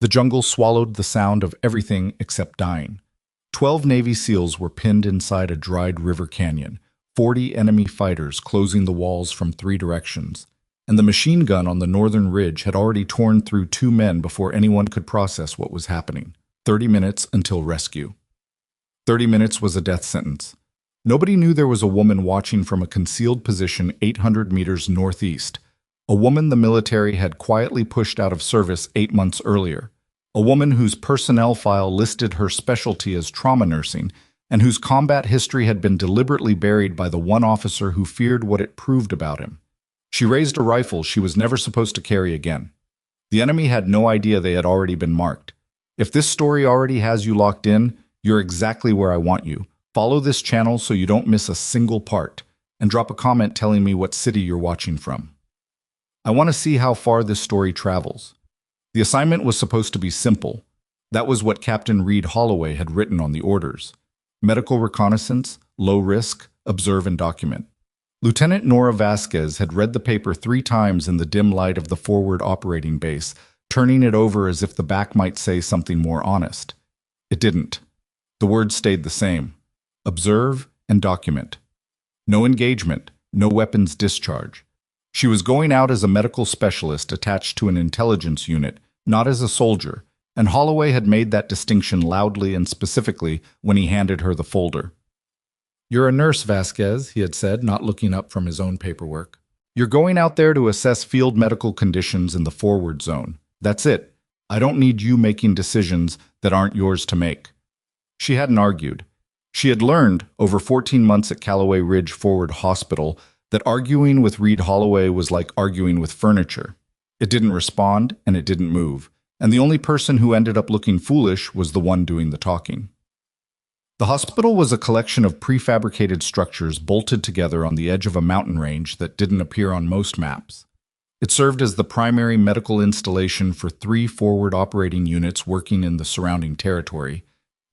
The jungle swallowed the sound of everything except dying. 12 Navy SEALs were pinned inside a dried river canyon, 40 enemy fighters closing the walls from 3 directions, and the machine gun on the northern ridge had already torn through 2 men before anyone could process what was happening. 30 minutes until rescue. 30 minutes was a death sentence. Nobody knew there was a woman watching from a concealed position 800 meters northeast, a woman the military had quietly pushed out of service 8 months earlier, a woman whose personnel file listed her specialty as trauma nursing and whose combat history had been deliberately buried by the one officer who feared what it proved about him. She raised a rifle she was never supposed to carry again. The enemy had no idea they had already been marked. If this story already has you locked in, you're exactly where I want you. Follow this channel so you don't miss a single part, and drop a comment telling me what city you're watching from. I want to see how far this story travels. The assignment was supposed to be simple. That was what Captain Reed Holloway had written on the orders. Medical reconnaissance, low risk, observe and document. Lieutenant Nora Vasquez had read the paper 3 times in the dim light of the forward operating base, turning it over as if the back might say something more honest. It didn't. The words stayed the same. Observe and document. No engagement, no weapons discharge. She was going out as a medical specialist attached to an intelligence unit, not as a soldier, and Holloway had made that distinction loudly and specifically when he handed her the folder. "You're a nurse, Vasquez," he had said, not looking up from his own paperwork. "You're going out there to assess field medical conditions in the forward zone. That's it. I don't need you making decisions that aren't yours to make." She hadn't argued. She had learned, over 14 months at Callaway Ridge Forward Hospital, that arguing with Reed Holloway was like arguing with furniture. It didn't respond, and it didn't move, and the only person who ended up looking foolish was the one doing the talking. The hospital was a collection of prefabricated structures bolted together on the edge of a mountain range that didn't appear on most maps. It served as the primary medical installation for 3 forward operating units working in the surrounding territory,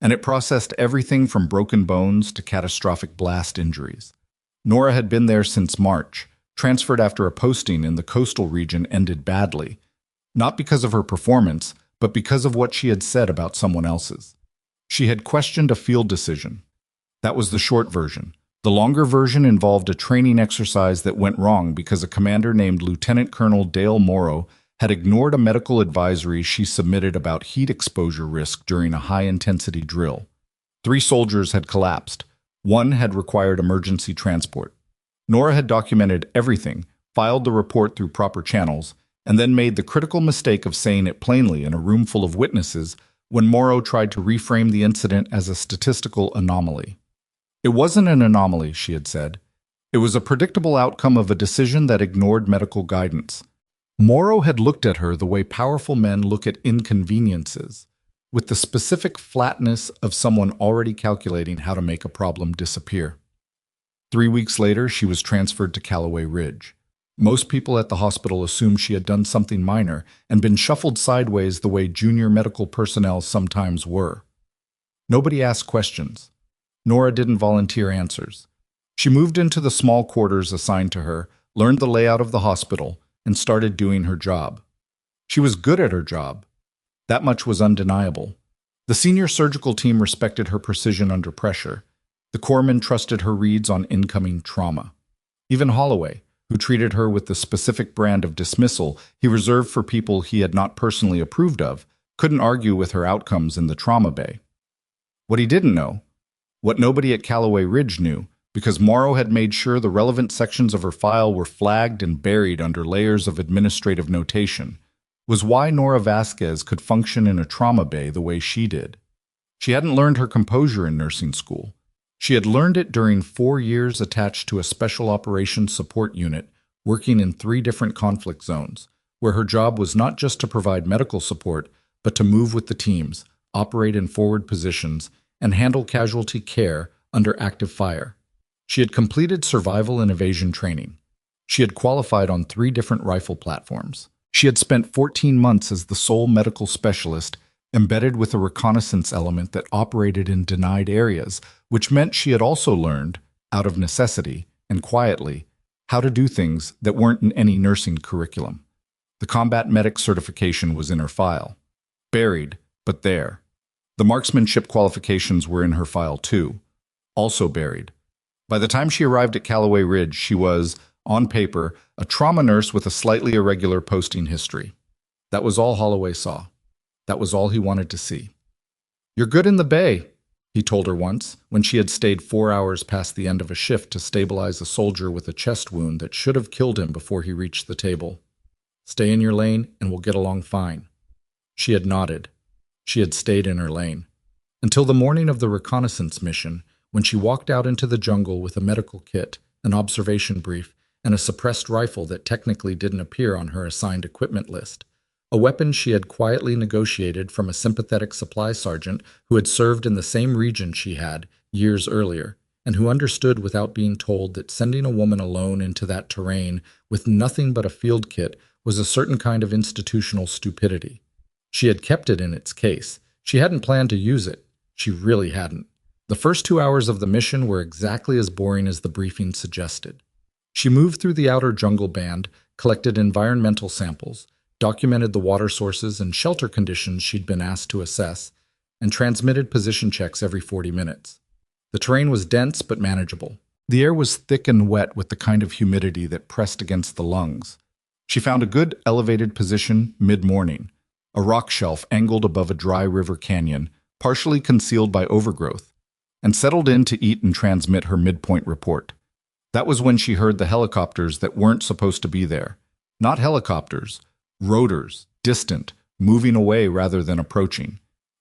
and it processed everything from broken bones to catastrophic blast injuries. Nora had been there since March, transferred after a posting in the coastal region ended badly, not because of her performance, but because of what she had said about someone else's. She had questioned a field decision. That was the short version. The longer version involved a training exercise that went wrong because a commander named Lieutenant Colonel Dale Morrow had ignored a medical advisory she submitted about heat exposure risk during a high-intensity drill. 3 soldiers had collapsed. 1 had required emergency transport. Nora had documented everything, filed the report through proper channels, and then made the critical mistake of saying it plainly in a room full of witnesses when Morrow tried to reframe the incident as a statistical anomaly. It wasn't an anomaly, she had said. It was a predictable outcome of a decision that ignored medical guidance. Morrow had looked at her the way powerful men look at inconveniences, with the specific flatness of someone already calculating how to make a problem disappear. 3 weeks later, she was transferred to Callaway Ridge. Most people at the hospital assumed she had done something minor and been shuffled sideways the way junior medical personnel sometimes were. Nobody asked questions. Nora didn't volunteer answers. She moved into the small quarters assigned to her, learned the layout of the hospital, and started doing her job. She was good at her job. That much was undeniable. The senior surgical team respected her precision under pressure. The corpsmen trusted her reads on incoming trauma. Even Holloway, who treated her with the specific brand of dismissal he reserved for people he had not personally approved of, couldn't argue with her outcomes in the trauma bay. What he didn't know, what nobody at Callaway Ridge knew, because Morrow had made sure the relevant sections of her file were flagged and buried under layers of administrative notation, was why Nora Vasquez could function in a trauma bay the way she did. She hadn't learned her composure in nursing school. She had learned it during 4 years attached to a special operations support unit working in 3 different conflict zones, where her job was not just to provide medical support, but to move with the teams, operate in forward positions, and handle casualty care under active fire. She had completed survival and evasion training. She had qualified on 3 different rifle platforms. She had spent 14 months as the sole medical specialist, embedded with a reconnaissance element that operated in denied areas, which meant she had also learned, out of necessity and quietly, how to do things that weren't in any nursing curriculum. The combat medic certification was in her file. Buried, but there. The marksmanship qualifications were in her file too, also buried. By the time she arrived at Holloway Ridge, she was, on paper, a trauma nurse with a slightly irregular posting history. That was all Holloway saw. That was all he wanted to see. "You're good in the bay," he told her once, when she had stayed 4 hours past the end of a shift to stabilize a soldier with a chest wound that should have killed him before he reached the table. "Stay in your lane and we'll get along fine." She had nodded. She had stayed in her lane. Until the morning of the reconnaissance mission, when she walked out into the jungle with a medical kit, an observation brief, and a suppressed rifle that technically didn't appear on her assigned equipment list. A weapon she had quietly negotiated from a sympathetic supply sergeant who had served in the same region she had years earlier, and who understood without being told that sending a woman alone into that terrain with nothing but a field kit was a certain kind of institutional stupidity. She had kept it in its case. She hadn't planned to use it. She really hadn't. The first 2 hours of the mission were exactly as boring as the briefing suggested. She moved through the outer jungle band, collected environmental samples, documented the water sources and shelter conditions she'd been asked to assess, and transmitted position checks every 40 minutes. The terrain was dense but manageable. The air was thick and wet with the kind of humidity that pressed against the lungs. She found a good elevated position mid-morning, a rock shelf angled above a dry river canyon, partially concealed by overgrowth, and settled in to eat and transmit her midpoint report. That was when she heard the helicopters that weren't supposed to be there. Not helicopters, rotors, distant, moving away rather than approaching.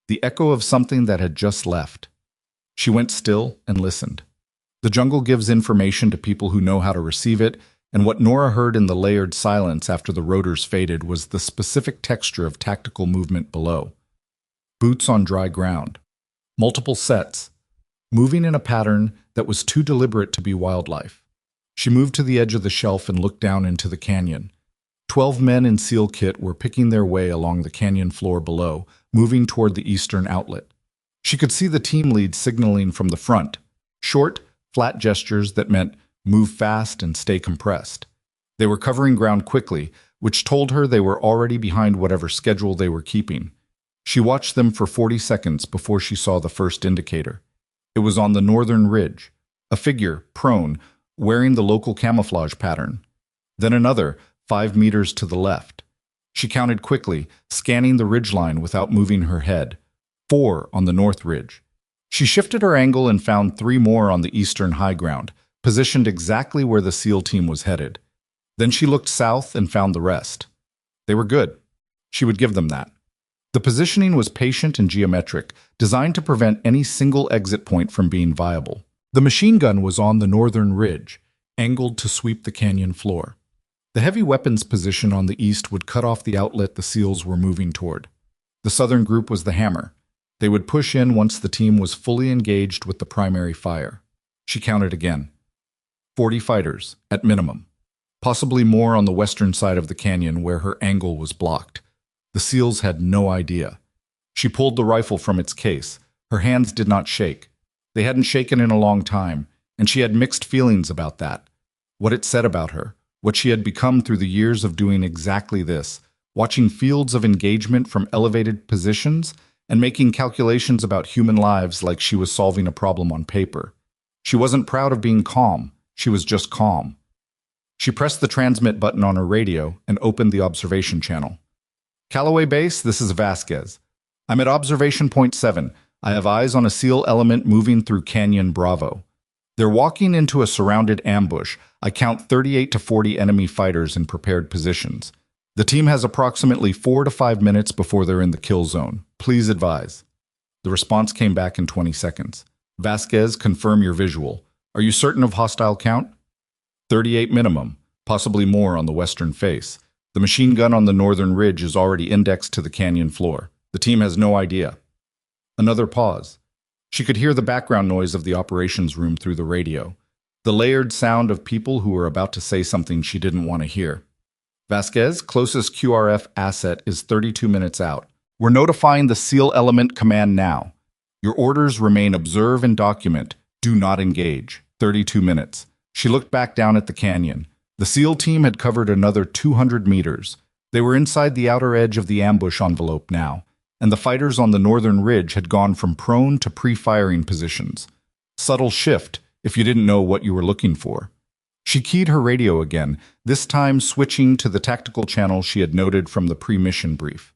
The echo of something that had just left. She went still and listened. The jungle gives information to people who know how to receive it, and what Nora heard in the layered silence after the rotors faded was the specific texture of tactical movement below. Boots on dry ground. Multiple sets. Moving in a pattern that was too deliberate to be wildlife. She moved to the edge of the shelf and looked down into the canyon. 12 men in SEAL kit were picking their way along the canyon floor below, moving toward the eastern outlet. She could see the team lead signaling from the front. Short, flat gestures that meant move fast and stay compressed. They were covering ground quickly, which told her they were already behind whatever schedule they were keeping. She watched them for 40 seconds before she saw the first indicator. It was on the northern ridge, a figure, prone, wearing the local camouflage pattern. Then another, 5 meters to the left. She counted quickly, scanning the ridgeline without moving her head. 4 on the north ridge. She shifted her angle and found 3 more on the eastern high ground, positioned exactly where the SEAL team was headed. Then she looked south and found the rest. They were good. She would give them that. The positioning was patient and geometric, designed to prevent any single exit point from being viable. The machine gun was on the northern ridge, angled to sweep the canyon floor. The heavy weapons position on the east would cut off the outlet the SEALs were moving toward. The southern group was the hammer. They would push in once the team was fully engaged with the primary fire. She counted again. 40 fighters, at minimum. Possibly more on the western side of the canyon where her angle was blocked. The SEALs had no idea. She pulled the rifle from its case. Her hands did not shake. They hadn't shaken in a long time, and she had mixed feelings about that. What it said about her, what she had become through the years of doing exactly this, watching fields of engagement from elevated positions and making calculations about human lives like she was solving a problem on paper. She wasn't proud of being calm. She was just calm. She pressed the transmit button on her radio and opened the observation channel. Holloway Base, this is Vasquez. I'm at observation point 7. I have eyes on a SEAL element moving through Canyon Bravo. They're walking into a surrounded ambush. I count 38 to 40 enemy fighters in prepared positions. The team has approximately 4 to 5 minutes before they're in the kill zone. Please advise. The response came back in 20 seconds. Vasquez, confirm your visual. Are you certain of hostile count? 38 minimum, possibly more on the western face. The machine gun on the northern ridge is already indexed to the canyon floor. The team has no idea. Another pause. She could hear the background noise of the operations room through the radio, the layered sound of people who were about to say something she didn't want to hear. Vasquez, closest QRF asset is 32 minutes out. We're notifying the SEAL element command now. Your orders remain observe and document. Do not engage. 32 minutes. She looked back down at the canyon. The SEAL team had covered another 200 meters. They were inside the outer edge of the ambush envelope now, and the fighters on the northern ridge had gone from prone to pre-firing positions. Subtle shift, if you didn't know what you were looking for. She keyed her radio again, this time switching to the tactical channel she had noted from the pre-mission brief.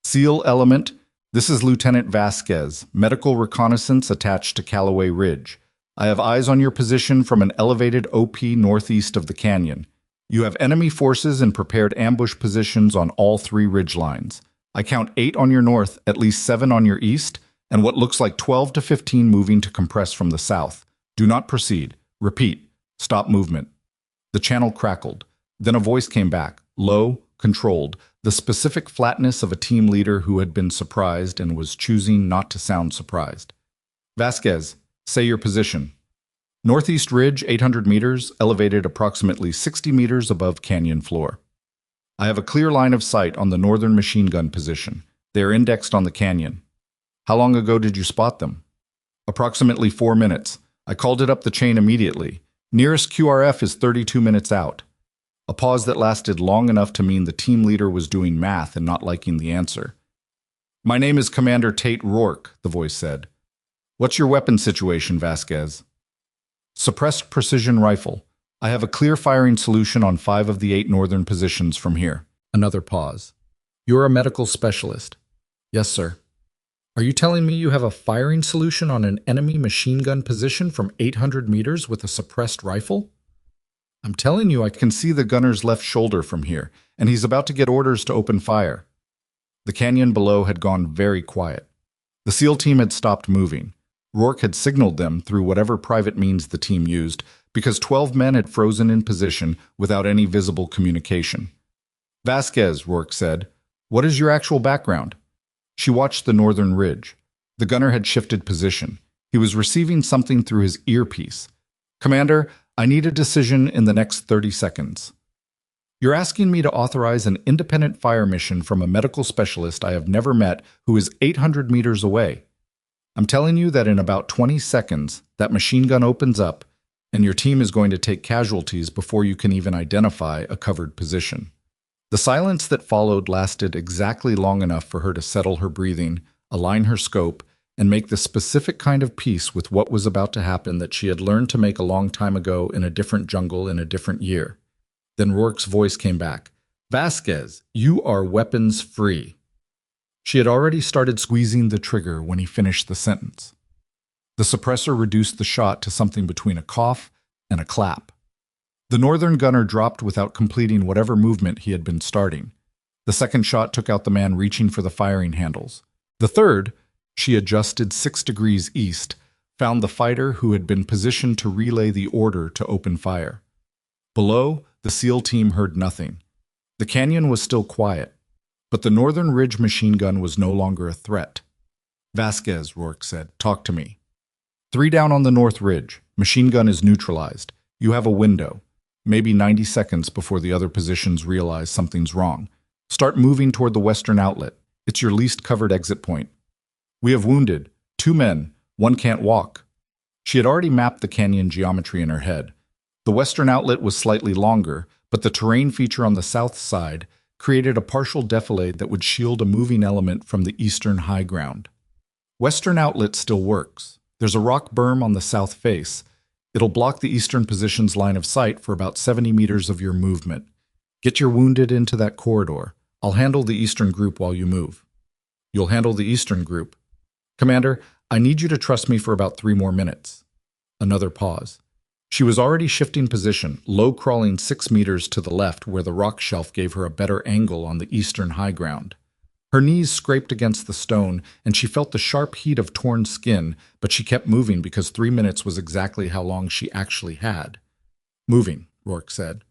SEAL element, this is Lieutenant Vasquez, medical reconnaissance attached to Holloway Ridge. I have eyes on your position from an elevated OP northeast of the canyon. You have enemy forces in prepared ambush positions on all 3 ridge lines. I count 8 on your north, at least 7 on your east, and what looks like 12 to 15 moving to compress from the south. Do not proceed. Repeat. Stop movement. The channel crackled. Then a voice came back, low, controlled, the specific flatness of a team leader who had been surprised and was choosing not to sound surprised. Vasquez, say your position. Northeast ridge, 800 meters, elevated approximately 60 meters above canyon floor. I have a clear line of sight on the northern machine gun position. They are indexed on the canyon. How long ago did you spot them? Approximately 4 minutes. I called it up the chain immediately. Nearest QRF is 32 minutes out. A pause that lasted long enough to mean the team leader was doing math and not liking the answer. My name is Commander Tate Rourke, the voice said. What's your weapon situation, Vasquez? Suppressed precision rifle. I have a clear firing solution on 5 of the 8 northern positions from here. Another pause. You're a medical specialist. Yes, sir. Are you telling me you have a firing solution on an enemy machine gun position from 800 meters with a suppressed rifle? I'm telling you I can see the gunner's left shoulder from here, and he's about to get orders to open fire. The canyon below had gone very quiet. The SEAL team had stopped moving. Rourke had signaled them through whatever private means the team used, because 12 men had frozen in position without any visible communication. Vasquez, Rourke said, what is your actual background? She watched the northern ridge. The gunner had shifted position. He was receiving something through his earpiece. Commander, I need a decision in the next 30 seconds. You're asking me to authorize an independent fire mission from a medical specialist I have never met who is 800 meters away. I'm telling you that in about 20 seconds, that machine gun opens up, and your team is going to take casualties before you can even identify a covered position. The silence that followed lasted exactly long enough for her to settle her breathing, align her scope, and make the specific kind of peace with what was about to happen that she had learned to make a long time ago in a different jungle in a different year. Then Rourke's voice came back. Vasquez, you are weapons free. She had already started squeezing the trigger when he finished the sentence. The suppressor reduced the shot to something between a cough and a clap. The northern gunner dropped without completing whatever movement he had been starting. The second shot took out the man reaching for the firing handles. The third, she adjusted 6 degrees east, found the fighter who had been positioned to relay the order to open fire. Below, the SEAL team heard nothing. The canyon was still quiet. But the northern ridge machine gun was no longer a threat. Vasquez, Rourke said, talk to me. 3 down on the north ridge. Machine gun is neutralized. You have a window, maybe 90 seconds before the other positions realize something's wrong. Start moving toward the western outlet. It's your least covered exit point. We have wounded. 2 men. 1 can't walk. She had already mapped the canyon geometry in her head. The western outlet was slightly longer, but the terrain feature on the south side created a partial defilade that would shield a moving element from the eastern high ground. Western outlet still works. There's a rock berm on the south face. It'll block the eastern position's line of sight for about 70 meters of your movement. Get your wounded into that corridor. I'll handle the eastern group while you move. You'll handle the eastern group. Commander, I need you to trust me for about 3 more minutes. Another pause. She was already shifting position, low-crawling 6 meters to the left where the rock shelf gave her a better angle on the eastern high ground. Her knees scraped against the stone, and she felt the sharp heat of torn skin, but she kept moving because 3 minutes was exactly how long she actually had. Moving, Rourke said.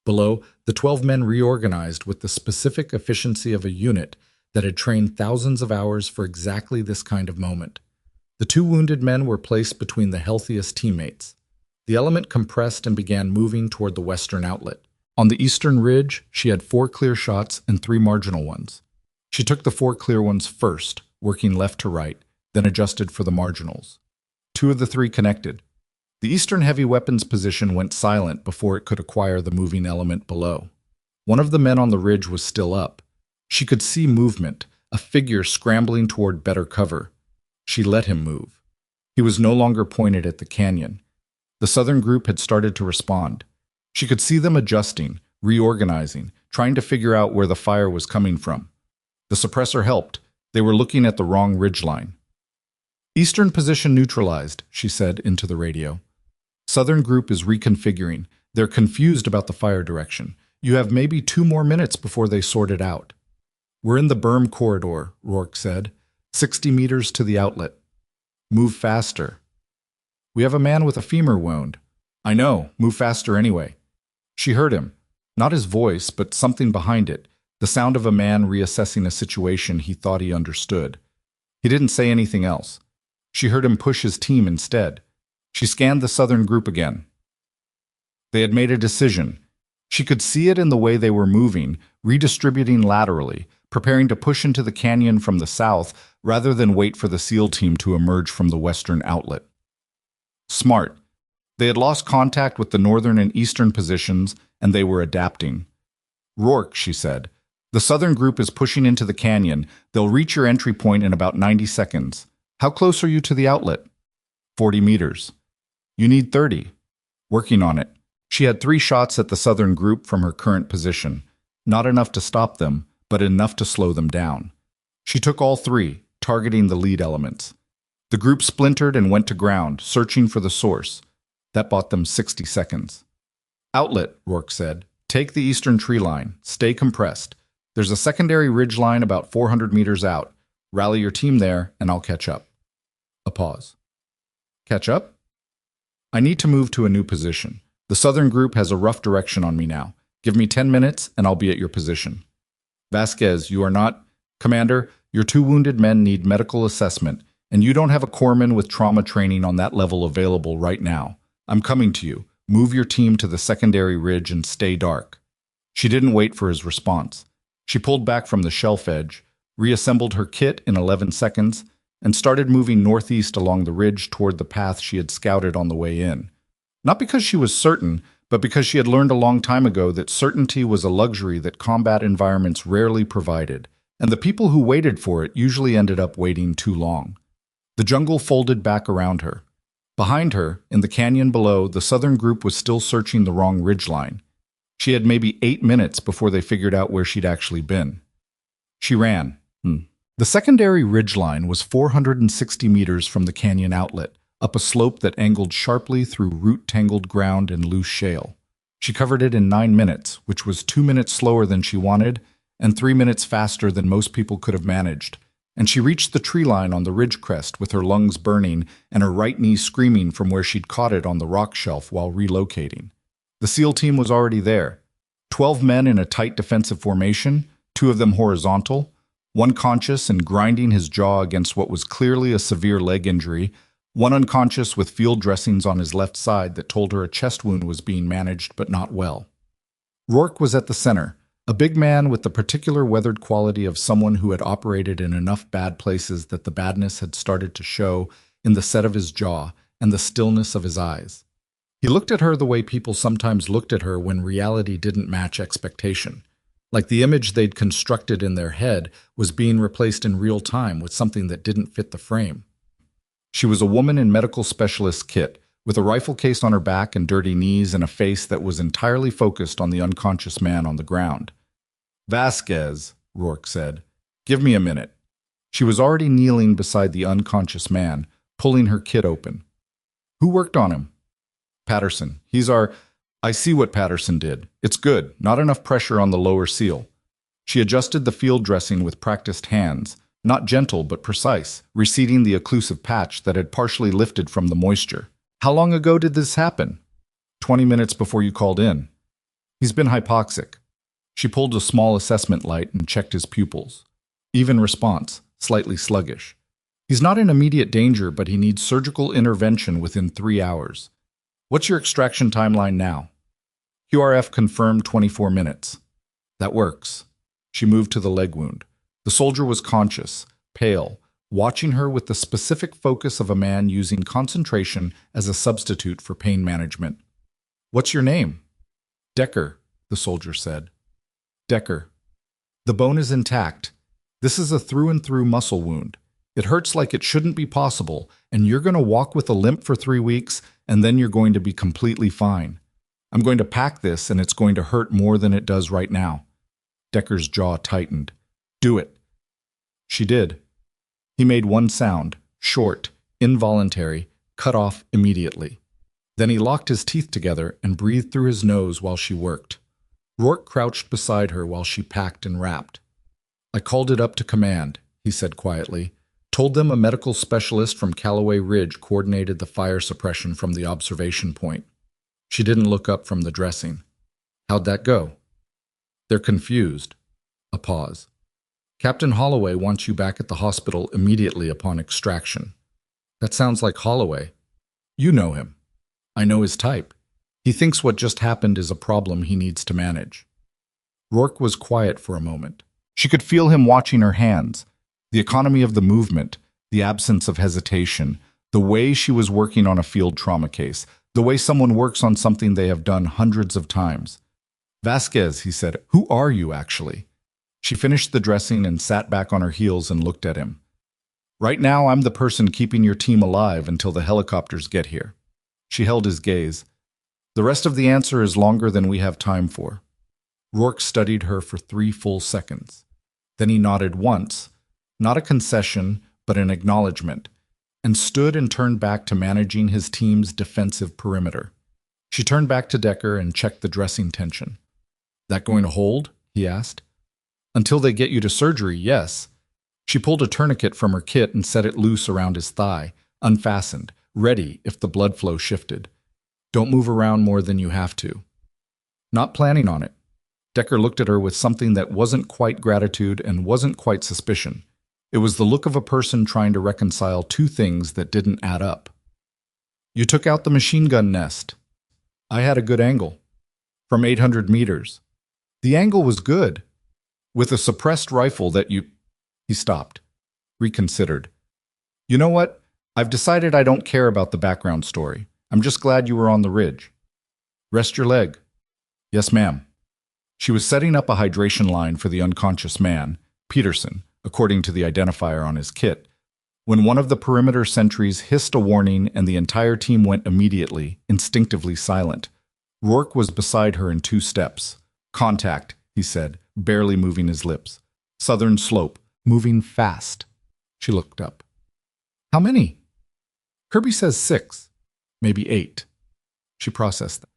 Below, the 12 men reorganized with the specific efficiency of a unit that had trained thousands of hours for exactly this kind of moment. The 2 wounded men were placed between the healthiest teammates. The element compressed and began moving toward the western outlet. On the eastern ridge, she had 4 clear shots and 3 marginal ones. She took the 4 clear ones first, working left to right, then adjusted for the marginals. 2 of the 3 connected. The eastern heavy weapons position went silent before it could acquire the moving element below. One of the men on the ridge was still up. She could see movement, a figure scrambling toward better cover. She let him move. He was no longer pointed at the canyon. The southern group had started to respond. She could see them adjusting, reorganizing, trying to figure out where the fire was coming from. The suppressor helped. They were looking at the wrong ridgeline. "Eastern position neutralized," she said into the radio. "Southern group is reconfiguring. They're confused about the fire direction. You have maybe 2 more minutes before they sort it out." "We're in the berm corridor," Rourke said. 60 meters to the outlet. "Move faster." "We have a man with a femur wound." "I know. Move faster anyway." She heard him. Not his voice, but something behind it. The sound of a man reassessing a situation he thought he understood. He didn't say anything else. She heard him push his team instead. She scanned the southern group again. They had made a decision. She could see it in the way they were moving, redistributing laterally, preparing to push into the canyon from the south rather than wait for the SEAL team to emerge from the western outlet. Smart. They had lost contact with the northern and eastern positions, and they were adapting. "Rourke," she said, "the southern group is pushing into the canyon. They'll reach your entry point in about 90 seconds. How close are you to the outlet?" 40 meters. "You need 30. "Working on it." She had 3 shots at the southern group from her current position. Not enough to stop them, but enough to slow them down. She took all 3, targeting the lead elements. The group splintered and went to ground, searching for the source. That bought them 60 seconds. "Outlet," Rourke said. "Take the eastern tree line. Stay compressed. There's a secondary ridge line about 400 meters out. Rally your team there, and I'll catch up." A pause. "Catch up?" "I need to move to a new position. The southern group has a rough direction on me now. Give me 10 minutes, and I'll be at your position." "Vasquez, you are not—" "Commander, your 2 wounded men need medical assessment, and you don't have a corpsman with trauma training on that level available right now. I'm coming to you. Move your team to the secondary ridge and stay dark." She didn't wait for his response. She pulled back from the shelf edge, reassembled her kit in 11 seconds, and started moving northeast along the ridge toward the path she had scouted on the way in. Not because she was certain, but because she had learned a long time ago that certainty was a luxury that combat environments rarely provided, and the people who waited for it usually ended up waiting too long. The jungle folded back around her. Behind her, in the canyon below, the southern group was still searching the wrong ridgeline. She had maybe 8 minutes before they figured out where she'd actually been. She ran. The secondary ridgeline was 460 meters from the canyon outlet, up a slope that angled sharply through root-tangled ground and loose shale. She covered it in 9 minutes, which was 2 minutes slower than she wanted, and 3 minutes faster than most people could have managed. And she reached the tree line on the ridge crest with her lungs burning and her right knee screaming from where she'd caught it on the rock shelf while relocating. The SEAL team was already there. 12 men in a tight defensive formation, 2 of them horizontal, 1 conscious and grinding his jaw against what was clearly a severe leg injury, 1 unconscious with field dressings on his left side that told her a chest wound was being managed but not well. Rourke was at the center, a big man with the particular weathered quality of someone who had operated in enough bad places that the badness had started to show in the set of his jaw and the stillness of his eyes. He looked at her the way people sometimes looked at her when reality didn't match expectation, like the image they'd constructed in their head was being replaced in real time with something that didn't fit the frame. She was a woman in medical specialist kit, with a rifle case on her back and dirty knees and a face that was entirely focused on the unconscious man on the ground. "Vasquez," Rourke said, "give me a minute." She was already kneeling beside the unconscious man, pulling her kit open. "Who worked on him?" "Patterson. He's our—" "I see what Patterson did. It's good. Not enough pressure on the lower seal." She adjusted the field dressing with practiced hands, not gentle but precise, reseating the occlusive patch that had partially lifted from the moisture. "How long ago did this happen?" 20 minutes before you called in." "He's been hypoxic." She pulled a small assessment light and checked his pupils. Even response, slightly sluggish. "He's not in immediate danger, but he needs surgical intervention within 3 hours. What's your extraction timeline now?" "QRF confirmed 24 minutes." "That works." She moved to the leg wound. The soldier was conscious, pale, watching her with the specific focus of a man using concentration as a substitute for pain management. "What's your name?" "Decker," the soldier said. "Decker. The bone is intact. This is a through-and-through muscle wound. It hurts like it shouldn't be possible, and you're going to walk with a limp for 3 weeks, and then you're going to be completely fine. I'm going to pack this, and it's going to hurt more than it does right now." Decker's jaw tightened. "Do it." She did. He made one sound, short, involuntary, cut off immediately. Then he locked his teeth together and breathed through his nose while she worked. Rourke crouched beside her while she packed and wrapped. "I called it up to command," he said quietly. "Told them a medical specialist from Holloway Ridge coordinated the fire suppression from the observation point." She didn't look up from the dressing. "How'd that go?" "They're confused." A pause. "Captain Holloway wants you back at the hospital immediately upon extraction." "That sounds like Holloway." "You know him." "I know his type. He thinks what just happened is a problem he needs to manage." Rourke was quiet for a moment. She could feel him watching her hands, the economy of the movement, the absence of hesitation, the way she was working on a field trauma case, the way someone works on something they have done hundreds of times. "Vasquez," he said, "who are you actually?" She finished the dressing and sat back on her heels and looked at him. "Right now, I'm the person keeping your team alive until the helicopters get here." She held his gaze. "The rest of the answer is longer than we have time for." Rourke studied her for 3 full seconds. Then he nodded once, not a concession, but an acknowledgement, and stood and turned back to managing his team's defensive perimeter. She turned back to Decker and checked the dressing tension. "That going to hold?" he asked. "Until they get you to surgery, yes." She pulled a tourniquet from her kit and set it loose around his thigh, unfastened, ready if the blood flow shifted. "Don't move around more than you have to." "Not planning on it." Decker looked at her with something that wasn't quite gratitude and wasn't quite suspicion. It was the look of a person trying to reconcile 2 things that didn't add up. "You took out the machine gun nest." "I had a good angle." "From 800 meters." "The angle was good." "With a suppressed rifle that you—" He stopped, reconsidered. "You know what? I've decided I don't care about the background story. I'm just glad you were on the ridge." "Rest your leg." "Yes, ma'am." She was setting up a hydration line for the unconscious man, Peterson, according to the identifier on his kit, when one of the perimeter sentries hissed a warning and the entire team went immediately, instinctively silent. Rourke was beside her in 2 steps. "Contact," he said, barely moving his lips. "Southern slope, moving fast." She looked up. "How many?" "Kirby says 6, maybe 8. She processed that.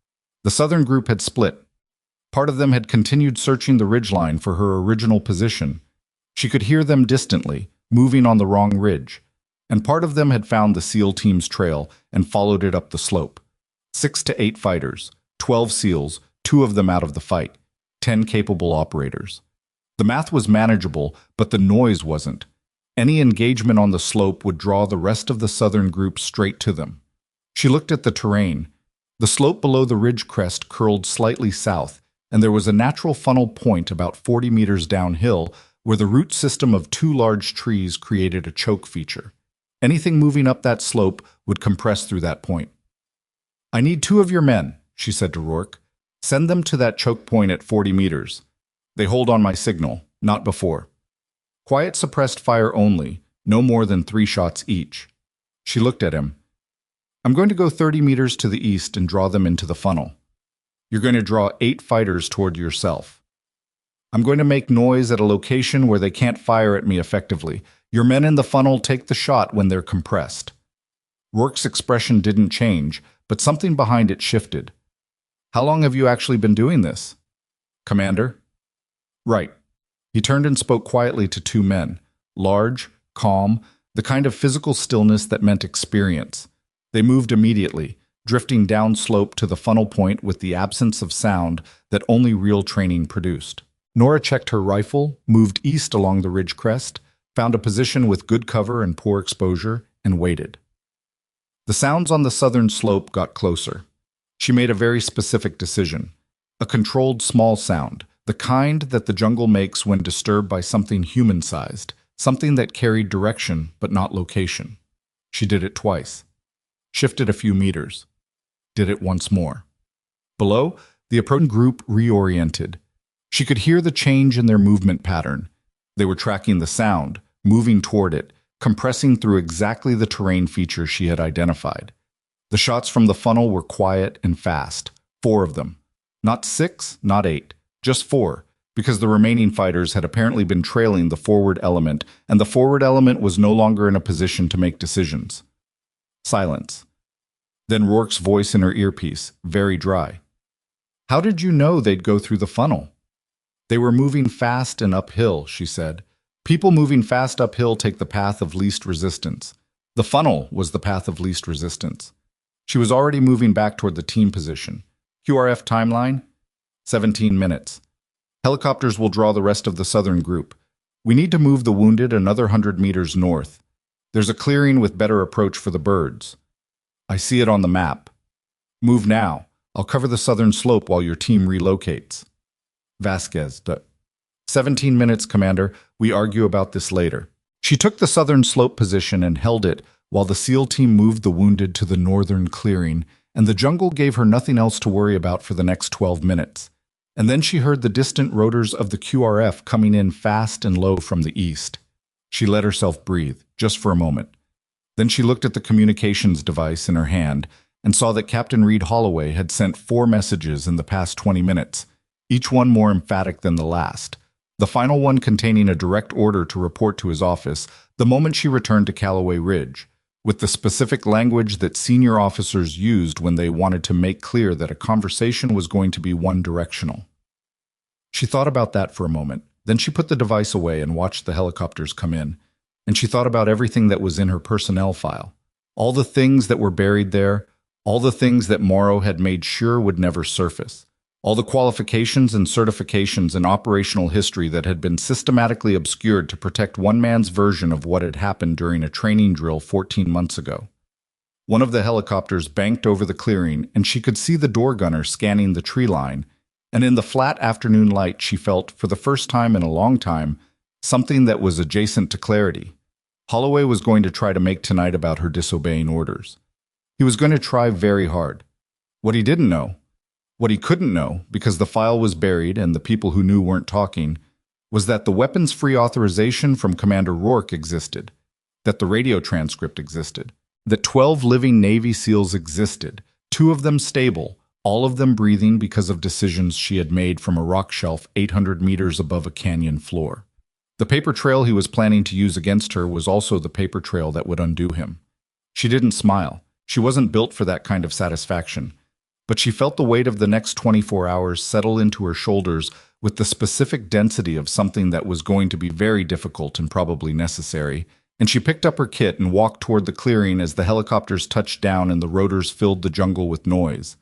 The southern group had split. Part of them had continued searching the ridgeline for her original position. She could hear them distantly, moving on the wrong ridge. And part of them had found the SEAL team's trail and followed it up the slope. 6 to 8 fighters, 12 SEALs, 2 of them out of the fight, 10 capable operators. The math was manageable, but the noise wasn't. Any engagement on the slope would draw the rest of the southern group straight to them. She looked at the terrain. The slope below the ridge crest curled slightly south, and there was a natural funnel point about 40 meters downhill where the root system of 2 large trees created a choke feature. Anything moving up that slope would compress through that point. "I need 2 of your men," she said to Rourke. "Send them to that choke point at 40 meters. They hold on my signal, not before. Quiet suppressed fire only, no more than 3 shots each." She looked at him. "I'm going to go 30 meters to the east and draw them into the funnel. You're going to draw 8 fighters toward yourself. I'm going to make noise at a location where they can't fire at me effectively. Your men in the funnel take the shot when they're compressed." Rourke's expression didn't change, but something behind it shifted. "How long have you actually been doing this?" "Commander?" "Right." He turned and spoke quietly to 2 men, large, calm, the kind of physical stillness that meant experience. They moved immediately, drifting downslope to the funnel point with the absence of sound that only real training produced. Nora checked her rifle, moved east along the ridge crest, found a position with good cover and poor exposure, and waited. The sounds on the southern slope got closer. She made a very specific decision. A controlled small sound, the kind that the jungle makes when disturbed by something human-sized, something that carried direction but not location. She did it twice. Shifted a few meters. Did it once more. Below, the approaching group reoriented. She could hear the change in their movement pattern. They were tracking the sound, moving toward it, compressing through exactly the terrain feature she had identified. The shots from the funnel were quiet and fast, 4 of them. Not 6, not 8, just 4, because the remaining fighters had apparently been trailing the forward element, and the forward element was no longer in a position to make decisions. Silence. Then Rourke's voice in her earpiece, very dry. "How did you know they'd go through the funnel?" "They were moving fast and uphill," she said. "People moving fast uphill take the path of least resistance. The funnel was the path of least resistance." She was already moving back toward the team position. "QRF timeline? 17 minutes. Helicopters will draw the rest of the southern group. We need to move the wounded another 100 meters north. There's a clearing with better approach for the birds. I see it on the map. Move now. I'll cover the southern slope while your team relocates." Vasquez. 17 minutes, Commander. We argue about this later. She took the southern slope position and held it while the SEAL team moved the wounded to the northern clearing, and the jungle gave her nothing else to worry about for the next 12 minutes. And then she heard the distant rotors of the QRF coming in fast and low from the east. She let herself breathe, just for a moment. Then she looked at the communications device in her hand and saw that Captain Reed Holloway had sent 4 messages in the past 20 minutes, each one more emphatic than the last. The final one containing a direct order to report to his office the moment she returned to Callaway Ridge, with the specific language that senior officers used when they wanted to make clear that a conversation was going to be one-directional. She thought about that for a moment. Then she put the device away and watched the helicopters come in. And she thought about everything that was in her personnel file. All the things that were buried there, all the things that Morrow had made sure would never surface. All the qualifications and certifications and operational history that had been systematically obscured to protect one man's version of what had happened during a training drill 14 months ago. One of the helicopters banked over the clearing, and she could see the door gunner scanning the tree line, and in the flat afternoon light she felt, for the first time in a long time, something that was adjacent to clarity. Holloway was going to try to make tonight about her disobeying orders. He was going to try very hard. What he didn't know, what he couldn't know, because the file was buried and the people who knew weren't talking, was that the weapons-free authorization from Commander Rourke existed, that the radio transcript existed, that 12 living Navy SEALs existed, 2 of them stable, all of them breathing because of decisions she had made from a rock shelf 800 meters above a canyon floor. The paper trail he was planning to use against her was also the paper trail that would undo him. She didn't smile. She wasn't built for that kind of satisfaction. But she felt the weight of the next 24 hours settle into her shoulders with the specific density of something that was going to be very difficult and probably necessary, and she picked up her kit and walked toward the clearing as the helicopters touched down and the rotors filled the jungle with noise.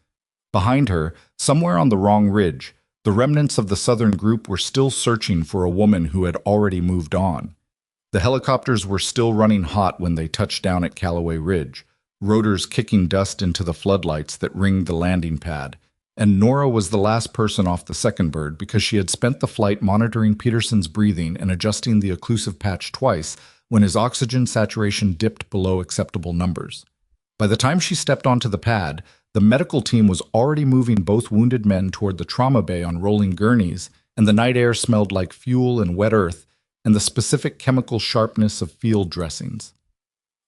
Behind her, somewhere on the wrong ridge, the remnants of the southern group were still searching for a woman who had already moved on. The helicopters were still running hot when they touched down at Callaway Ridge, rotors kicking dust into the floodlights that ringed the landing pad, and Nora was the last person off the second bird because she had spent the flight monitoring Peterson's breathing and adjusting the occlusive patch twice when his oxygen saturation dipped below acceptable numbers. By the time she stepped onto the pad, the medical team was already moving both wounded men toward the trauma bay on rolling gurneys, and the night air smelled like fuel and wet earth and the specific chemical sharpness of field dressings.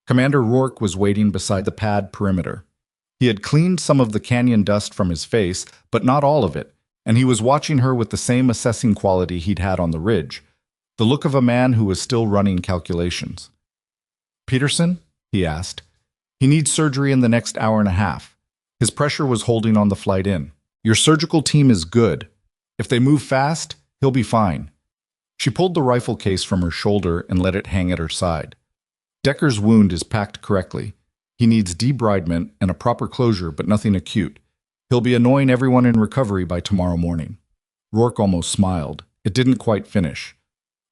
Commander Rourke was waiting beside the pad perimeter. He had cleaned some of the canyon dust from his face, but not all of it, and he was watching her with the same assessing quality he'd had on the ridge, the look of a man who was still running calculations. "Peterson?" he asked. "He needs surgery in the next hour and a half." His pressure was holding on the flight in. "Your surgical team is good. If they move fast, he'll be fine." She pulled the rifle case from her shoulder and let it hang at her side. "Decker's wound is packed correctly. He needs debridement and a proper closure, but nothing acute. He'll be annoying everyone in recovery by tomorrow morning." Rourke almost smiled. It didn't quite finish.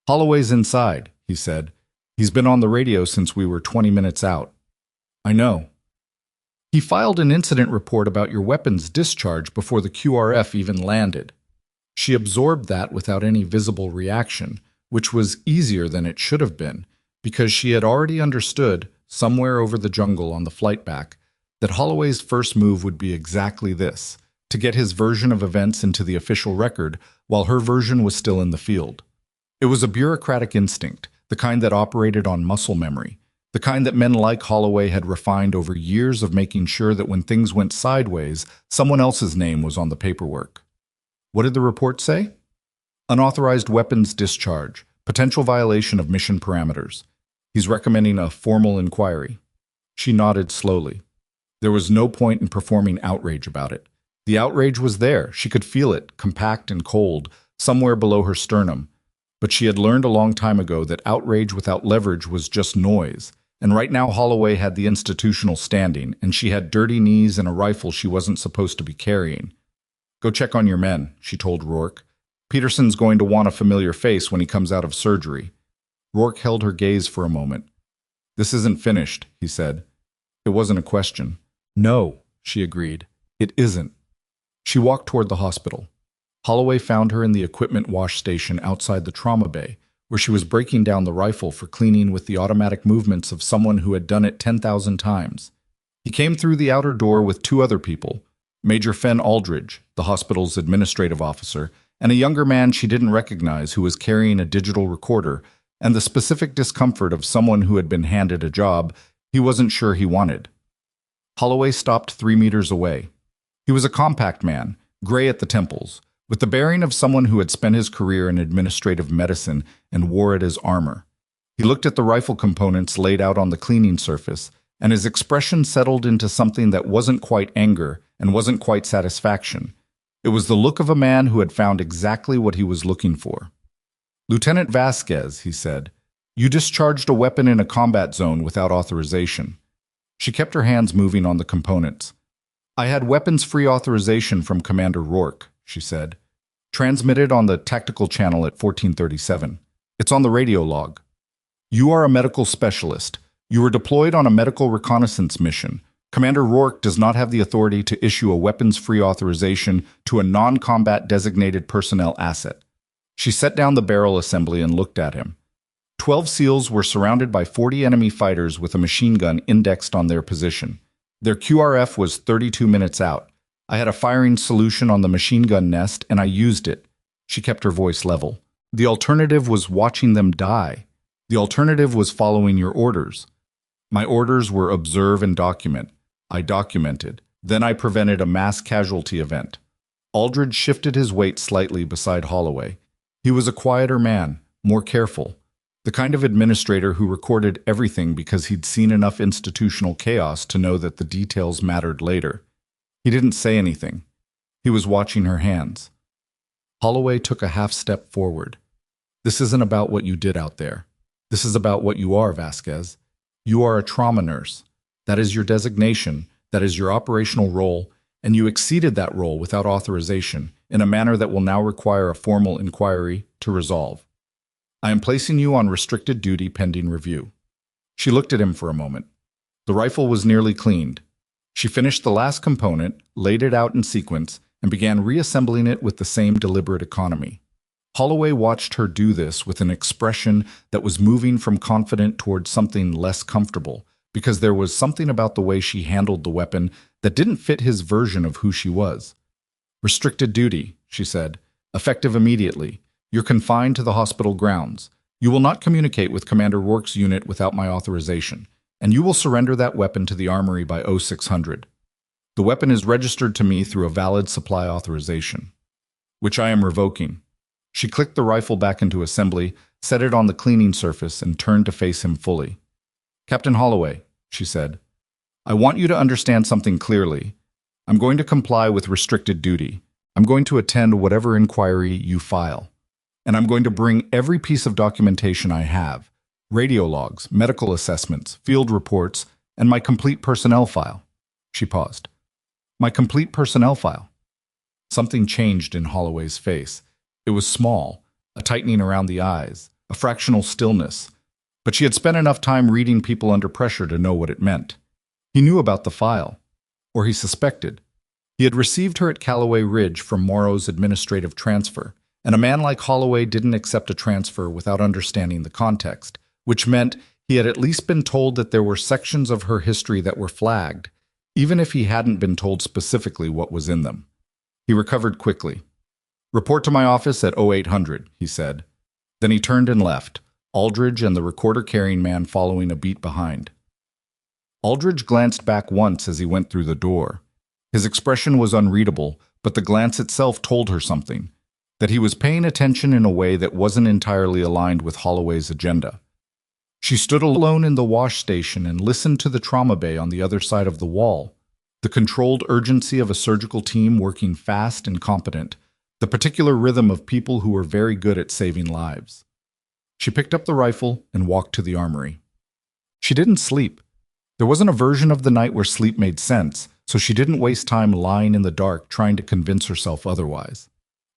"Holloway's inside," he said. "He's been on the radio since we were 20 minutes out." "I know." "He filed an incident report about your weapons discharge before the QRF even landed." She absorbed that without any visible reaction, which was easier than it should have been, because she had already understood, somewhere over the jungle on the flight back, that Holloway's first move would be exactly this, to get his version of events into the official record while her version was still in the field. It was a bureaucratic instinct, the kind that operated on muscle memory, the kind that men like Holloway had refined over years of making sure that when things went sideways, someone else's name was on the paperwork. What did the report say? Unauthorized weapons discharge, potential violation of mission parameters. He's recommending a formal inquiry. She nodded slowly. There was no point in performing outrage about it. The outrage was there. She could feel it, compact and cold, somewhere below her sternum. But she had learned a long time ago that outrage without leverage was just noise. And right now Holloway had the institutional standing, and she had dirty knees and a rifle she wasn't supposed to be carrying. Go check on your men, she told Rourke. Peterson's going to want a familiar face when he comes out of surgery. Rourke held her gaze for a moment. This isn't finished, he said. It wasn't a question. No, she agreed. It isn't. She walked toward the hospital. Holloway found her in the equipment wash station outside the trauma bay, where she was breaking down the rifle for cleaning with the automatic movements of someone who had done it 10,000 times. He came through the outer door with two other people, Major Fenn Aldridge, the hospital's administrative officer, and a younger man she didn't recognize who was carrying a digital recorder, and the specific discomfort of someone who had been handed a job he wasn't sure he wanted. Holloway stopped 3 meters away. He was a compact man, gray at the temples, with the bearing of someone who had spent his career in administrative medicine and wore it as armor. He looked at the rifle components laid out on the cleaning surface, and his expression settled into something that wasn't quite anger and wasn't quite satisfaction. It was the look of a man who had found exactly what he was looking for. Lieutenant Vasquez, he said, you discharged a weapon in a combat zone without authorization. She kept her hands moving on the components. I had weapons-free authorization from Commander Rourke, she said. Transmitted on the tactical channel at 1437. It's on the radio log. You are a medical specialist. You were deployed on a medical reconnaissance mission. Commander Rourke does not have the authority to issue a weapons-free authorization to a non-combat designated personnel asset. She set down the barrel assembly and looked at him. 12 SEALs were surrounded by 40 enemy fighters with a machine gun indexed on their position. Their QRF was 32 minutes out. I had a firing solution on the machine gun nest, and I used it. She kept her voice level. The alternative was watching them die. The alternative was following your orders. My orders were observe and document. I documented. Then I prevented a mass casualty event. Aldridge shifted his weight slightly beside Holloway. He was a quieter man, more careful. The kind of administrator who recorded everything because he'd seen enough institutional chaos to know that the details mattered later. He didn't say anything. He was watching her hands. Holloway took a half step forward. This isn't about what you did out there. This is about what you are, Vasquez. You are a trauma nurse. That is your designation. That is your operational role, and you exceeded that role without authorization in a manner that will now require a formal inquiry to resolve. I am placing you on restricted duty pending review. She looked at him for a moment. The rifle was nearly cleaned. She finished the last component, laid it out in sequence, and began reassembling it with the same deliberate economy. Holloway watched her do this with an expression that was moving from confident toward something less comfortable, because there was something about the way she handled the weapon that didn't fit his version of who she was. Restricted duty, she said, effective immediately. You're confined to the hospital grounds. You will not communicate with Commander Rourke's unit without my authorization, and you will surrender that weapon to the armory by 0600. The weapon is registered to me through a valid supply authorization, which I am revoking. She clicked the rifle back into assembly, set it on the cleaning surface, and turned to face him fully. Captain Holloway, she said, I want you to understand something clearly. I'm going to comply with restricted duty. I'm going to attend whatever inquiry you file. And I'm going to bring every piece of documentation I have, radio logs, medical assessments, field reports, and my complete personnel file. She paused. My complete personnel file. Something changed in Holloway's face. It was small, a tightening around the eyes, a fractional stillness. But she had spent enough time reading people under pressure to know what it meant. He knew about the file, or he suspected. He had received her at Callaway Ridge from Morrow's administrative transfer, and a man like Holloway didn't accept a transfer without understanding the context, which meant he had at least been told that there were sections of her history that were flagged, even if he hadn't been told specifically what was in them. He recovered quickly. Report to my office at 0800, he said. Then he turned and left, Aldridge and the recorder-carrying man following a beat behind. Aldridge glanced back once as he went through the door. His expression was unreadable, but the glance itself told her something, that he was paying attention in a way that wasn't entirely aligned with Holloway's agenda. She stood alone in the wash station and listened to the trauma bay on the other side of the wall, the controlled urgency of a surgical team working fast and competent, the particular rhythm of people who were very good at saving lives. She picked up the rifle and walked to the armory. She didn't sleep. There wasn't a version of the night where sleep made sense, so she didn't waste time lying in the dark trying to convince herself otherwise.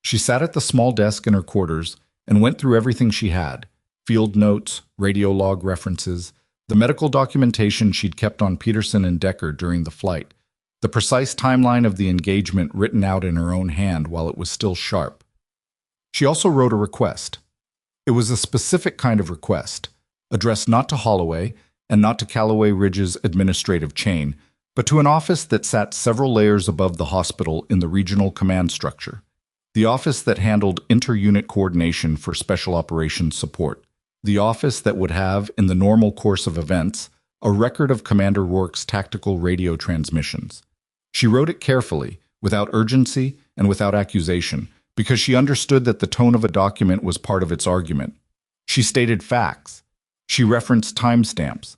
She sat at the small desk in her quarters and went through everything she had: field notes, radio log references, the medical documentation she'd kept on Peterson and Decker during the flight, the precise timeline of the engagement written out in her own hand while it was still sharp. She also wrote a request. It was a specific kind of request, addressed not to Holloway and not to Callaway Ridge's administrative chain, but to an office that sat several layers above the hospital in the regional command structure, the office that handled inter-unit coordination for special operations support, the office that would have, in the normal course of events, a record of Commander Rourke's tactical radio transmissions. She wrote it carefully, without urgency and without accusation, because she understood that the tone of a document was part of its argument. She stated facts. She referenced timestamps.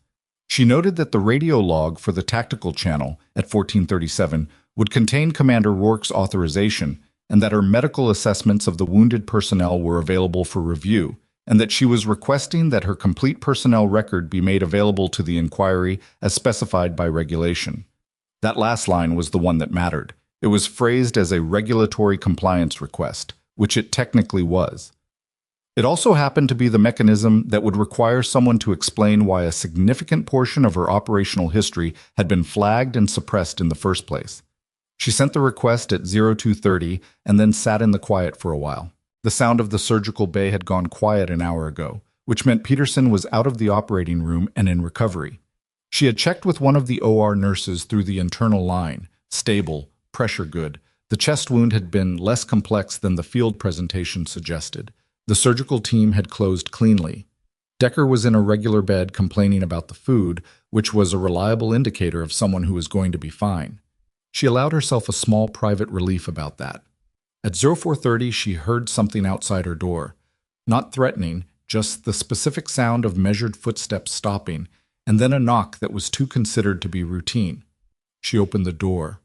She noted that the radio log for the tactical channel at 1437 would contain Commander Rourke's authorization, and that her medical assessments of the wounded personnel were available for review, and that she was requesting that her complete personnel record be made available to the inquiry as specified by regulation. That last line was the one that mattered. It was phrased as a regulatory compliance request, which it technically was. It also happened to be the mechanism that would require someone to explain why a significant portion of her operational history had been flagged and suppressed in the first place. She sent the request at 0230 and then sat in the quiet for a while. The sound of the surgical bay had gone quiet an hour ago, which meant Peterson was out of the operating room and in recovery. She had checked with one of the OR nurses through the internal line. Stable, pressure good. The chest wound had been less complex than the field presentation suggested. The surgical team had closed cleanly. Decker was in a regular bed complaining about the food, which was a reliable indicator of someone who was going to be fine. She allowed herself a small private relief about that. At 0430, she heard something outside her door. Not threatening, just the specific sound of measured footsteps stopping, and then a knock that was too considered to be routine. She opened the door.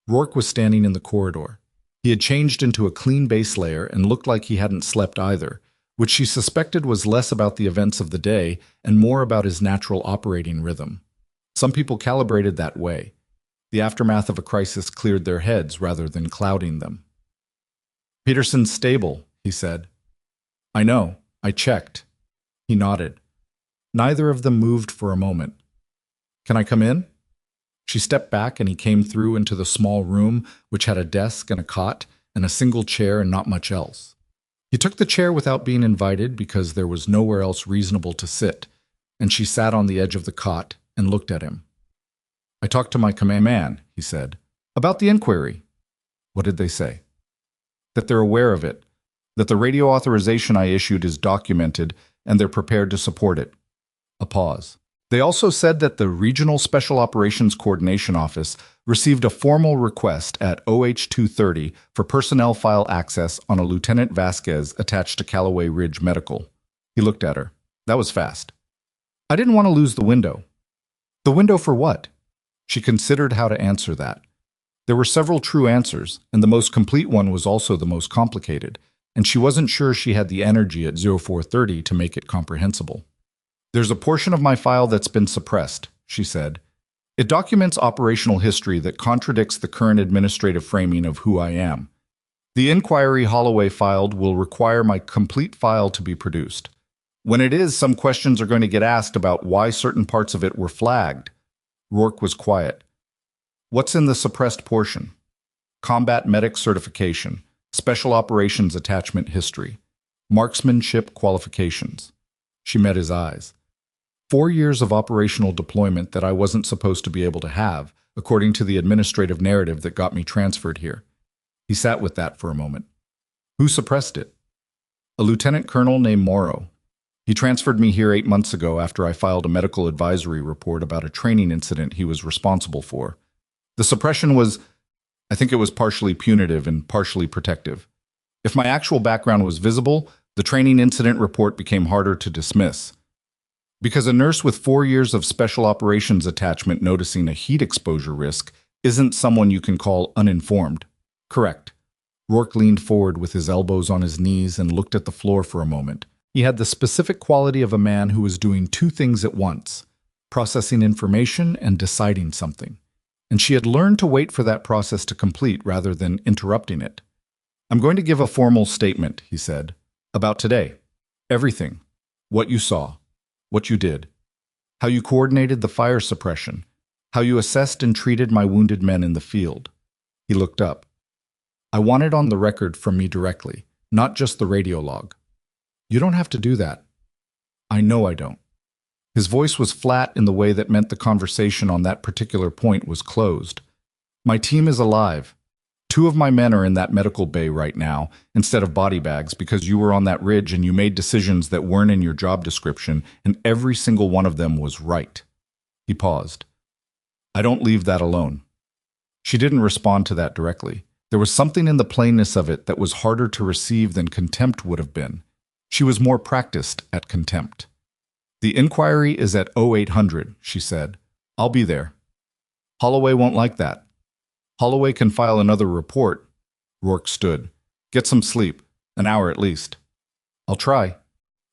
Rourke was standing in the corridor. He had changed into a clean base layer and looked like he hadn't slept either, which she suspected was less about the events of the day and more about his natural operating rhythm. Some people calibrated that way. The aftermath of a crisis cleared their heads rather than clouding them. "Peterson's stable," he said. "I know. I checked." He nodded. Neither of them moved for a moment. "Can I come in?" She stepped back and he came through into the small room, which had a desk and a cot and a single chair and not much else. He took the chair without being invited because there was nowhere else reasonable to sit, and she sat on the edge of the cot and looked at him. "I talked to my command man," he said, "about the inquiry." "What did they say?" "That they're aware of it, that the radio authorization I issued is documented, and they're prepared to support it." A pause. "They also said that the Regional Special Operations Coordination Office received a formal request at OH-230 for personnel file access on a Lieutenant Vasquez attached to Callaway Ridge Medical." He looked at her. "That was fast." "I didn't want to lose the window." "The window for what?" She considered how to answer that. There were several true answers, and the most complete one was also the most complicated, and she wasn't sure she had the energy at 0430 to make it comprehensible. "There's a portion of my file that's been suppressed," she said. "It documents operational history that contradicts the current administrative framing of who I am. The inquiry Holloway filed will require my complete file to be produced. When it is, some questions are going to get asked about why certain parts of it were flagged." Rourke was quiet. "What's in the suppressed portion?" "Combat medic certification, special operations attachment history, marksmanship qualifications." She met his eyes. 4 years of operational deployment that I wasn't supposed to be able to have, according to the administrative narrative that got me transferred here. He sat with that for a moment. "Who suppressed it?" A lieutenant colonel named Morrow. He transferred me here 8 months ago after I filed a medical advisory report about a training incident he was responsible for. The suppression was, I think it was partially punitive and partially protective. If my actual background was visible, the training incident report became harder to dismiss. Because a nurse with 4 years of special operations attachment noticing a heat exposure risk isn't someone you can call uninformed. Correct. Rourke leaned forward with his elbows on his knees and looked at the floor for a moment. He had the specific quality of a man who was doing two things at once, processing information and deciding something. And she had learned to wait for that process to complete rather than interrupting it. I'm going to give a formal statement, he said, about today. Everything. What you saw. What you did. How you coordinated the fire suppression. How you assessed and treated my wounded men in the field. He looked up. I want it on the record from me directly, not just the radio log. You don't have to do that. I know I don't. His voice was flat in the way that meant the conversation on that particular point was closed. My team is alive. 2 of my men are in that medical bay right now, instead of body bags, because you were on that ridge and you made decisions that weren't in your job description, and every single one of them was right. He paused. I don't leave that alone. She didn't respond to that directly. There was something in the plainness of it that was harder to receive than contempt would have been. She was more practiced at contempt. The inquiry is at 0800, she said. I'll be there. Holloway won't like that. Holloway can file another report. Rourke stood. Get some sleep. An hour at least. I'll try.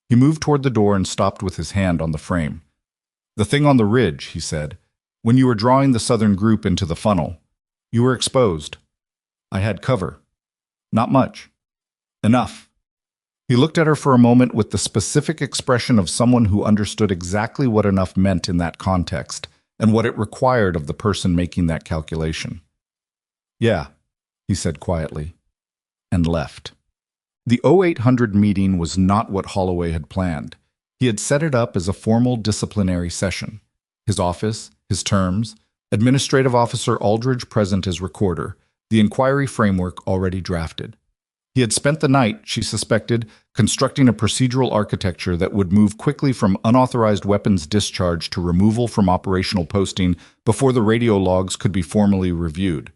He moved toward the door and stopped with his hand on the frame. The thing on the ridge, he said. When you were drawing the southern group into the funnel, you were exposed. I had cover. Not much. Enough. He looked at her for a moment with the specific expression of someone who understood exactly what enough meant in that context and what it required of the person making that calculation. Yeah, he said quietly, and left. The 0800 meeting was not what Holloway had planned. He had set it up as a formal disciplinary session. His office, his terms, Administrative Officer Aldridge present as recorder, the inquiry framework already drafted. He had spent the night, she suspected, constructing a procedural architecture that would move quickly from unauthorized weapons discharge to removal from operational posting before the radio logs could be formally reviewed.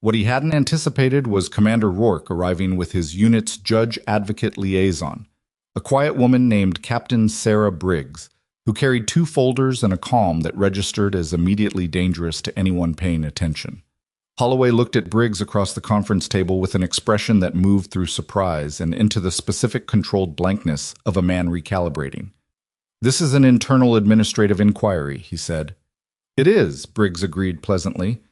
What he hadn't anticipated was Commander Rourke arriving with his unit's judge-advocate liaison, a quiet woman named Captain Sarah Briggs, who carried 2 folders and a calm that registered as immediately dangerous to anyone paying attention. Holloway looked at Briggs across the conference table with an expression that moved through surprise and into the specific controlled blankness of a man recalibrating. This is an internal administrative inquiry, he said. It is, Briggs agreed pleasantly.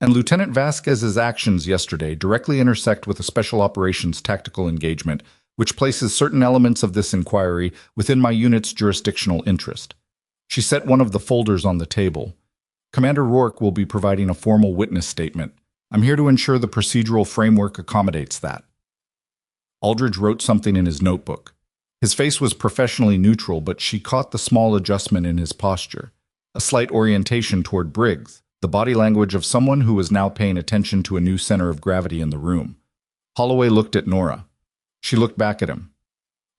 And Lieutenant Vasquez's actions yesterday directly intersect with a special operations tactical engagement, which places certain elements of this inquiry within my unit's jurisdictional interest. She set one of the folders on the table. Commander Rourke will be providing a formal witness statement. I'm here to ensure the procedural framework accommodates that. Aldridge wrote something in his notebook. His face was professionally neutral, but she caught the small adjustment in his posture, a slight orientation toward Briggs, the body language of someone who was now paying attention to a new center of gravity in the room. Holloway looked at Nora. She looked back at him.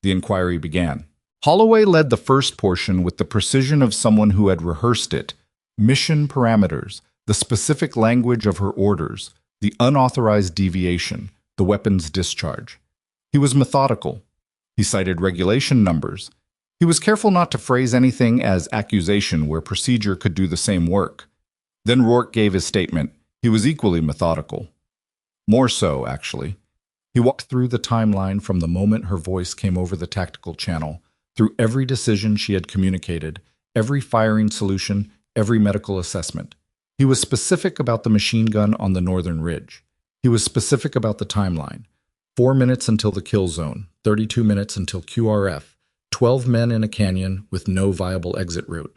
The inquiry began. Holloway led the first portion with the precision of someone who had rehearsed it. Mission parameters, the specific language of her orders, the unauthorized deviation, the weapons discharge. He was methodical. He cited regulation numbers. He was careful not to phrase anything as accusation where procedure could do the same work. Then Rourke gave his statement. He was equally methodical. More so, actually. He walked through the timeline from the moment her voice came over the tactical channel, through every decision she had communicated, every firing solution, every medical assessment. He was specific about the machine gun on the northern ridge. He was specific about the timeline. 4 minutes until the kill zone, 32 minutes until QRF, 12 men in a canyon with no viable exit route.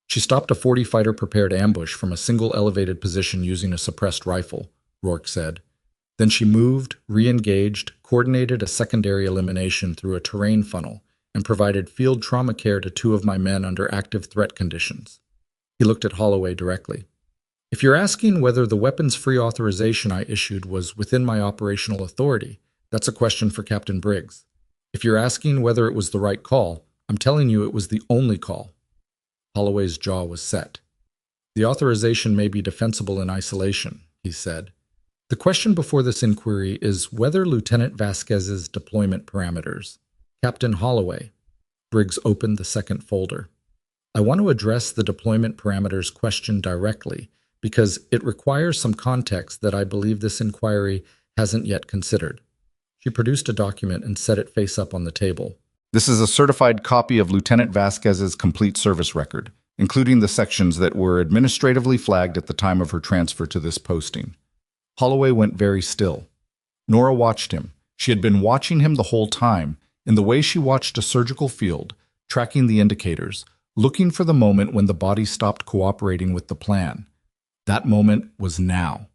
She stopped a 40 fighter-prepared ambush from a single elevated position using a suppressed rifle, Rourke said. Then she moved, re-engaged, coordinated a secondary elimination through a terrain funnel, and provided field trauma care to 2 of my men under active threat conditions. He looked at Holloway directly. If you're asking whether the weapons-free authorization I issued was within my operational authority, that's a question for Captain Briggs. If you're asking whether it was the right call, I'm telling you it was the only call. Holloway's jaw was set. The authorization may be defensible in isolation, he said. The question before this inquiry is whether Lieutenant Vasquez's deployment parameters. Captain Holloway. Briggs opened the second folder. I want to address the deployment parameters question directly because it requires some context that I believe this inquiry hasn't yet considered. She produced a document and set it face up on the table. This is a certified copy of Lieutenant Vasquez's complete service record, including the sections that were administratively flagged at the time of her transfer to this posting. Holloway went very still. Nora watched him. She had been watching him the whole time, in the way she watched a surgical field, tracking the indicators, looking for the moment when the body stopped cooperating with the plan. That moment was now.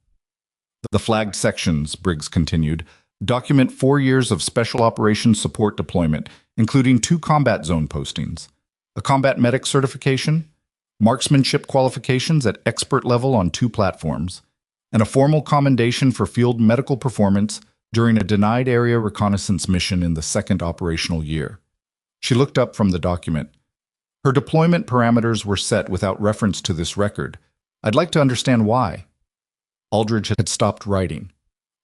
The flagged sections, Briggs continued, document 4 years of Special Operations Support deployment, including 2 combat zone postings, a combat medic certification, marksmanship qualifications at expert level on 2 platforms, and a formal commendation for field medical performance during a denied area reconnaissance mission in the 2nd operational year. She looked up from the document. Her deployment parameters were set without reference to this record. I'd like to understand why. Aldridge had stopped writing.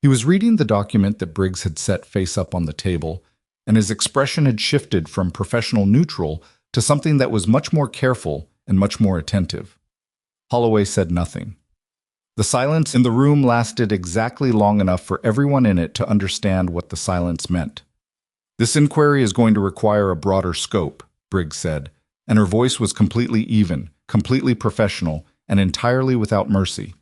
He was reading the document that Briggs had set face up on the table, and his expression had shifted from professional neutral to something that was much more careful and much more attentive. Holloway said nothing. The silence in the room lasted exactly long enough for everyone in it to understand what the silence meant. This inquiry is going to require a broader scope, Briggs said, and her voice was completely even, completely professional, and entirely without mercy.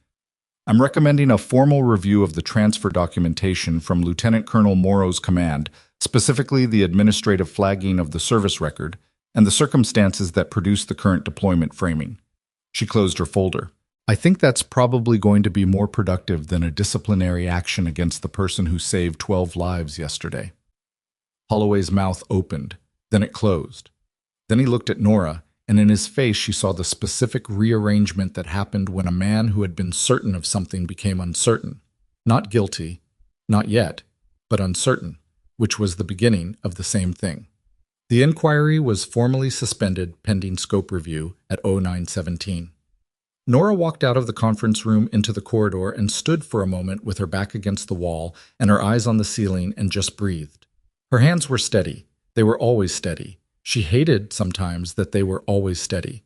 I'm recommending a formal review of the transfer documentation from Lieutenant Colonel Morrow's command, specifically the administrative flagging of the service record, and the circumstances that produced the current deployment framing. She closed her folder. I think that's probably going to be more productive than a disciplinary action against the person who saved 12 lives yesterday. Holloway's mouth opened, then it closed. Then he looked at Nora, and in his face she saw the specific rearrangement that happened when a man who had been certain of something became uncertain. Not guilty, not yet, but uncertain, which was the beginning of the same thing. The inquiry was formally suspended pending scope review at 0917. Nora walked out of the conference room into the corridor and stood for a moment with her back against the wall and her eyes on the ceiling and just breathed. Her hands were steady. They were always steady. She hated sometimes that they were always steady,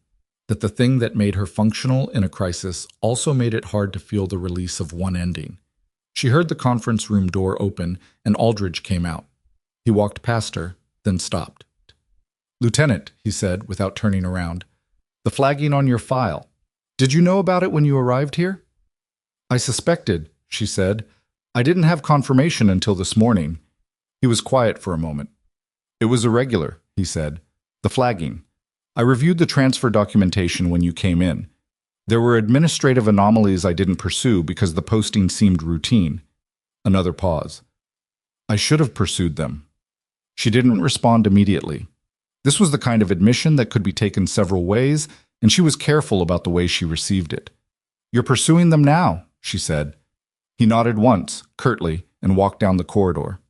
that the thing that made her functional in a crisis also made it hard to feel the release of one ending. She heard the conference room door open and Aldridge came out. He walked past her, then stopped. "Lieutenant," he said without turning around, "the flagging on your file. Did you know about it when you arrived here?" "I suspected," she said. "I didn't have confirmation until this morning." He was quiet for a moment. "It was irregular," he said. "The flagging. I reviewed the transfer documentation when you came in. There were administrative anomalies I didn't pursue because the posting seemed routine." Another pause. "I should have pursued them." She didn't respond immediately. This was the kind of admission that could be taken several ways, and she was careful about the way she received it. "You're pursuing them now," she said. He nodded once, curtly, and walked down the corridor.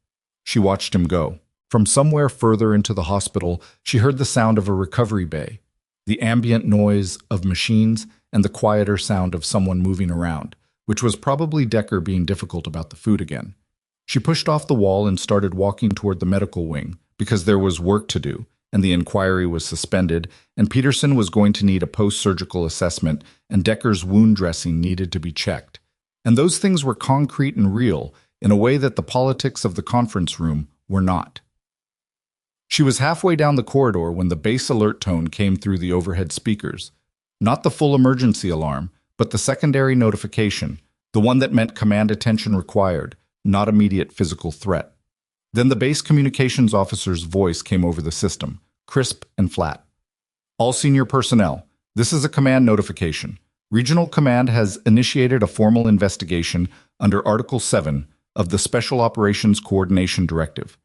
She watched him go. From somewhere further into the hospital, she heard the sound of a recovery bay, the ambient noise of machines, and the quieter sound of someone moving around, which was probably Decker being difficult about the food again. She pushed off the wall and started walking toward the medical wing, because there was work to do, and the inquiry was suspended, and Peterson was going to need a post-surgical assessment, and Decker's wound dressing needed to be checked. And those things were concrete and real, in a way that the politics of the conference room were not. She was halfway down the corridor when the base alert tone came through the overhead speakers. Not the full emergency alarm, but the secondary notification, the one that meant command attention required, not immediate physical threat. Then the base communications officer's voice came over the system, crisp and flat. "All senior personnel, this is a command notification. Regional Command has initiated a formal investigation under Article 7 of the Special Operations Coordination Directive.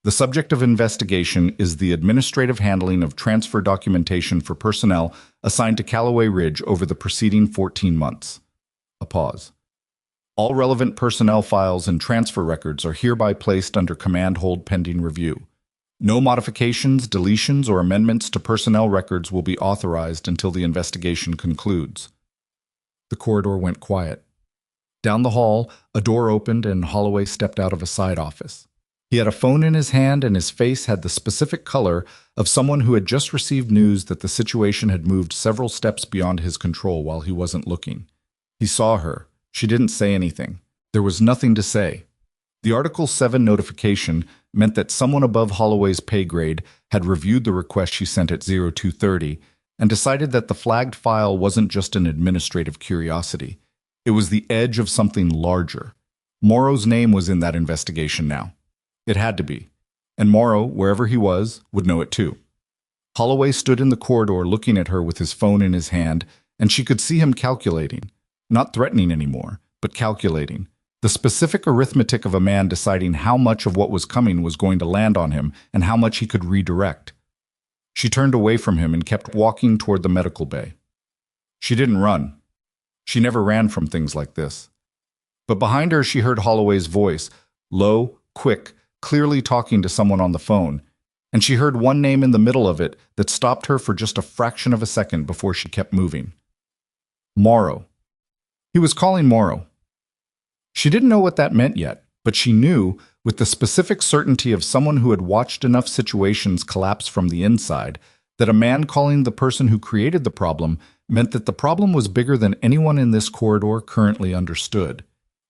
The subject of investigation is the administrative handling of transfer documentation for personnel assigned to Callaway Ridge over the preceding 14 months. A pause. All relevant personnel files and transfer records are hereby placed under command hold pending review. No modifications, deletions, or amendments to personnel records will be authorized until the investigation concludes. The corridor went quiet. Down the hall, a door opened and Holloway stepped out of a side office. He had a phone in his hand and his face had the specific color of someone who had just received news that the situation had moved several steps beyond his control while he wasn't looking. He saw her. She didn't say anything. There was nothing to say. The Article 7 notification meant that someone above Holloway's pay grade had reviewed the request she sent at 0230 and decided that the flagged file wasn't just an administrative curiosity. It was the edge of something larger. Morrow's name was in that investigation now. It had to be. And Morrow, wherever he was, would know it too. Holloway stood in the corridor looking at her with his phone in his hand, and she could see him calculating. Not threatening anymore, but calculating. The specific arithmetic of a man deciding how much of what was coming was going to land on him and how much he could redirect. She turned away from him and kept walking toward the medical bay. She didn't run. She never ran from things like this. But behind her she heard Holloway's voice, low, quick, clearly talking to someone on the phone, and she heard one name in the middle of it that stopped her for just a fraction of a second before she kept moving. Morrow. He was calling Morrow. She didn't know what that meant yet, but she knew, with the specific certainty of someone who had watched enough situations collapse from the inside, that a man calling the person who created the problem meant that the problem was bigger than anyone in this corridor currently understood.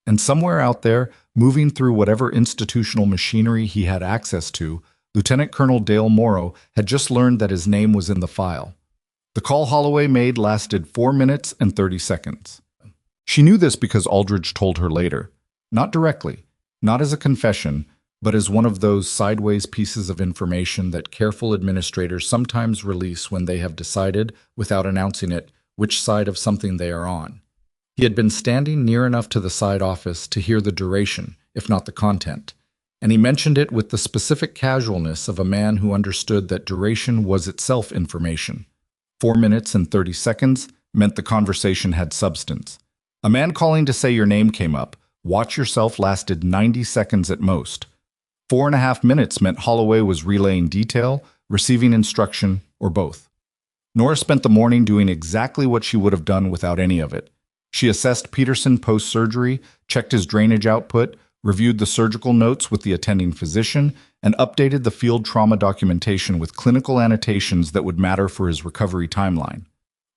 And somewhere out there, moving through whatever institutional machinery he had access to, Lieutenant Colonel Dale Morrow had just learned that his name was in the file. The call Holloway made lasted 4 minutes and 30 seconds. She knew this because Aldridge told her later. Not directly, not as a confession, but as one of those sideways pieces of information that careful administrators sometimes release when they have decided, without announcing it, which side of something they are on. He had been standing near enough to the side office to hear the duration, if not the content, and he mentioned it with the specific casualness of a man who understood that duration was itself information. 4 minutes and 30 seconds meant the conversation had substance. A man calling to say your name came up. Watch yourself lasted 90 seconds at most. 4.5 minutes meant Holloway was relaying detail, receiving instruction, or both. Nora spent the morning doing exactly what she would have done without any of it. She assessed Peterson post-surgery, checked his drainage output, reviewed the surgical notes with the attending physician, and updated the field trauma documentation with clinical annotations that would matter for his recovery timeline.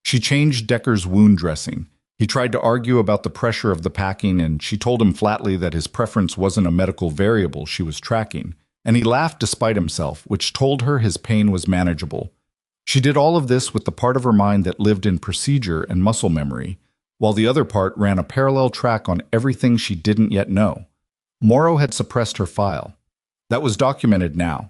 She changed Decker's wound dressing. He tried to argue about the pressure of the packing, and she told him flatly that his preference wasn't a medical variable she was tracking, and he laughed despite himself, which told her his pain was manageable. She did all of this with the part of her mind that lived in procedure and muscle memory, while the other part ran a parallel track on everything she didn't yet know. Morrow had suppressed her file. That was documented now.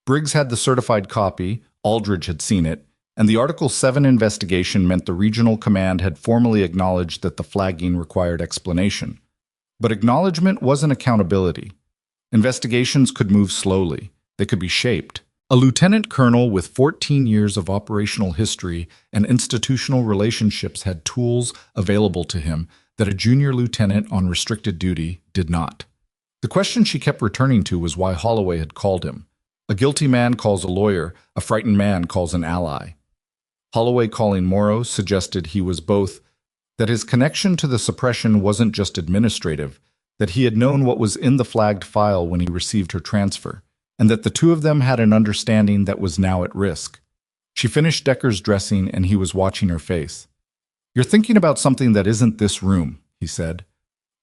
Briggs had the certified copy, Aldridge had seen it, and the Article 7 investigation meant the regional command had formally acknowledged that the flagging required explanation. But acknowledgement wasn't accountability. Investigations could move slowly. They could be shaped. A lieutenant colonel with 14 years of operational history and institutional relationships had tools available to him that a junior lieutenant on restricted duty did not. The question she kept returning to was why Holloway had called him. A guilty man calls a lawyer, a frightened man calls an ally. Holloway calling Morrow suggested he was both, that his connection to the suppression wasn't just administrative, that he had known what was in the flagged file when he received her transfer, and that the two of them had an understanding that was now at risk. She finished Decker's dressing and he was watching her face. "You're thinking about something that isn't this room," he said.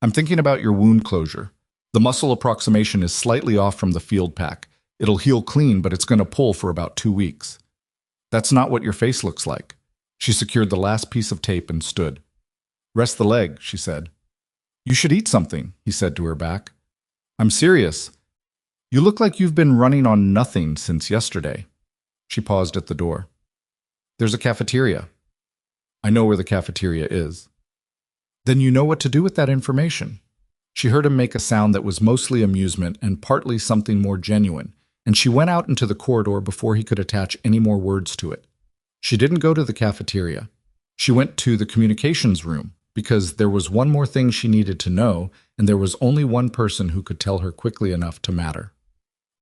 "I'm thinking about your wound closure. The muscle approximation is slightly off from the field pack. It'll heal clean, but it's going to pull for about 2 weeks. That's not what your face looks like." She secured the last piece of tape and stood. "Rest the leg," she said. "You should eat something," he said to her back. "I'm serious. You look like you've been running on nothing since yesterday." She paused at the door. "There's a cafeteria." "I know where the cafeteria is." "Then you know what to do with that information." She heard him make a sound that was mostly amusement and partly something more genuine, and she went out into the corridor before he could attach any more words to it. She didn't go to the cafeteria. She went to the communications room, because there was one more thing she needed to know, and there was only one person who could tell her quickly enough to matter.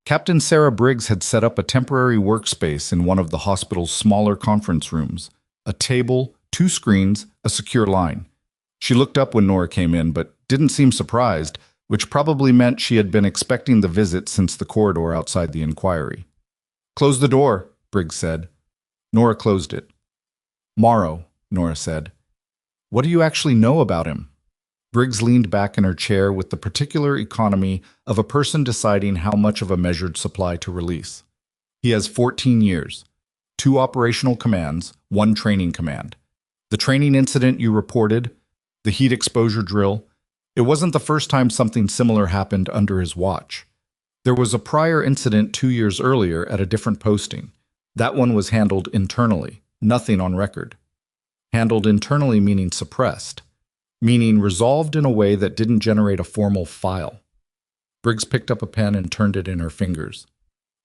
Captain Sarah Briggs had set up a temporary workspace in one of the hospital's smaller conference rooms. A table, two screens, a secure line. She looked up when Nora came in, but didn't seem surprised, which probably meant she had been expecting the visit since the corridor outside the inquiry. "Close the door," Briggs said. Nora closed it. "Morrow," Nora said. "What do you actually know about him?" Briggs leaned back in her chair with the particular economy of a person deciding how much of a measured supply to release. "He has 14 years, 2 operational commands, 1 training command. The training incident you reported, the heat exposure drill, it wasn't the first time something similar happened under his watch. There was a prior incident 2 years earlier at a different posting. That one was handled internally, nothing on record. Handled internally meaning suppressed, meaning resolved in a way that didn't generate a formal file." Briggs picked up a pen and turned it in her fingers.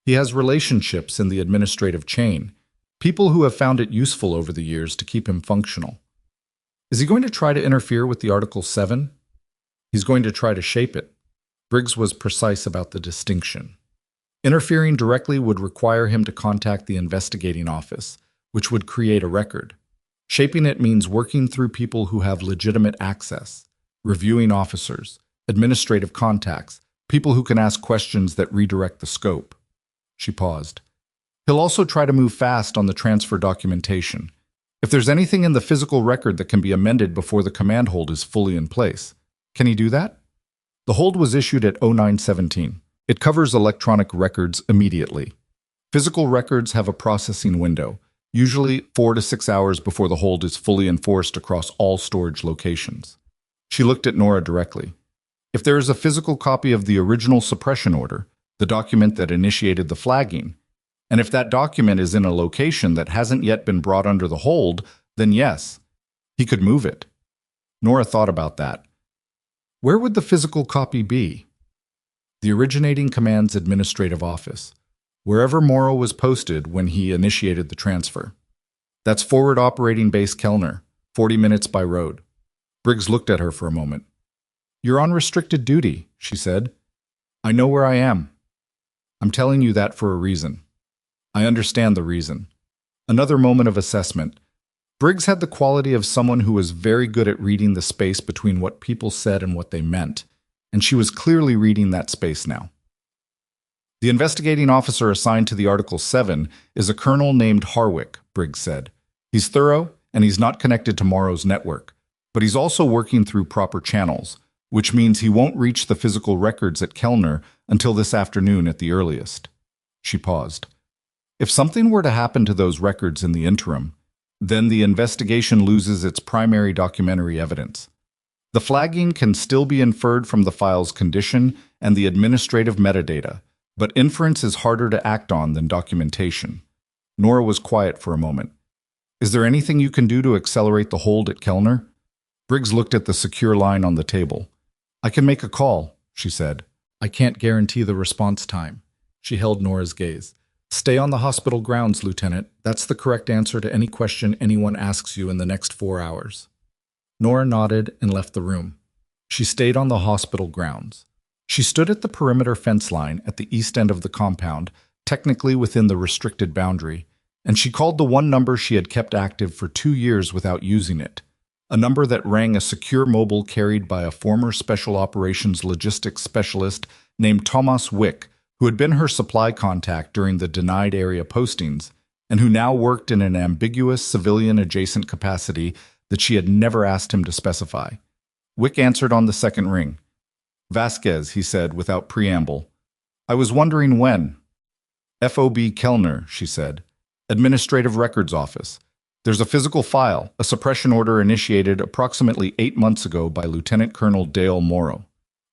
"He has relationships in the administrative chain, people who have found it useful over the years to keep him functional. Is he going to try to interfere with the Article 7? He's going to try to shape it." Briggs was precise about the distinction. Interfering directly would require him to contact the investigating office, which would create a record. Shaping it means working through people who have legitimate access, reviewing officers, administrative contacts, people who can ask questions that redirect the scope. She paused. "He'll also try to move fast on the transfer documentation. If there's anything in the physical record that can be amended before the command hold is fully in place. Can he do that?" The hold was issued at 0917. It covers electronic records immediately. Physical records have a processing window, usually 4 to 6 hours before the hold is fully enforced across all storage locations. She looked at Nora directly. "If there is a physical copy of the original suppression order, the document that initiated the flagging, and if that document is in a location that hasn't yet been brought under the hold, then yes, he could move it." Nora thought about that. Where would the physical copy be? The originating command's administrative office, wherever Morrow was posted when he initiated the transfer. That's Forward Operating Base Kellner, 40 minutes by road. Briggs looked at her for a moment. "You're on restricted duty," she said. "I know where I am. I'm telling you that for a reason. I understand the reason." Another moment of assessment. Briggs had the quality of someone who was very good at reading the space between what people said and what they meant, and she was clearly reading that space now. "The investigating officer assigned to the Article 7 is a colonel named Harwick," Briggs said. "He's thorough, and he's not connected to Morrow's network, but he's also working through proper channels, which means he won't reach the physical records at Kellner until this afternoon at the earliest." She paused. "If something were to happen to those records in the interim, then the investigation loses its primary documentary evidence. The flagging can still be inferred from the file's condition and the administrative metadata, but inference is harder to act on than documentation." Nora was quiet for a moment. "Is there anything you can do to accelerate the hold at Kellner?" Briggs looked at the secure line on the table. "I can make a call," she said. "I can't guarantee the response time." She held Nora's gaze. "Stay on the hospital grounds, Lieutenant. That's the correct answer to any question anyone asks you in the next 4 hours." Nora nodded and left the room. She stayed on the hospital grounds. She stood at the perimeter fence line at the east end of the compound, technically within the restricted boundary, and she called the one number she had kept active for 2 years without using it, a number that rang a secure mobile carried by a former Special Operations Logistics Specialist named Thomas Wick, who had been her supply contact during the denied area postings, and who now worked in an ambiguous civilian-adjacent capacity that she had never asked him to specify. Wick answered on the second ring. "Vasquez," he said without preamble. "I was wondering when." "FOB Kellner," she said. "Administrative Records Office. There's a physical file, a suppression order initiated approximately 8 months ago by Lieutenant Colonel Dale Morrow.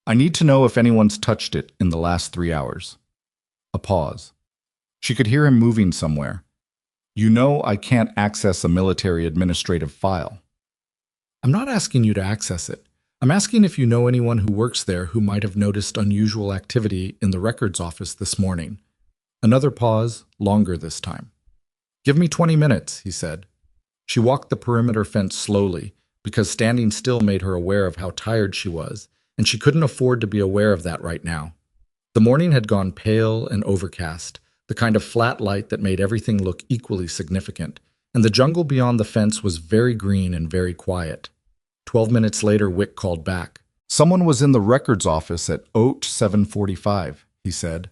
I need to know if anyone's touched it in the last 3 hours." A pause. She could hear him moving somewhere. "You know I can't access a military administrative file." "I'm not asking you to access it. I'm asking if you know anyone who works there who might have noticed unusual activity in the records office this morning." Another pause, longer this time. "Give me 20 minutes, he said. She walked the perimeter fence slowly, because standing still made her aware of how tired she was, and she couldn't afford to be aware of that right now. The morning had gone pale and overcast, the kind of flat light that made everything look equally significant, and the jungle beyond the fence was very green and very quiet. 12 minutes later, Wick called back. "Someone was in the records office at 07:45, he said.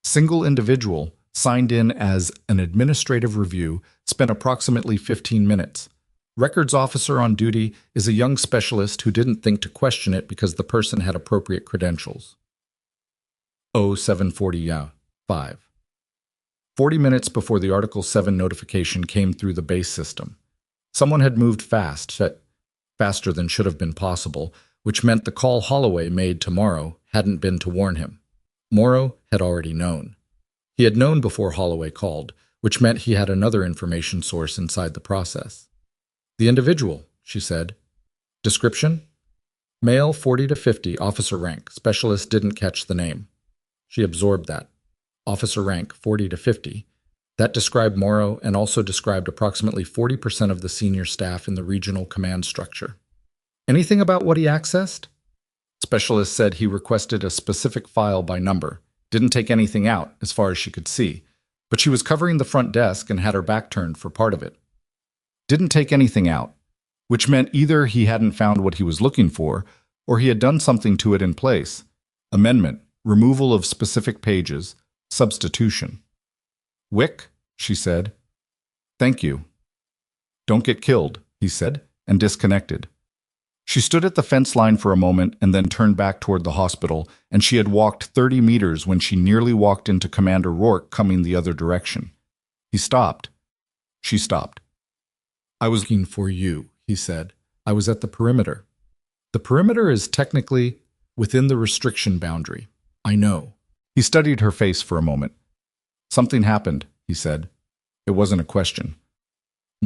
"Single individual, signed in as an administrative review, spent approximately 15 minutes. Records officer on duty is a young specialist who didn't think to question it because the person had appropriate credentials." 07:45. 40 minutes before the Article 7 notification came through the base system. Someone had moved faster than should have been possible, which meant the call Holloway made to Morrow hadn't been to warn him. Morrow had already known. He had known before Holloway called, which meant he had another information source inside the process. "The individual," she said. "Description? Male, 40 to 50, officer rank. Specialist didn't catch the name." She absorbed that. Officer rank, 40 to 50. That described Morrow and also described approximately 40% of the senior staff in the regional command structure. "Anything about what he accessed?" Specialist said he requested a specific file by number. Didn't take anything out, as far as she could see, but she was covering the front desk and had her back turned for part of it. Didn't take anything out, which meant either he hadn't found what he was looking for, or he had done something to it in place. Amendment, removal of specific pages, substitution. "Wick," she said. "Thank you." "Don't get killed," he said, and disconnected. She stood at the fence line for a moment and then turned back toward the hospital, and she had walked 30 meters when she nearly walked into Commander Rourke coming the other direction. He stopped. She stopped. "I was looking for you," he said. "I was at the perimeter." "The perimeter is technically within the restriction boundary. I know." He studied her face for a moment. "Something happened," he said. It wasn't a question.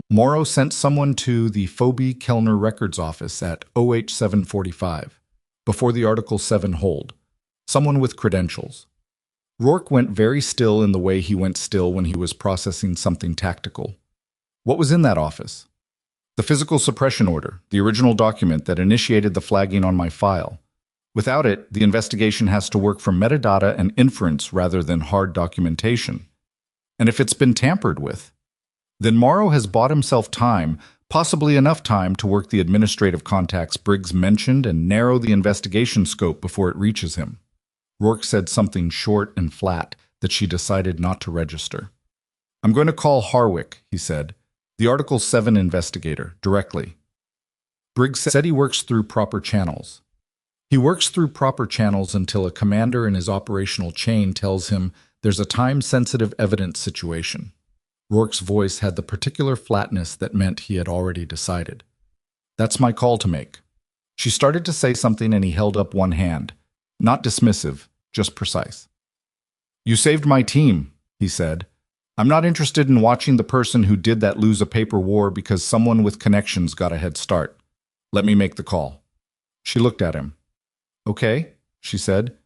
"Morrow sent someone to the Phoebe Kellner Records office at OH745, before the Article 7 hold. Someone with credentials." Rourke went very still in the way he went still when he was processing something tactical. "What was in that office?" "The physical suppression order, the original document that initiated the flagging on my file. Without it, the investigation has to work from metadata and inference rather than hard documentation. And if it's been tampered with, then Morrow has bought himself time, possibly enough time to work the administrative contacts Briggs mentioned and narrow the investigation scope before it reaches him." Rourke said something short and flat that she decided not to register. "I'm going to call Harwick," he said, "the Article 7 investigator, directly." Briggs said he works through proper channels. He works through proper channels until a commander in his operational chain tells him there's a time-sensitive evidence situation. Rourke's voice had the particular flatness that meant he had already decided. "That's my call to make." She started to say something and he held up one hand. Not dismissive, just precise. "You saved my team," he said. "I'm not interested in watching the person who did that lose a paper war because someone with connections got a head start. Let me make the call." She looked at him. "Okay," she said.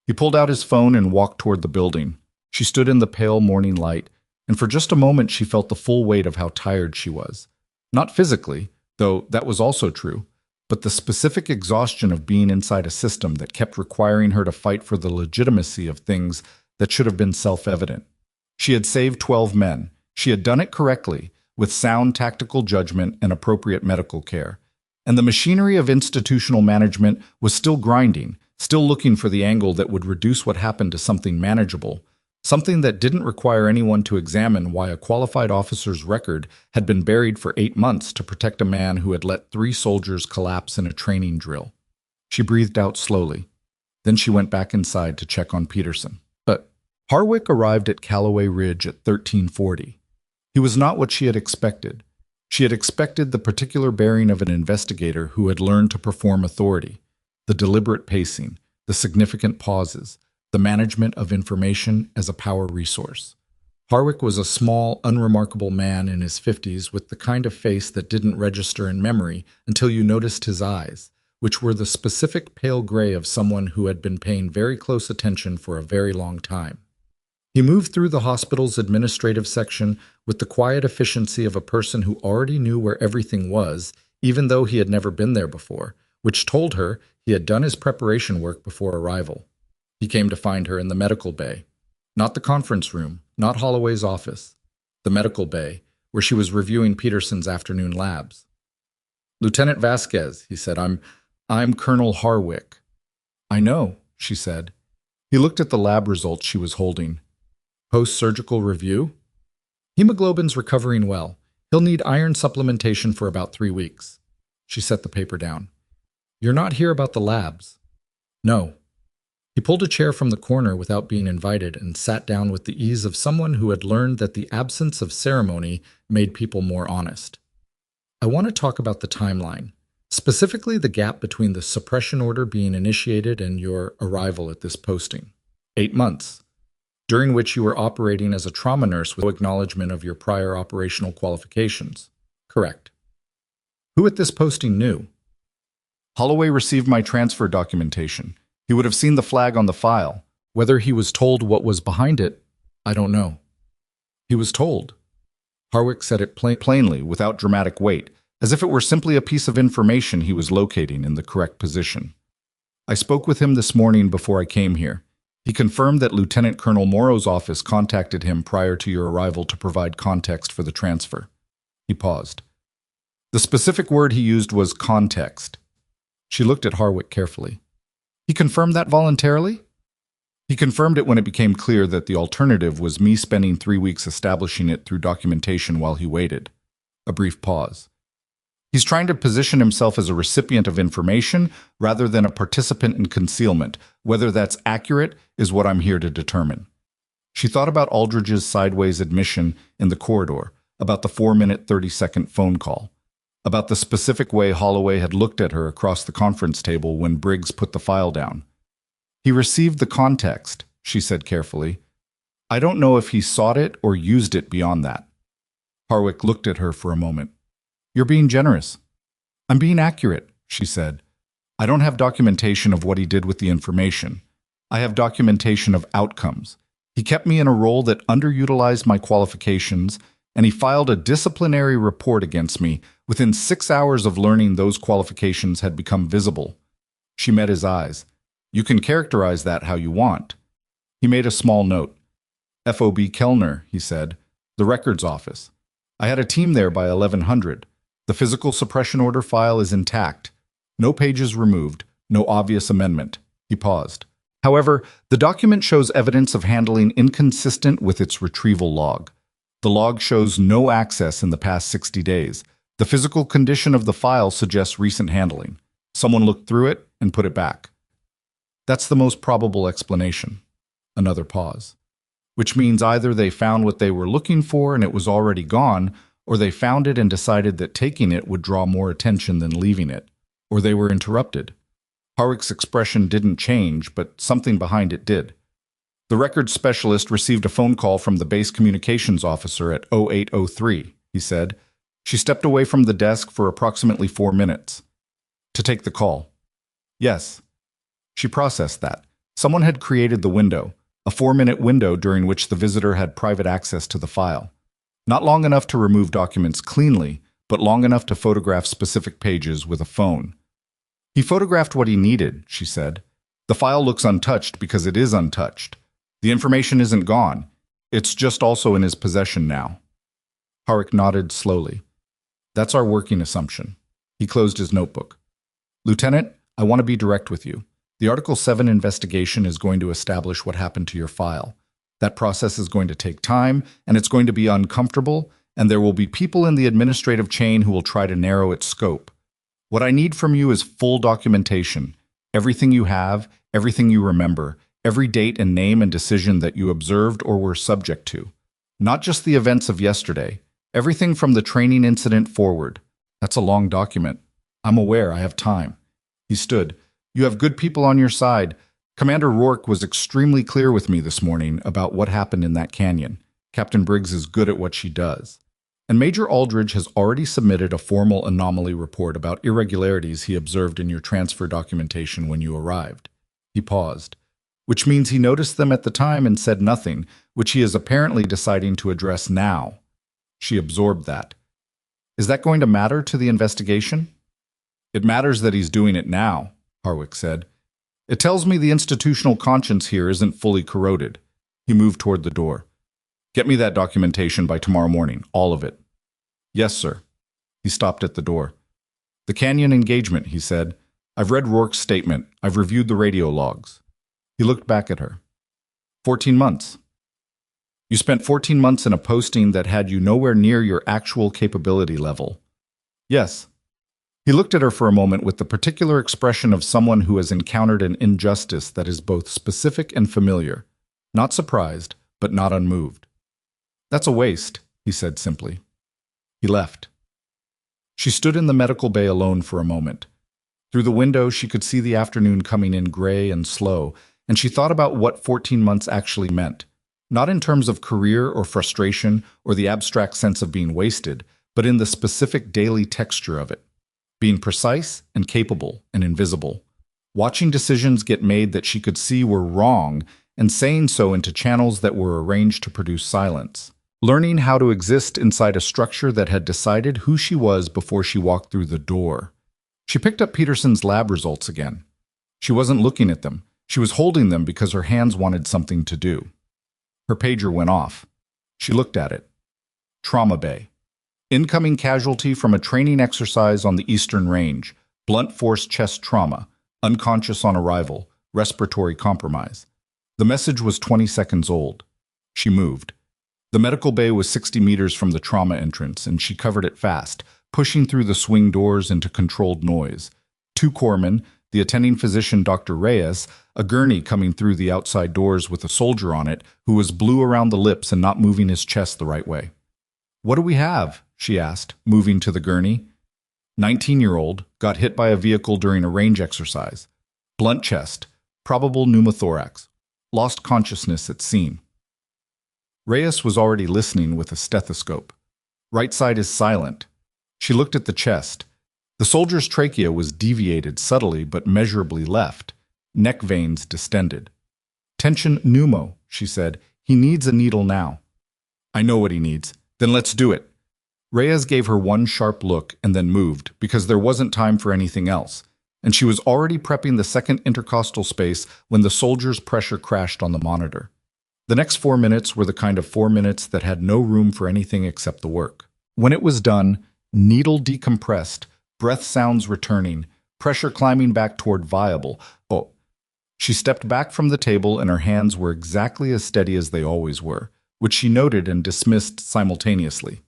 He pulled out his phone and walked toward the building. She stood in the pale morning light, and for just a moment she felt the full weight of how tired she was. Not physically, though that was also true, but the specific exhaustion of being inside a system that kept requiring her to fight for the legitimacy of things that should have been self-evident. She had saved 12 men. She had done it correctly, with sound tactical judgment and appropriate medical care. And the machinery of institutional management was still grinding, still looking for the angle that would reduce what happened to something manageable, something that didn't require anyone to examine why a qualified officer's record had been buried for 8 months to protect a man who had let 3 soldiers collapse in a training drill. She breathed out slowly. Then she went back inside to check on Peterson. But Harwick arrived at Callaway Ridge at 1340. He was not what she had expected. She had expected the particular bearing of an investigator who had learned to perform authority, the deliberate pacing, the significant pauses, the management of information as a power resource. Harwick was a small, unremarkable man in his 50s with the kind of face that didn't register in memory until you noticed his eyes, which were the specific pale gray of someone who had been paying very close attention for a very long time. He moved through the hospital's administrative section with the quiet efficiency of a person who already knew where everything was, even though he had never been there before, which told her he had done his preparation work before arrival. He came to find her in the medical bay. Not the conference room, not Holloway's office. The medical bay, where she was reviewing Peterson's afternoon labs. "Lieutenant Vasquez," he said, I'm Colonel Harwick." "I know," she said. He looked at the lab results she was holding. "Post-surgical review?" "Hemoglobin's recovering well. He'll need iron supplementation for about 3 weeks." She set the paper down. "You're not here about the labs?" "No." He pulled a chair from the corner without being invited and sat down with the ease of someone who had learned that the absence of ceremony made people more honest. "I want to talk about the timeline, specifically the gap between the suppression order being initiated and your arrival at this posting. 8 months, during which you were operating as a trauma nurse with no acknowledgement of your prior operational qualifications." "Correct." "Who at this posting knew?" "Holloway received my transfer documentation. He would have seen the flag on the file. Whether he was told what was behind it, I don't know." "He was told." Harwick said it plainly, without dramatic weight, as if it were simply a piece of information he was locating in the correct position. "I spoke with him this morning before I came here. He confirmed that Lieutenant Colonel Morrow's office contacted him prior to your arrival to provide context for the transfer." He paused. The specific word he used was context. She looked at Harwick carefully. "He confirmed that voluntarily?" "He confirmed it when it became clear that the alternative was me spending 3 weeks establishing it through documentation while he waited." A brief pause. "He's trying to position himself as a recipient of information rather than a participant in concealment. Whether that's accurate is what I'm here to determine." She thought about Aldridge's sideways admission in the corridor, about the 4-minute 30-second phone call, about the specific way Holloway had looked at her across the conference table when Briggs put the file down. "He received the context," she said carefully. "I don't know if he sought it or used it beyond that." Harwick looked at her for a moment. "You're being generous." "I'm being accurate," she said. "I don't have documentation of what he did with the information. I have documentation of outcomes. He kept me in a role that underutilized my qualifications, and he filed a disciplinary report against me within 6 hours of learning those qualifications had become visible." She met his eyes. "You can characterize that how you want." He made a small note. "FOB Kellner," he said, "the records office. I had a team there by 1100. The physical suppression order file is intact. No pages removed, no obvious amendment." He paused. "However, the document shows evidence of handling inconsistent with its retrieval log. The log shows no access in the past 60 days. The physical condition of the file suggests recent handling. Someone looked through it and put it back." "That's the most probable explanation." Another pause. "Which means either they found what they were looking for and it was already gone, or they found it and decided that taking it would draw more attention than leaving it, or they were interrupted." Harwick's expression didn't change, but something behind it did. "The records specialist received a phone call from the base communications officer at 0803, he said. She stepped away from the desk for approximately 4 minutes. "To take the call." "Yes." She processed that. Someone had created the window, a 4-minute window during which the visitor had private access to the file. Not long enough to remove documents cleanly, but long enough to photograph specific pages with a phone. "He photographed what he needed," she said. "The file looks untouched because it is untouched. The information isn't gone. It's just also in his possession now." Harwick nodded slowly. "That's our working assumption." He closed his notebook. "Lieutenant, I want to be direct with you. The Article 7 investigation is going to establish what happened to your file. That process is going to take time, and it's going to be uncomfortable, and there will be people in the administrative chain who will try to narrow its scope. What I need from you is full documentation. Everything you have, everything you remember, every date and name and decision that you observed or were subject to. Not just the events of yesterday. Everything from the training incident forward. That's a long document. I'm aware I have time." He stood. "You have good people on your side. Commander Rourke was extremely clear with me this morning about what happened in that canyon. Captain Briggs is good at what she does. And Major Aldridge has already submitted a formal anomaly report about irregularities he observed in your transfer documentation when you arrived." He paused. "Which means he noticed them at the time and said nothing, which he is apparently deciding to address now." She absorbed that. "Is that going to matter to the investigation?" "It matters that he's doing it now," Harwick said. It tells me the institutional conscience here isn't fully corroded. He moved toward the door. Get me that documentation by tomorrow morning, all of it. Yes, sir. He stopped at the door. The Canyon engagement, he said. I've read Rourke's statement. I've reviewed the radio logs. He looked back at her. 14 months. You spent 14 months in a posting that had you nowhere near your actual capability level. Yes. He looked at her for a moment with the particular expression of someone who has encountered an injustice that is both specific and familiar, not surprised, but not unmoved. That's a waste, he said simply. He left. She stood in the medical bay alone for a moment. Through the window, she could see the afternoon coming in gray and slow, and she thought about what 14 months actually meant, not in terms of career or frustration or the abstract sense of being wasted, but in the specific daily texture of it. Being precise and capable and invisible. Watching decisions get made that she could see were wrong and saying so into channels that were arranged to produce silence. Learning how to exist inside a structure that had decided who she was before she walked through the door. She picked up Peterson's lab results again. She wasn't looking at them. She was holding them because her hands wanted something to do. Her pager went off. She looked at it. Trauma bay. Incoming casualty from a training exercise on the Eastern Range. Blunt force chest trauma. Unconscious on arrival. Respiratory compromise. The message was 20 seconds old. She moved. The medical bay was 60 meters from the trauma entrance, and she covered it fast, pushing through the swing doors into controlled noise. 2 corpsmen, the attending physician Dr. Reyes, a gurney coming through the outside doors with a soldier on it who was blue around the lips and not moving his chest the right way. What do we have? She asked, moving to the gurney. 19-year-old, got hit by a vehicle during a range exercise. Blunt chest, probable pneumothorax. Lost consciousness at scene. Reyes was already listening with a stethoscope. Right side is silent. She looked at the chest. The soldier's trachea was deviated subtly but measurably left, neck veins distended. Tension pneumo, she said. He needs a needle now. I know what he needs. Then let's do it. Reyes gave her one sharp look and then moved because there wasn't time for anything else, and she was already prepping the second intercostal space when the soldier's pressure crashed on the monitor. The next 4 minutes were the kind of 4 minutes that had no room for anything except the work. When it was done, needle decompressed, breath sounds returning, pressure climbing back toward viable. Oh. She stepped back from the table and her hands were exactly as steady as they always were, which she noted and dismissed simultaneously.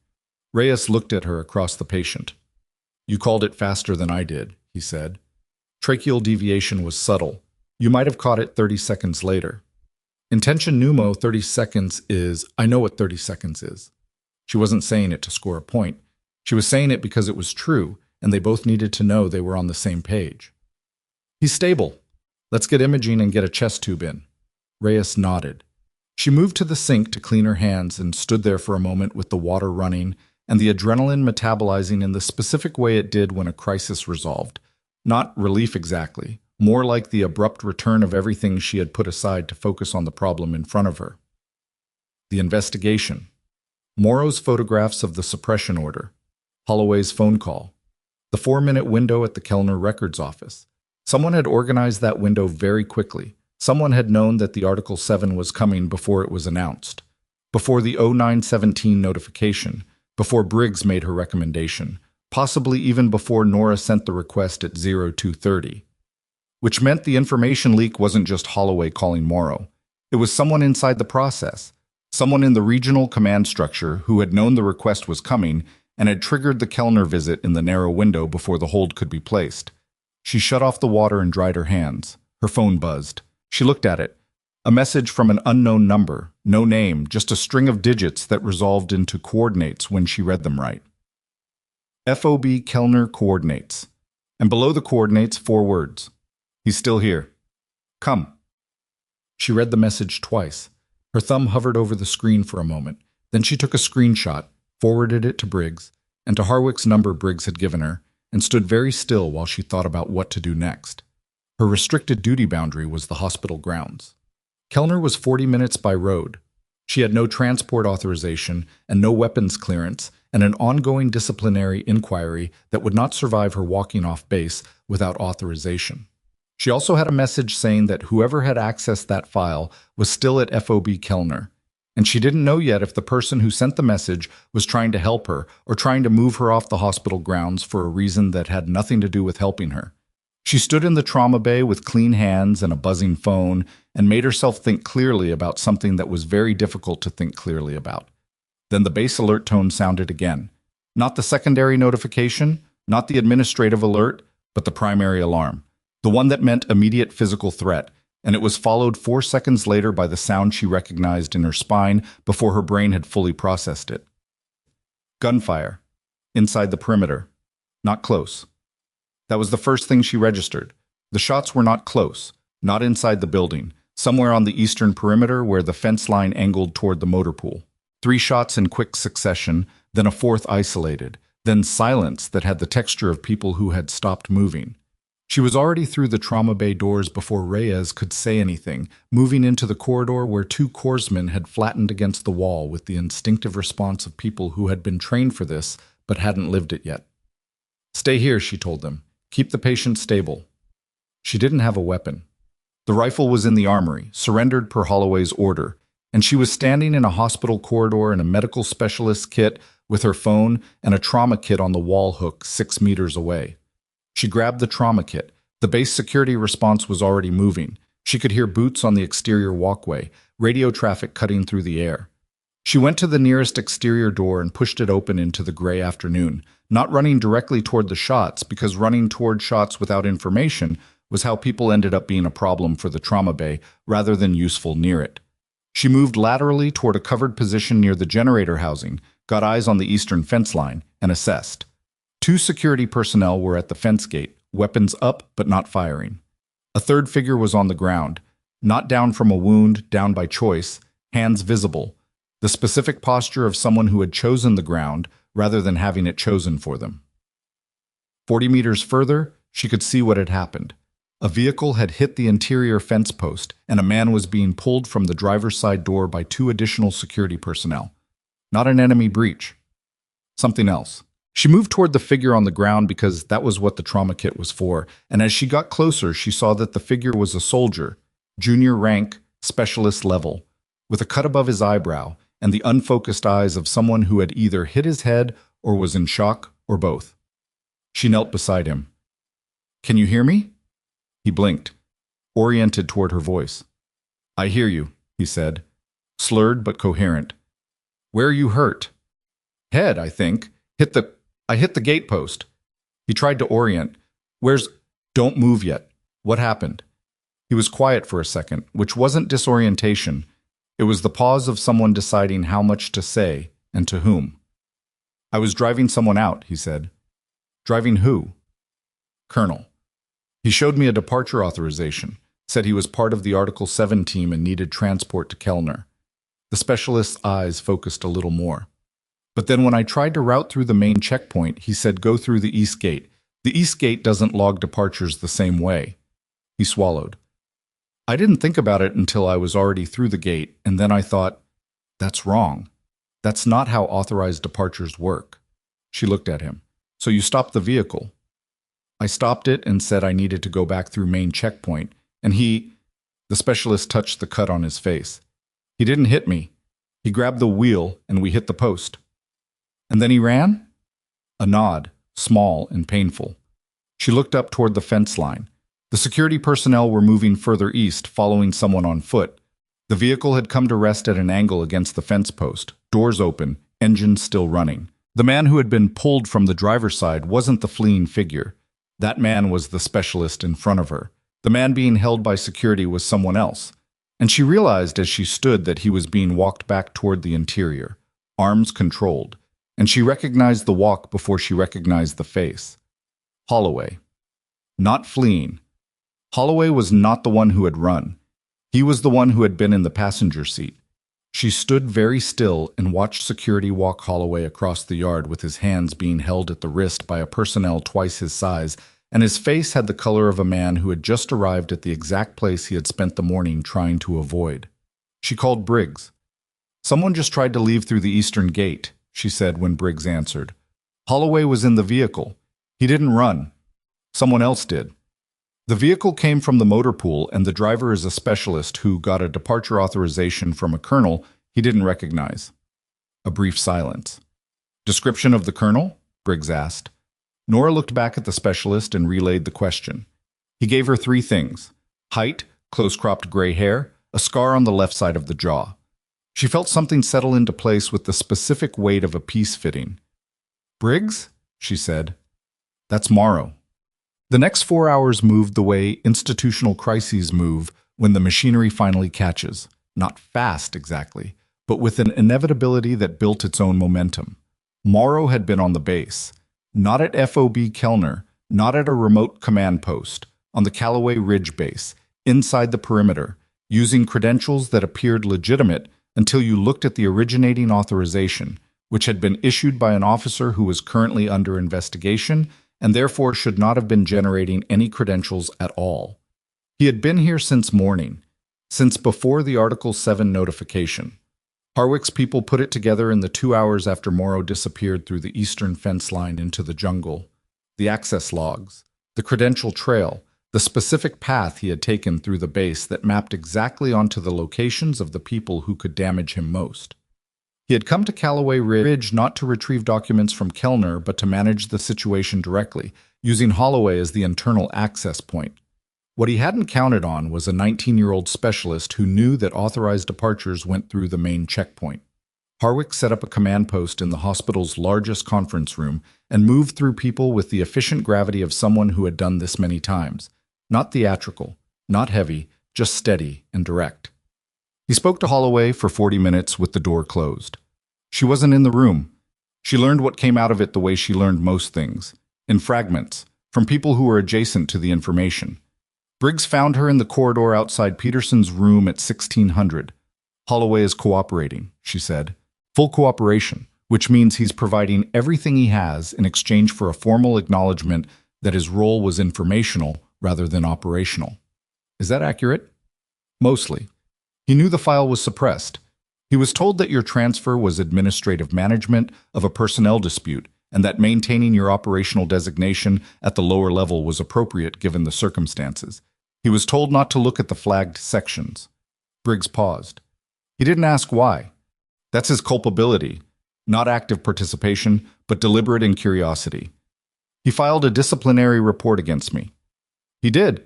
Reyes looked at her across the patient. You called it faster than I did, he said. Tracheal deviation was subtle. You might have caught it 30 seconds later. Intention pneumo 30 seconds is, I know what 30 seconds is. She wasn't saying it to score a point. She was saying it because it was true, and they both needed to know they were on the same page. He's stable. Let's get imaging and get a chest tube in. Reyes nodded. She moved to the sink to clean her hands and stood there for a moment with the water running and the adrenaline metabolizing in the specific way it did when a crisis resolved. Not relief exactly. More like the abrupt return of everything she had put aside to focus on the problem in front of her. The investigation. Morrow's photographs of the suppression order. Holloway's phone call. The 4-minute window at the Kellner Records office. Someone had organized that window very quickly. Someone had known that the Article 7 was coming before it was announced. Before the 0917 notification. Before Briggs made her recommendation. Possibly even before Nora sent the request at 0230. Which meant the information leak wasn't just Holloway calling Morrow. It was someone inside the process, someone in the regional command structure who had known the request was coming and had triggered the Kellner visit in the narrow window before the hold could be placed. She shut off the water and dried her hands. Her phone buzzed. She looked at it. A message from an unknown number, no name, just a string of digits that resolved into coordinates when she read them right. FOB Kellner coordinates. And below the coordinates, 4 words. He's still here. Come. She read the message twice. Her thumb hovered over the screen for a moment. Then she took a screenshot, forwarded it to Briggs, and to Harwick's number Briggs had given her, and stood very still while she thought about what to do next. Her restricted duty boundary was the hospital grounds. Kellner was 40 minutes by road. She had no transport authorization and no weapons clearance, and an ongoing disciplinary inquiry that would not survive her walking off base without authorization. She also had a message saying that whoever had accessed that file was still at FOB Kellner, and she didn't know yet if the person who sent the message was trying to help her or trying to move her off the hospital grounds for a reason that had nothing to do with helping her. She stood in the trauma bay with clean hands and a buzzing phone and made herself think clearly about something that was very difficult to think clearly about. Then the base alert tone sounded again. Not the secondary notification, not the administrative alert, but the primary alarm. The one that meant immediate physical threat, and it was followed 4 seconds later by the sound she recognized in her spine before her brain had fully processed it. Gunfire. Inside the perimeter. Not close. That was the first thing she registered. The shots were not close, not inside the building, somewhere on the eastern perimeter where the fence line angled toward the motor pool. 3 shots in quick succession, then a 4th isolated, then silence that had the texture of people who had stopped moving. She was already through the trauma bay doors before Reyes could say anything, moving into the corridor where 2 corpsmen had flattened against the wall with the instinctive response of people who had been trained for this but hadn't lived it yet. "Stay here," she told them. "Keep the patient stable." She didn't have a weapon. The rifle was in the armory, surrendered per Holloway's order, and she was standing in a hospital corridor in a medical specialist's kit with her phone and a trauma kit on the wall hook 6 meters away. She grabbed the trauma kit. The base security response was already moving. She could hear boots on the exterior walkway, radio traffic cutting through the air. She went to the nearest exterior door and pushed it open into the gray afternoon, not running directly toward the shots because running toward shots without information was how people ended up being a problem for the trauma bay rather than useful near it. She moved laterally toward a covered position near the generator housing, got eyes on the eastern fence line, and assessed. 2 security personnel were at the fence gate, weapons up but not firing. A 3rd figure was on the ground, not down from a wound, down by choice, hands visible, the specific posture of someone who had chosen the ground rather than having it chosen for them. 40 meters further, she could see what had happened. A vehicle had hit the interior fence post, and a man was being pulled from the driver's side door by 2 additional security personnel. Not an enemy breach. Something else. She moved toward the figure on the ground because that was what the trauma kit was for, and as she got closer, she saw that the figure was a soldier, junior rank, specialist level, with a cut above his eyebrow and the unfocused eyes of someone who had either hit his head or was in shock or both. She knelt beside him. "Can you hear me?" He blinked, oriented toward her voice. "I hear you," he said, slurred but coherent. "Where are you hurt?" "Head, I think. I hit the gate post." He tried to orient. "Don't move yet. What happened?" He was quiet for a second, which wasn't disorientation. It was the pause of someone deciding how much to say and to whom. "I was driving someone out," he said. "Driving who?" "Colonel. He showed me a departure authorization, said he was part of the Article 7 team and needed transport to Kellner." The specialist's eyes focused a little more. "But then when I tried to route through the main checkpoint, he said go through the east gate. The east gate doesn't log departures the same way." He swallowed. "I didn't think about it until I was already through the gate, and then I thought, that's wrong. That's not how authorized departures work." She looked at him. "So you stopped the vehicle?" "I stopped it and said I needed to go back through main checkpoint, and he—" The specialist touched the cut on his face. "He didn't hit me. He grabbed the wheel and we hit the post." "And then he ran?" A nod, small and painful. She looked up toward the fence line. The security personnel were moving further east, following someone on foot. The vehicle had come to rest at an angle against the fence post, doors open, engines still running. The man who had been pulled from the driver's side wasn't the fleeing figure. That man was the specialist in front of her. The man being held by security was someone else. And she realized as she stood that he was being walked back toward the interior, arms controlled. And she recognized the walk before she recognized the face. Holloway. Not fleeing. Holloway was not the one who had run. He was the one who had been in the passenger seat. She stood very still and watched security walk Holloway across the yard with his hands being held at the wrist by a personnel twice his size, and his face had the color of a man who had just arrived at the exact place he had spent the morning trying to avoid. She called Briggs. "Someone just tried to leave through the eastern gate," she said when Briggs answered. "Holloway was in the vehicle. He didn't run. Someone else did." The vehicle came from the motor pool, and the driver is a specialist who got a departure authorization from a colonel he didn't recognize. A brief silence. Description of the colonel? Briggs asked. Nora looked back at the specialist and relayed the question. He gave her three things: height, close-cropped gray hair, a scar on the left side of the jaw. She felt something settle into place with the specific weight of a piece fitting. Briggs? She said. That's Morrow. The next 4 hours moved the way institutional crises move when the machinery finally catches. Not fast, exactly, but with an inevitability that built its own momentum. Morrow had been on the base. Not at FOB Kellner, not at a remote command post, on the Holloway Ridge base, inside the perimeter, using credentials that appeared legitimate until you looked at the originating authorization, which had been issued by an officer who was currently under investigation and therefore should not have been generating any credentials at all. He had been here since morning, since before the Article 7 notification. Harwick's people put it together in the 2 hours after Morrow disappeared through the eastern fence line into the jungle. The access logs, the credential trail, the specific path he had taken through the base that mapped exactly onto the locations of the people who could damage him most. He had come to Holloway Ridge not to retrieve documents from Kellner, but to manage the situation directly, using Holloway as the internal access point. What he hadn't counted on was a 19-year-old specialist who knew that authorized departures went through the main checkpoint. Harwick set up a command post in the hospital's largest conference room and moved through people with the efficient gravity of someone who had done this many times. Not theatrical, not heavy, just steady and direct. He spoke to Holloway for 40 minutes with the door closed. She wasn't in the room. She learned what came out of it the way she learned most things, in fragments, from people who were adjacent to the information. Briggs found her in the corridor outside Peterson's room at 1600. Holloway is cooperating, she said. Full cooperation, which means he's providing everything he has in exchange for a formal acknowledgement that his role was informational rather than operational. Is that accurate? Mostly. He knew the file was suppressed. He was told that your transfer was administrative management of a personnel dispute and that maintaining your operational designation at the lower level was appropriate given the circumstances. He was told not to look at the flagged sections. Briggs paused. He didn't ask why. That's his culpability, not active participation, but deliberate incuriosity. He filed a disciplinary report against me. He did.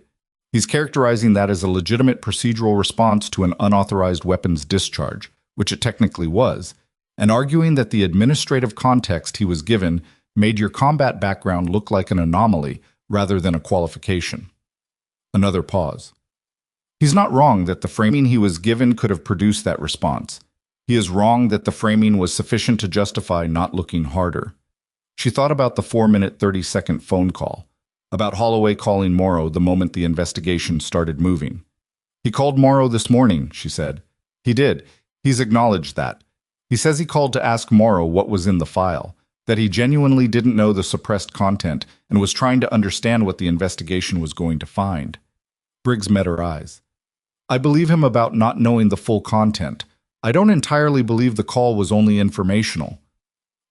He's characterizing that as a legitimate procedural response to an unauthorized weapons discharge, which it technically was, and arguing that the administrative context he was given made your combat background look like an anomaly rather than a qualification. Another pause. He's not wrong that the framing he was given could have produced that response. He is wrong that the framing was sufficient to justify not looking harder. She thought about the 4-minute 30-second phone call, about Holloway calling Morrow the moment the investigation started moving. He called Morrow this morning, she said. He did. He's acknowledged that. He says he called to ask Morrow what was in the file, that he genuinely didn't know the suppressed content and was trying to understand what the investigation was going to find. Briggs met her eyes. I believe him about not knowing the full content. I don't entirely believe the call was only informational.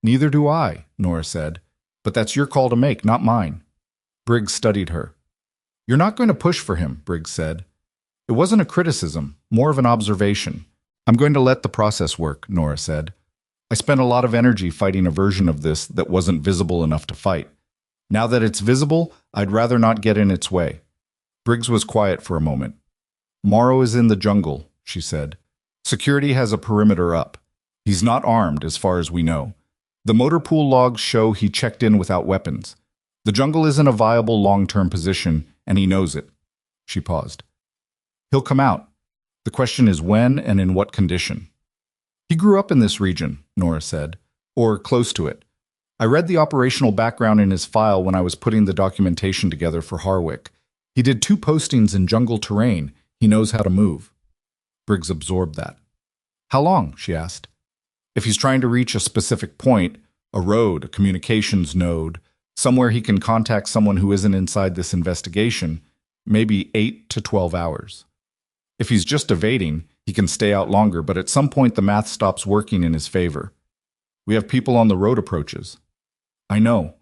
Neither do I, Nora said. But that's your call to make, not mine. Briggs studied her. You're not going to push for him, Briggs said. It wasn't a criticism, more of an observation. I'm going to let the process work, Nora said. I spent a lot of energy fighting a version of this that wasn't visible enough to fight. Now that it's visible, I'd rather not get in its way. Briggs was quiet for a moment. Morrow is in the jungle, she said. Security has a perimeter up. He's not armed, as far as we know. The motor pool logs show he checked in without weapons. The jungle isn't a viable long-term position, and he knows it. She paused. He'll come out. The question is when and in what condition. He grew up in this region, Nora said, or close to it. I read the operational background in his file when I was putting the documentation together for Harwick. He did 2 postings in jungle terrain. He knows how to move. Briggs absorbed that. How long? She asked. If he's trying to reach a specific point, a road, a communications node, somewhere he can contact someone who isn't inside this investigation, maybe 8 to 12 hours. If he's just evading, he can stay out longer, but at some point the math stops working in his favor. We have people on the road approaches. I know.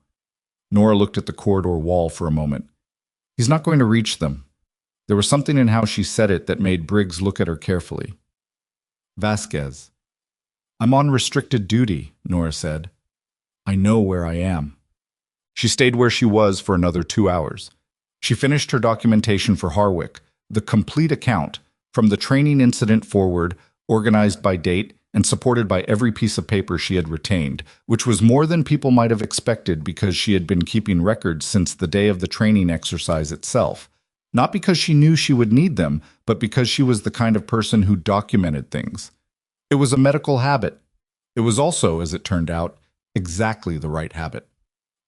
Nora looked at the corridor wall for a moment. He's not going to reach them. There was something in how she said it that made Briggs look at her carefully. Vasquez. I'm on restricted duty, Nora said. I know where I am. She stayed where she was for another 2 hours. She finished her documentation for Harwick, the complete account, from the training incident forward, organized by date, and supported by every piece of paper she had retained, which was more than people might have expected because she had been keeping records since the day of the training exercise itself. Not because she knew she would need them, but because she was the kind of person who documented things. It was a medical habit. It was also, as it turned out, exactly the right habit.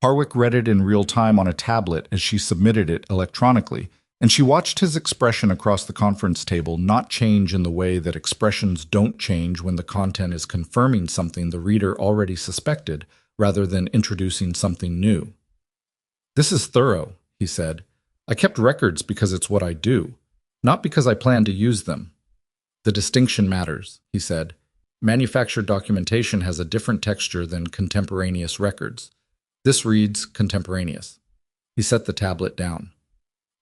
Harwick read it in real time on a tablet as she submitted it electronically, and she watched his expression across the conference table not change in the way that expressions don't change when the content is confirming something the reader already suspected, rather than introducing something new. This is thorough, he said. I kept records because it's what I do, not because I plan to use them. The distinction matters, he said. Manufactured documentation has a different texture than contemporaneous records. This reads contemporaneous. He set the tablet down.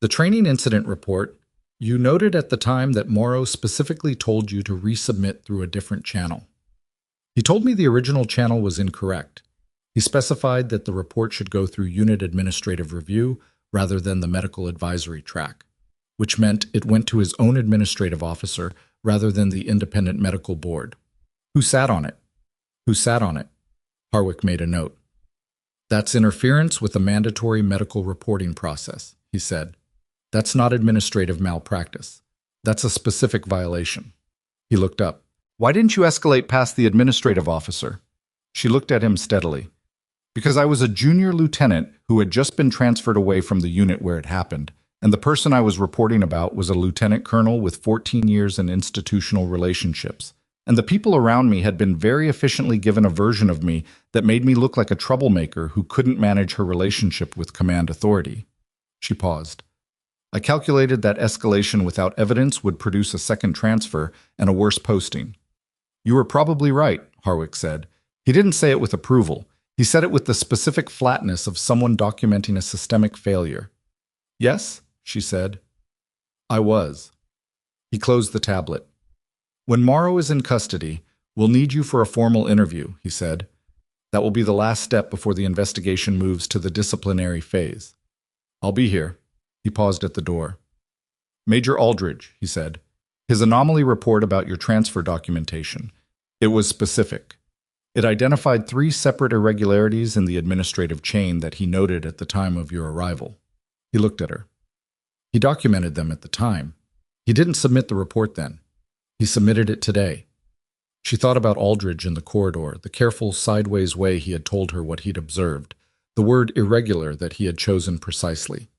The training incident report, you noted at the time that Morrow specifically told you to resubmit through a different channel. He told me the original channel was incorrect. He specified that the report should go through unit administrative review rather than the medical advisory track, which meant it went to his own administrative officer rather than the independent medical board. Who sat on it? Who sat on it? Harwick made a note. That's interference with the mandatory medical reporting process, he said. That's not administrative malpractice. That's a specific violation. He looked up. Why didn't you escalate past the administrative officer? She looked at him steadily. Because I was a junior lieutenant who had just been transferred away from the unit where it happened, and the person I was reporting about was a lieutenant colonel with 14 years in institutional relationships. And the people around me had been very efficiently given a version of me that made me look like a troublemaker who couldn't manage her relationship with command authority. She paused. I calculated that escalation without evidence would produce a second transfer and a worse posting. You were probably right, Harwick said. He didn't say it with approval. He said it with the specific flatness of someone documenting a systemic failure. Yes, she said. I was. He closed the tablet. When Morrow is in custody, we'll need you for a formal interview, he said. That will be the last step before the investigation moves to the disciplinary phase. I'll be here. He paused at the door. Major Aldridge, he said. His anomaly report about your transfer documentation. It was specific. It identified 3 separate irregularities in the administrative chain that he noted at the time of your arrival. He looked at her. He documented them at the time. He didn't submit the report then. He submitted it today. She thought about Aldridge in the corridor, the careful sideways way he had told her what he'd observed, the word irregular that he had chosen precisely.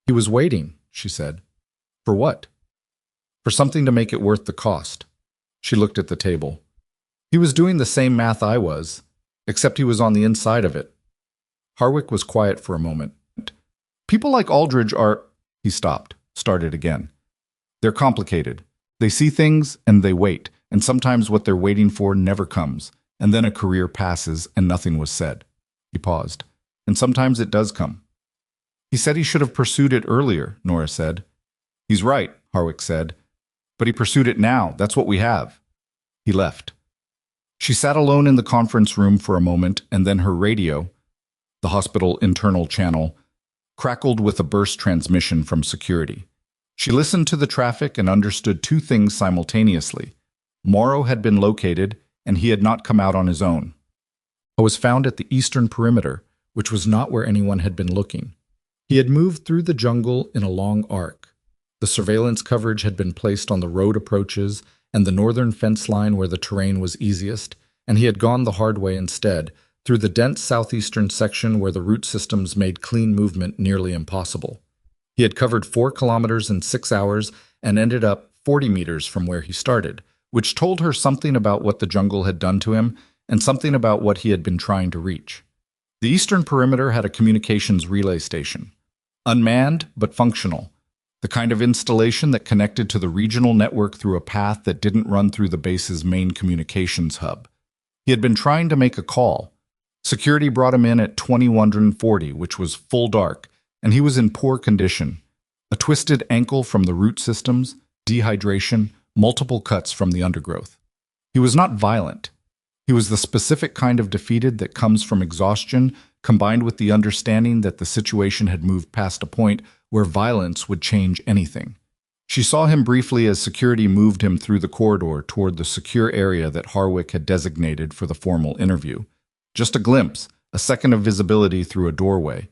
He was waiting, she said. For what? For something to make it worth the cost. She looked at the table. He was doing the same math I was, except he was on the inside of it. Harwick was quiet for a moment. People like Aldridge are... He stopped, started again. They're complicated. They see things and they wait, and sometimes what they're waiting for never comes, and then a career passes and nothing was said. He paused. And sometimes it does come. He said he should have pursued it earlier, Nora said. He's right, Harwick said. But he pursued it now. That's what we have. He left. She sat alone in the conference room for a moment, and then her radio, the hospital internal channel, crackled with a burst transmission from security. She listened to the traffic and understood 2 things simultaneously. Morrow had been located, and he had not come out on his own. I was found at the eastern perimeter, which was not where anyone had been looking. He had moved through the jungle in a long arc. The surveillance coverage had been placed on the road approaches and the northern fence line where the terrain was easiest, and he had gone the hard way instead, through the dense southeastern section where the root systems made clean movement nearly impossible. He had covered 4 kilometers in 6 hours and ended up 40 meters from where he started, which told her something about what the jungle had done to him and something about what he had been trying to reach. The eastern perimeter had a communications relay station. Unmanned, but functional. The kind of installation that connected to the regional network through a path that didn't run through the base's main communications hub. He had been trying to make a call. Security brought him in at 2140, which was full dark, and he was in poor condition, A twisted ankle from the root systems, dehydration, multiple cuts from the undergrowth. He was not violent. He was the specific kind of defeated that comes from exhaustion, combined with the understanding that the situation had moved past a point where violence would change anything. She saw him briefly as security moved him through the corridor toward the secure area that Harwick had designated for the formal interview. Just a glimpse, a second of visibility through a doorway.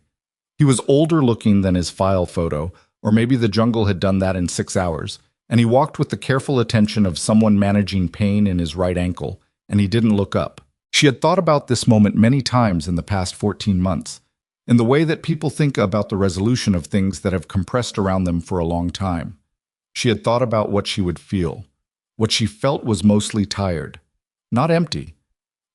He was older looking than his file photo, or maybe the jungle had done that in 6 hours, and he walked with the careful attention of someone managing pain in his right ankle, and he didn't look up. She had thought about this moment many times in the past 14 months, in the way that people think about the resolution of things that have compressed around them for a long time. She had thought about what she would feel. What she felt was mostly tired, not empty.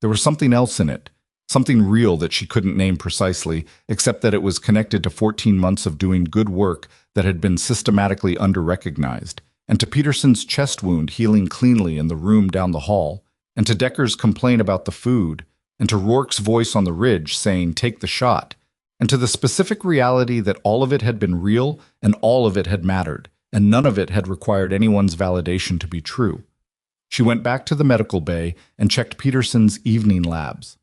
There was something else in it, something real that she couldn't name precisely, except that it was connected to 14 months of doing good work that had been systematically under-recognized, and to Peterson's chest wound healing cleanly in the room down the hall, and to Decker's complaint about the food, and to Rourke's voice on the ridge saying, "Take the shot," and to the specific reality that all of it had been real and all of it had mattered, and none of it had required anyone's validation to be true. She went back to the medical bay and checked Peterson's evening labs.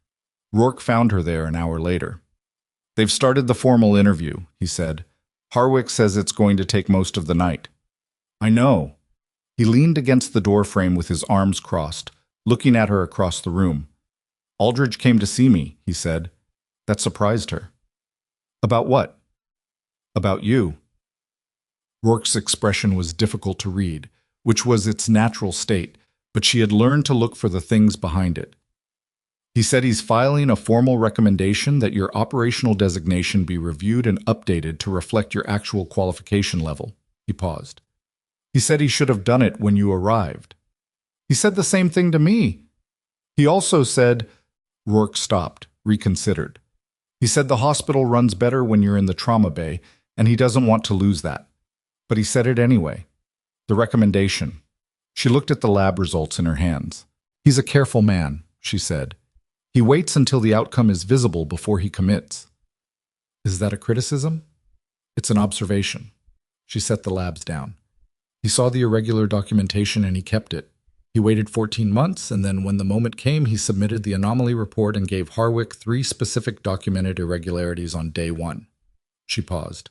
Rourke found her there an hour later. "They've started the formal interview," he said. "Harwick says it's going to take most of the night." "I know." He leaned against the doorframe with his arms crossed, looking at her across the room. "Aldridge came to see me," he said. That surprised her. "About what?" "About you." Rourke's expression was difficult to read, which was its natural state, but she had learned to look for the things behind it. "He said he's filing a formal recommendation that your operational designation be reviewed and updated to reflect your actual qualification level." He paused. "He said he should have done it when you arrived." "He said the same thing to me." "He also said—" Rourke stopped, reconsidered. "He said the hospital runs better when you're in the trauma bay, and he doesn't want to lose that. But he said it anyway. The recommendation." She looked at the lab results in her hands. "He's a careful man," she said. "He waits until the outcome is visible before he commits." "Is that a criticism?" "It's an observation." She set the labs down. "He saw the irregular documentation and he kept it. He waited 14 months, and then when the moment came, he submitted the anomaly report and gave Harwick 3 specific documented irregularities on day 1. She paused.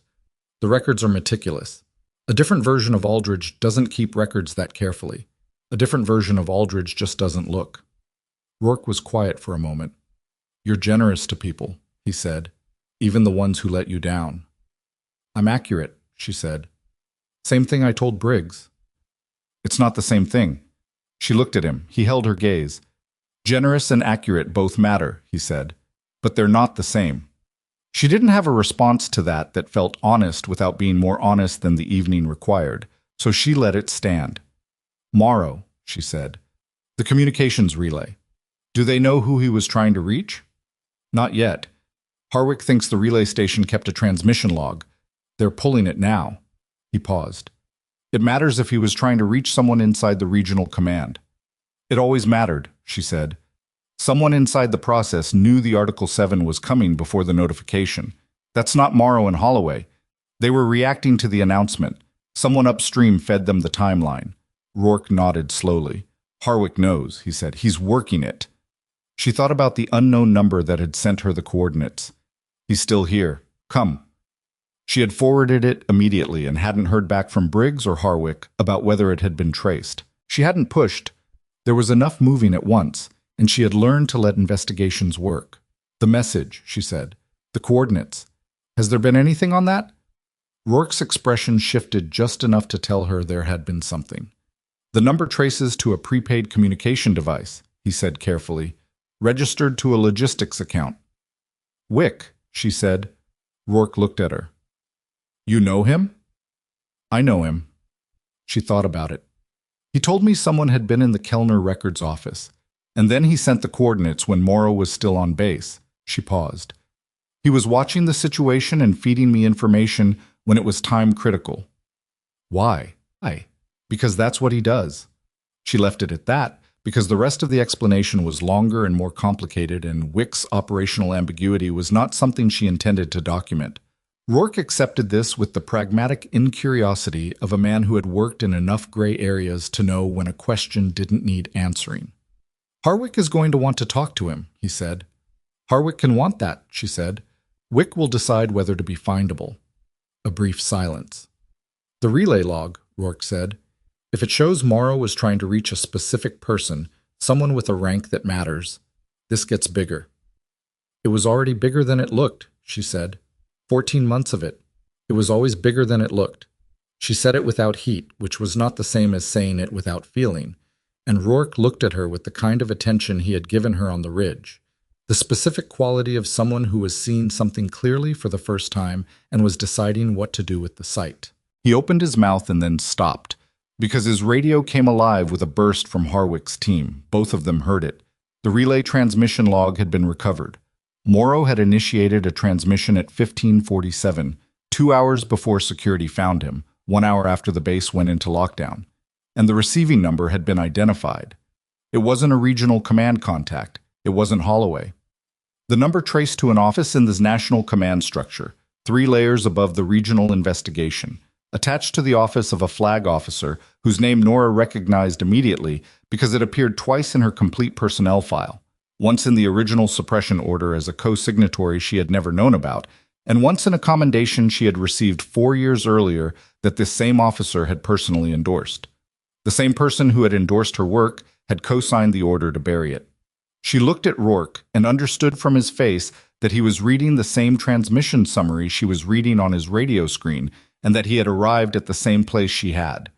"The records are meticulous. A different version of Aldridge doesn't keep records that carefully. A different version of Aldridge just doesn't look." Rourke was quiet for a moment. "You're generous to people," he said, "even the ones who let you down." "I'm accurate," she said. "Same thing I told Briggs." "It's not the same thing." She looked at him. He held her gaze. "Generous and accurate both matter," he said, "but they're not the same." She didn't have a response to that felt honest without being more honest than the evening required, so she let it stand. "Morrow," she said. "The communications relay. Do they know who he was trying to reach?" "Not yet. Harwick thinks the relay station kept a transmission log. They're pulling it now." He paused. "It matters if he was trying to reach someone inside the regional command." "It always mattered," she said. "Someone inside the process knew the Article 7 was coming before the notification. That's not Morrow and Holloway. They were reacting to the announcement. Someone upstream fed them the timeline." Rourke nodded slowly. "Harwick knows," he said. "He's working it." She thought about the unknown number that had sent her the coordinates. "He's still here. Come." She had forwarded it immediately and hadn't heard back from Briggs or Harwick about whether it had been traced. She hadn't pushed. There was enough moving at once, and she had learned to let investigations work. "The message," she said. "The coordinates. Has there been anything on that?" Rourke's expression shifted just enough to tell her there had been something. "The number traces to a prepaid communication device," he said carefully, "registered to a logistics account." "Wick," she said. Rourke looked at her. "You know him?" "I know him." She thought about it. "He told me someone had been in the Kellner Records office, and then he sent the coordinates when Morrow was still on base." She paused. "He was watching the situation and feeding me information when it was time critical." "Why?" "Because that's what he does." She left it at that, because the rest of the explanation was longer and more complicated, and Wick's operational ambiguity was not something she intended to document. Rourke accepted this with the pragmatic incuriosity of a man who had worked in enough gray areas to know when a question didn't need answering. "Harwick is going to want to talk to him," he said. "Harwick can want that," she said. "Wick will decide whether to be findable." A brief silence. "The relay log," Rourke said. "If it shows Morrow was trying to reach a specific person, someone with a rank that matters, this gets bigger." "It was already bigger than it looked," she said. 14 months of it. It was always bigger than it looked. She said it without heat, which was not the same as saying it without feeling, and Rourke looked at her with the kind of attention he had given her on the ridge, the specific quality of someone who was seeing something clearly for the first time and was deciding what to do with the sight. He opened his mouth and then stopped, because his radio came alive with a burst from Harwick's team. Both of them heard it. The relay transmission log had been recovered. Morrow had initiated a transmission at 15:47, 2 hours before security found him, 1 hour after the base went into lockdown, and the receiving number had been identified. It wasn't a regional command contact. It wasn't Holloway. The number traced to an office in the national command structure, 3 layers above the regional investigation, attached to the office of a flag officer whose name Nora recognized immediately because it appeared twice in her complete personnel file. Once in the original suppression order as a co-signatory she had never known about, and once in a commendation she had received 4 years earlier that this same officer had personally endorsed. The same person who had endorsed her work had co-signed the order to bury it. She looked at Rourke and understood from his face that he was reading the same transmission summary she was reading on his radio screen, and that he had arrived at the same place she had.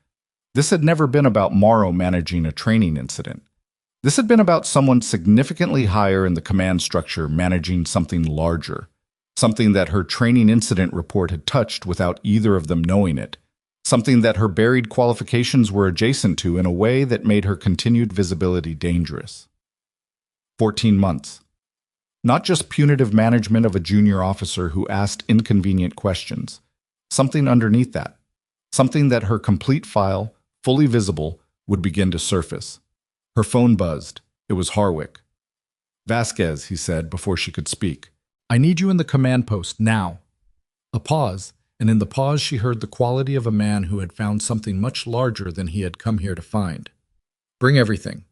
This had never been about Morrow managing a training incident. This had been about someone significantly higher in the command structure managing something larger, something that her training incident report had touched without either of them knowing it, something that her buried qualifications were adjacent to in a way that made her continued visibility dangerous. 14 months. Not just punitive management of a junior officer who asked inconvenient questions. Something underneath that. Something that her complete file, fully visible, would begin to surface. Her phone buzzed. It was Harwick. "Vasquez," he said before she could speak. "I need you in the command post now." A pause, and in the pause she heard the quality of a man who had found something much larger than he had come here to find. "Bring everything."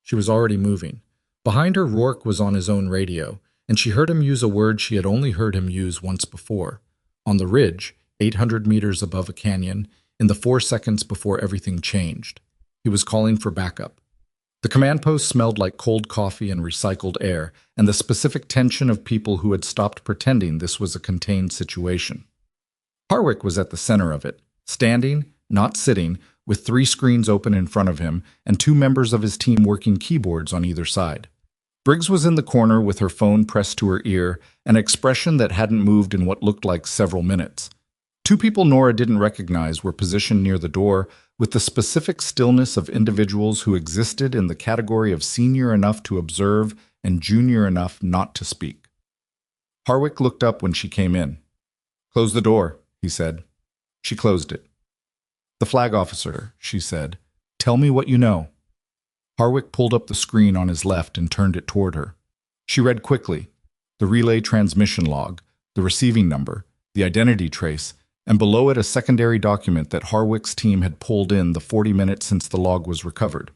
She was already moving. Behind her, Rourke was on his own radio, and she heard him use a word she had only heard him use once before. On the ridge, 800 meters above a canyon, in the 4 seconds before everything changed. He was calling for backup. The command post smelled like cold coffee and recycled air, and the specific tension of people who had stopped pretending this was a contained situation. Harwick was at the center of it, standing, not sitting, with 3 screens open in front of him and 2 members of his team working keyboards on either side. Briggs was in the corner with her phone pressed to her ear, an expression that hadn't moved in what looked like several minutes. 2 people Nora didn't recognize were positioned near the door, with the specific stillness of individuals who existed in the category of senior enough to observe and junior enough not to speak. Harwick looked up when she came in. "Close the door," he said. She closed it. "The flag officer," she said. "Tell me what you know." Harwick pulled up the screen on his left and turned it toward her. She read quickly. The relay transmission log, the receiving number, the identity trace, and below it a secondary document that Harwick's team had pulled in the 40 minutes since the log was recovered.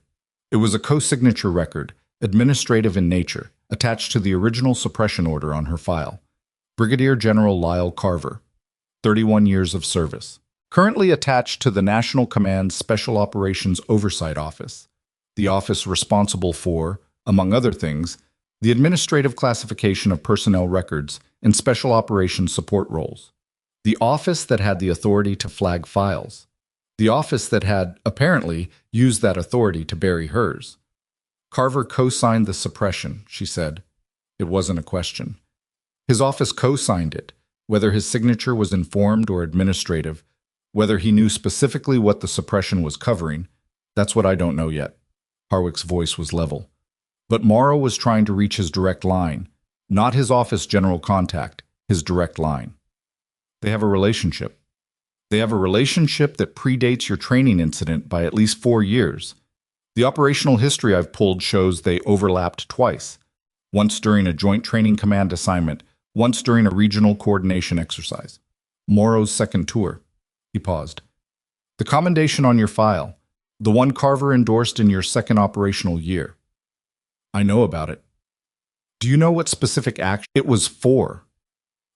It was a co-signature record, administrative in nature, attached to the original suppression order on her file. Brigadier General Lyle Carver, 31 years of service. Currently attached to the National Command Special Operations Oversight Office, the office responsible for, among other things, the administrative classification of personnel records and special operations support roles. The office that had the authority to flag files. The office that had, apparently, used that authority to bury hers. Carver co-signed the suppression, she said. It wasn't a question. His office co-signed it, whether his signature was informed or administrative, whether he knew specifically what the suppression was covering, that's what I don't know yet. Harwick's voice was level. But Morrow was trying to reach his direct line, not his office general contact, his direct line. They have a relationship. They have a relationship that predates your training incident by at least 4 years. The operational history I've pulled shows they overlapped twice, once during a joint training command assignment, once during a regional coordination exercise. Morrow's second tour. He paused. The commendation on your file. The one Carver endorsed in your second operational year. I know about it. Do you know what specific action it was for?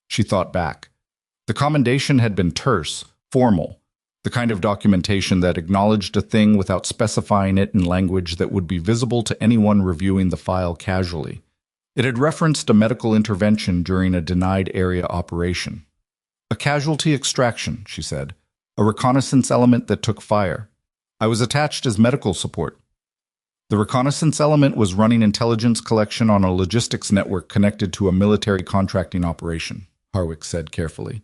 She thought back. The commendation had been terse, formal, the kind of documentation that acknowledged a thing without specifying it in language that would be visible to anyone reviewing the file casually. It had referenced a medical intervention during a denied area operation. A casualty extraction, she said. A reconnaissance element that took fire. I was attached as medical support. The reconnaissance element was running intelligence collection on a logistics network connected to a military contracting operation, Harwick said carefully.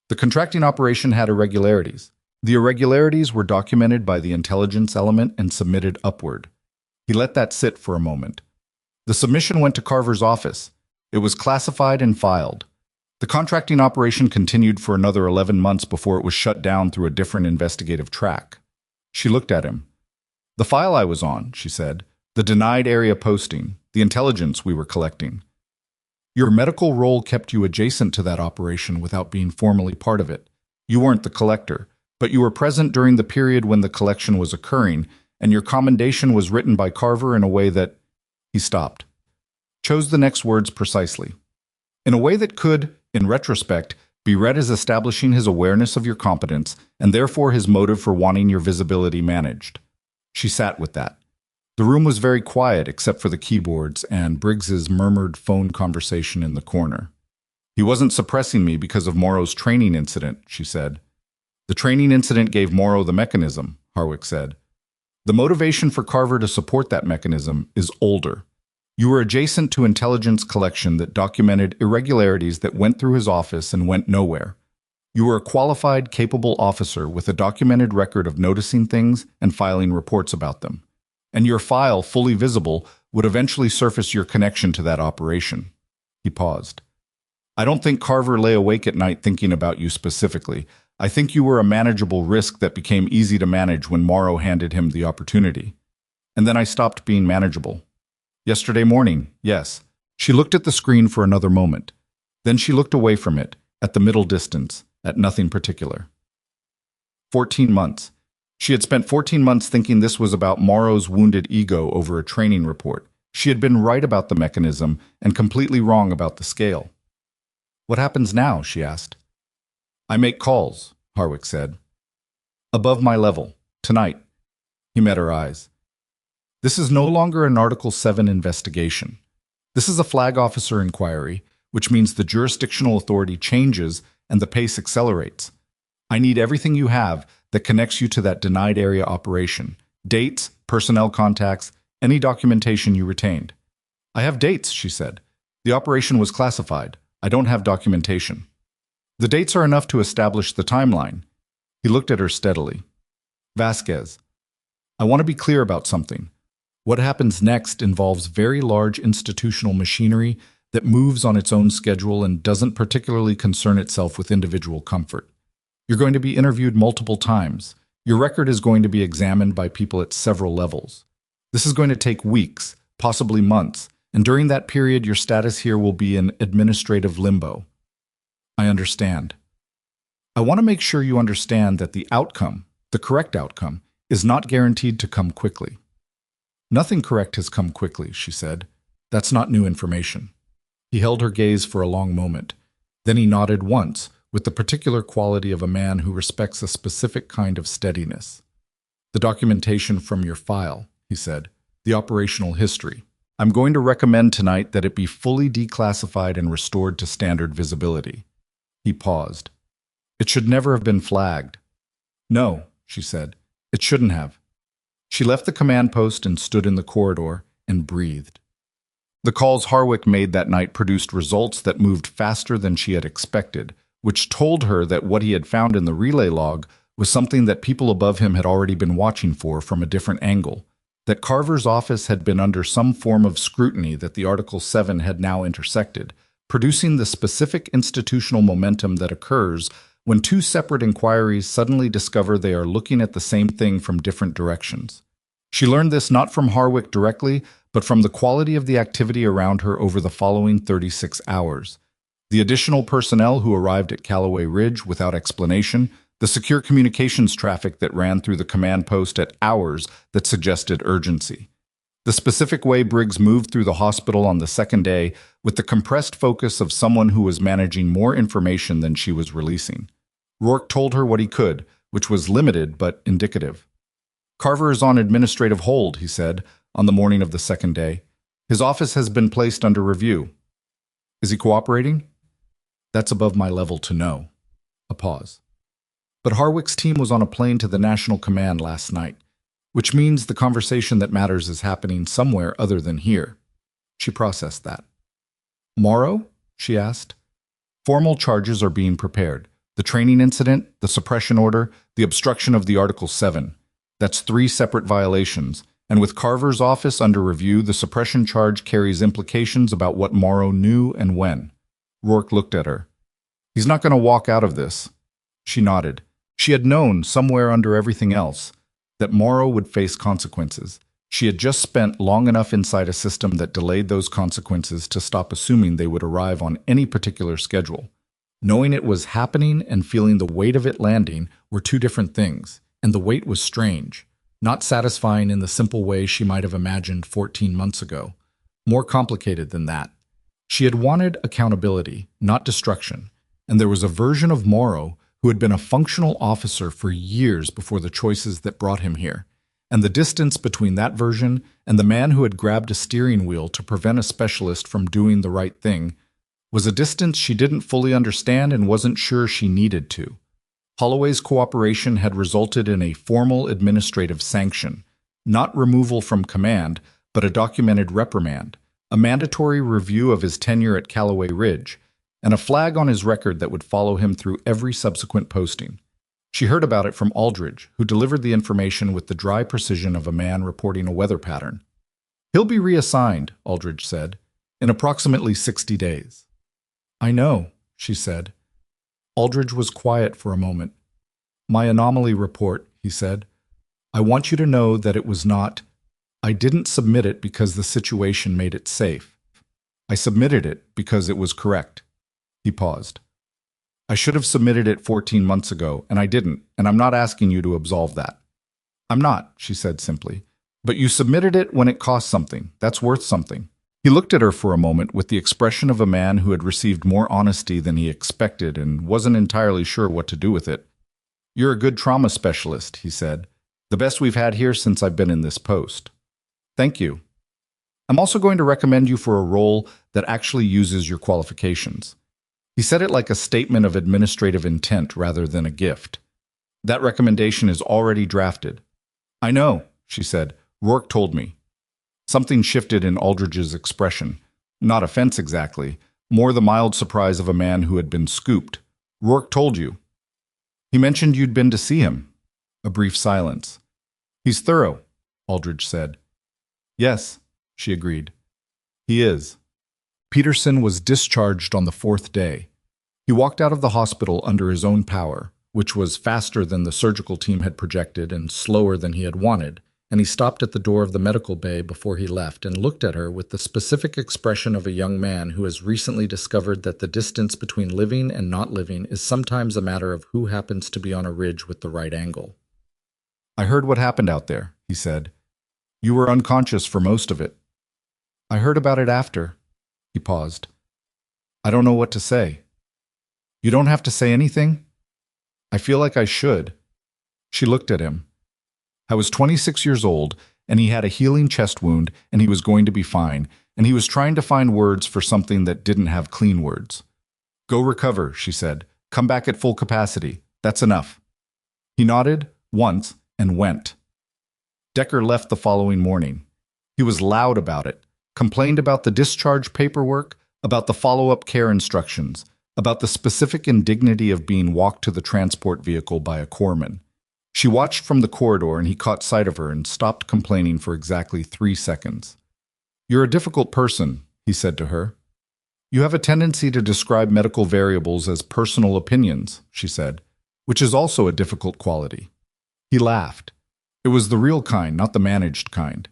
The contracting operation had irregularities. The irregularities were documented by the intelligence element and submitted upward. He let that sit for a moment. The submission went to Carver's office. It was classified and filed. The contracting operation continued for another 11 months before it was shut down through a different investigative track. She looked at him. The file I was on, she said, the denied area posting, the intelligence we were collecting. Your medical role kept you adjacent to that operation without being formally part of it. You weren't the collector, but you were present during the period when the collection was occurring, and your commendation was written by Carver in a way that... He stopped. Chose the next words precisely. In a way that could, in retrospect, be read as establishing his awareness of your competence and therefore his motive for wanting your visibility managed. She sat with that. The room was very quiet except for the keyboards and Briggs's murmured phone conversation in the corner. He wasn't suppressing me because of Morrow's training incident, she said. The training incident gave Morrow the mechanism, Harwick said. The motivation for Carver to support that mechanism is older. You were adjacent to intelligence collection that documented irregularities that went through his office and went nowhere. You were a qualified, capable officer with a documented record of noticing things and filing reports about them. And your file, fully visible, would eventually surface your connection to that operation. He paused. I don't think Carver lay awake at night thinking about you specifically. I think you were a manageable risk that became easy to manage when Morrow handed him the opportunity. And then I stopped being manageable. Yesterday morning, yes. She looked at the screen for another moment. Then she looked away from it, at the middle distance, at nothing particular. 14 months. She had spent 14 months thinking this was about Morrow's wounded ego over a training report. She had been right about the mechanism and completely wrong about the scale. What happens now? She asked. I make calls, Harwick said. Above my level, tonight. He met her eyes. This is no longer an Article 7 investigation. This is a flag officer inquiry, which means the jurisdictional authority changes and the pace accelerates. I need everything you have that connects you to that denied area operation. Dates, personnel contacts, any documentation you retained. I have dates, she said. The operation was classified. I don't have documentation. The dates are enough to establish the timeline. He looked at her steadily. Vasquez, I want to be clear about something. What happens next involves very large institutional machinery that moves on its own schedule and doesn't particularly concern itself with individual comfort. You're going to be interviewed multiple times. Your record is going to be examined by people at several levels. This is going to take weeks, possibly months, and during that period your status here will be in administrative limbo. I understand. I want to make sure you understand that the outcome, the correct outcome, is not guaranteed to come quickly. Nothing correct has come quickly, she said. That's not new information. He held her gaze for a long moment. Then he nodded once, with the particular quality of a man who respects a specific kind of steadiness. The documentation from your file, he said, the operational history. I'm going to recommend tonight that it be fully declassified and restored to standard visibility. He paused. It should never have been flagged. No, she said. It shouldn't have. She left the command post and stood in the corridor and breathed. The calls Harwick made that night produced results that moved faster than she had expected, which told her that what he had found in the relay log was something that people above him had already been watching for from a different angle, that Carver's office had been under some form of scrutiny that the Article 7 had now intersected, producing the specific institutional momentum that occurs when two separate inquiries suddenly discover they are looking at the same thing from different directions. She learned this not from Harwick directly, but from the quality of the activity around her over the following 36 hours. The additional personnel who arrived at Callaway Ridge without explanation, the secure communications traffic that ran through the command post at hours that suggested urgency. The specific way Briggs moved through the hospital on the second day with the compressed focus of someone who was managing more information than she was releasing. Rourke told her what he could, which was limited but indicative. Carver is on administrative hold, he said, on the morning of the second day. His office has been placed under review. Is he cooperating? That's above my level to know. A pause. But Harwick's team was on a plane to the National Command last night, which means the conversation that matters is happening somewhere other than here. She processed that. Morrow? She asked. Formal charges are being prepared. The training incident, the suppression order, the obstruction of the Article 7. That's 3 separate violations. And with Carver's office under review, the suppression charge carries implications about what Morrow knew and when. Rourke looked at her. He's not going to walk out of this. She nodded. She had known, somewhere under everything else, that Morrow would face consequences. She had just spent long enough inside a system that delayed those consequences to stop assuming they would arrive on any particular schedule. Knowing it was happening and feeling the weight of it landing were two different things, and the weight was strange, not satisfying in the simple way she might have imagined 14 months ago. More complicated than that. She had wanted accountability, not destruction, and there was a version of Morrow who had been a functional officer for years before the choices that brought him here. And the distance between that version and the man who had grabbed a steering wheel to prevent a specialist from doing the right thing was a distance she didn't fully understand and wasn't sure she needed to. Holloway's cooperation had resulted in a formal administrative sanction, not removal from command, but a documented reprimand, a mandatory review of his tenure at Callaway Ridge, and a flag on his record that would follow him through every subsequent posting. She heard about it from Aldridge, who delivered the information with the dry precision of a man reporting a weather pattern. He'll be reassigned, Aldridge said, in approximately 60 days. I know, she said. Aldridge was quiet for a moment. My anomaly report, he said. I want you to know that it was not. I didn't submit it because the situation made it safe. I submitted it because it was correct. He paused. I should have submitted it 14 months ago, and I didn't, and I'm not asking you to absolve that. I'm not, she said simply. But you submitted it when it cost something. That's worth something. He looked at her for a moment with the expression of a man who had received more honesty than he expected and wasn't entirely sure what to do with it. You're a good trauma specialist, he said. The best we've had here since I've been in this post. Thank you. I'm also going to recommend you for a role that actually uses your qualifications. He said it like a statement of administrative intent rather than a gift. That recommendation is already drafted. I know, she said. Rourke told me. Something shifted in Aldridge's expression. Not offense exactly, more the mild surprise of a man who had been scooped. Rourke told you. He mentioned you'd been to see him. A brief silence. He's thorough, Aldridge said. Yes, she agreed. He is. Peterson was discharged on the 4th day. He walked out of the hospital under his own power, which was faster than the surgical team had projected and slower than he had wanted, and he stopped at the door of the medical bay before he left and looked at her with the specific expression of a young man who has recently discovered that the distance between living and not living is sometimes a matter of who happens to be on a ridge with the right angle. I heard what happened out there, he said. You were unconscious for most of it. I heard about it after. He paused. I don't know what to say. You don't have to say anything? I feel like I should. She looked at him. I was 26 years old, and he had a healing chest wound, and he was going to be fine, and he was trying to find words for something that didn't have clean words. Go recover, she said. Come back at full capacity. That's enough. He nodded once and went. Decker left the following morning. He was loud about it, complained about the discharge paperwork, about the follow-up care instructions, about the specific indignity of being walked to the transport vehicle by a corpsman. She watched from the corridor and he caught sight of her and stopped complaining for exactly 3 seconds. You're a difficult person, he said to her. You have a tendency to describe medical variables as personal opinions, she said, which is also a difficult quality. He laughed. It was the real kind, not the managed kind.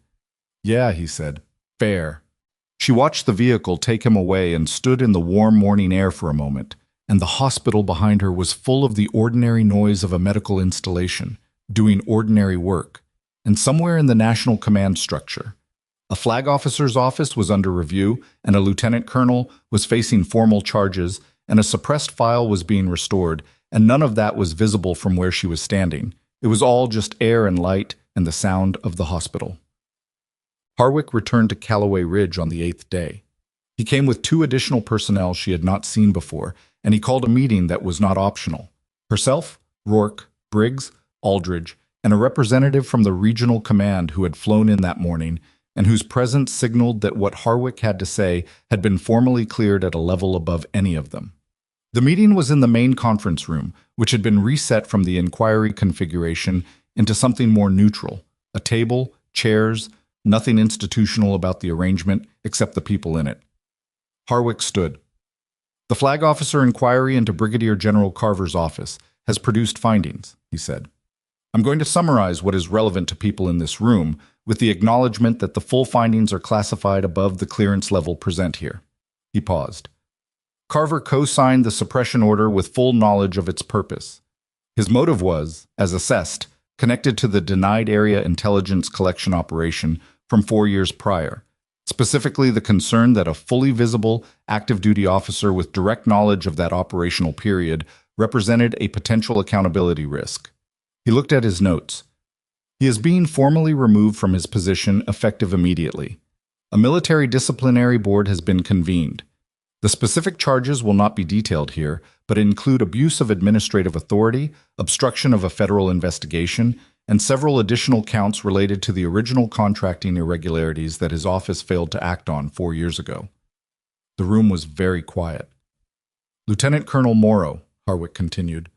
Yeah, he said. Fair. She watched the vehicle take him away and stood in the warm morning air for a moment, and the hospital behind her was full of the ordinary noise of a medical installation, doing ordinary work. And somewhere in the National Command structure, a flag officer's office was under review, and a lieutenant colonel was facing formal charges, and a suppressed file was being restored, and none of that was visible from where she was standing. It was all just air and light and the sound of the hospital. Harwick returned to Holloway Ridge on the 8th day. He came with 2 additional personnel she had not seen before, and he called a meeting that was not optional. Herself, Rourke, Briggs, Aldridge, and a representative from the regional command who had flown in that morning, and whose presence signaled that what Harwick had to say had been formally cleared at a level above any of them. The meeting was in the main conference room, which had been reset from the inquiry configuration into something more neutral: a table, chairs, nothing institutional about the arrangement except the people in it. Harwick stood. "The flag officer inquiry into Brigadier General Carver's office has produced findings," he said. "I'm going to summarize what is relevant to people in this room, with the acknowledgement that the full findings are classified above the clearance level present here." He paused. Carver co-signed the suppression order with full knowledge of its purpose. His motive was, as assessed, connected to the denied area intelligence collection operation from 4 years prior, specifically the concern that a fully visible, active-duty officer with direct knowledge of that operational period represented a potential accountability risk. He looked at his notes. He is being formally removed from his position effective immediately. A military disciplinary board has been convened. The specific charges will not be detailed here, but include abuse of administrative authority, obstruction of a federal investigation, and several additional counts related to the original contracting irregularities that his office failed to act on 4 years ago. The room was very quiet. "Lieutenant Colonel Morrow," Harwick continued,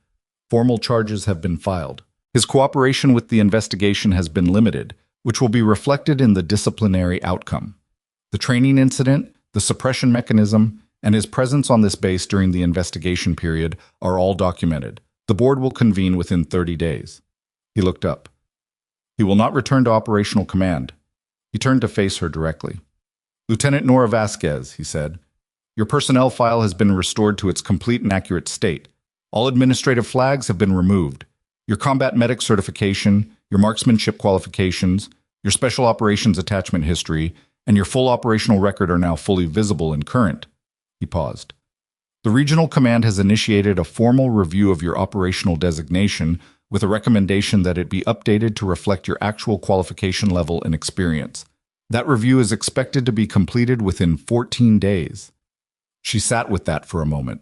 "formal charges have been filed. His cooperation with the investigation has been limited, which will be reflected in the disciplinary outcome. The training incident, the suppression mechanism, and his presence on this base during the investigation period are all documented. The board will convene within 30 days. He looked up. He will not return to operational command. He turned to face her directly. "Lieutenant Nora Vasquez," he said, "your personnel file has been restored to its complete and accurate state. All administrative flags have been removed. Your combat medic certification, your marksmanship qualifications, your special operations attachment history, and your full operational record are now fully visible and current." He paused. "The regional command has initiated a formal review of your operational designation with a recommendation that it be updated to reflect your actual qualification level and experience. That review is expected to be completed within 14 days. She sat with that for a moment.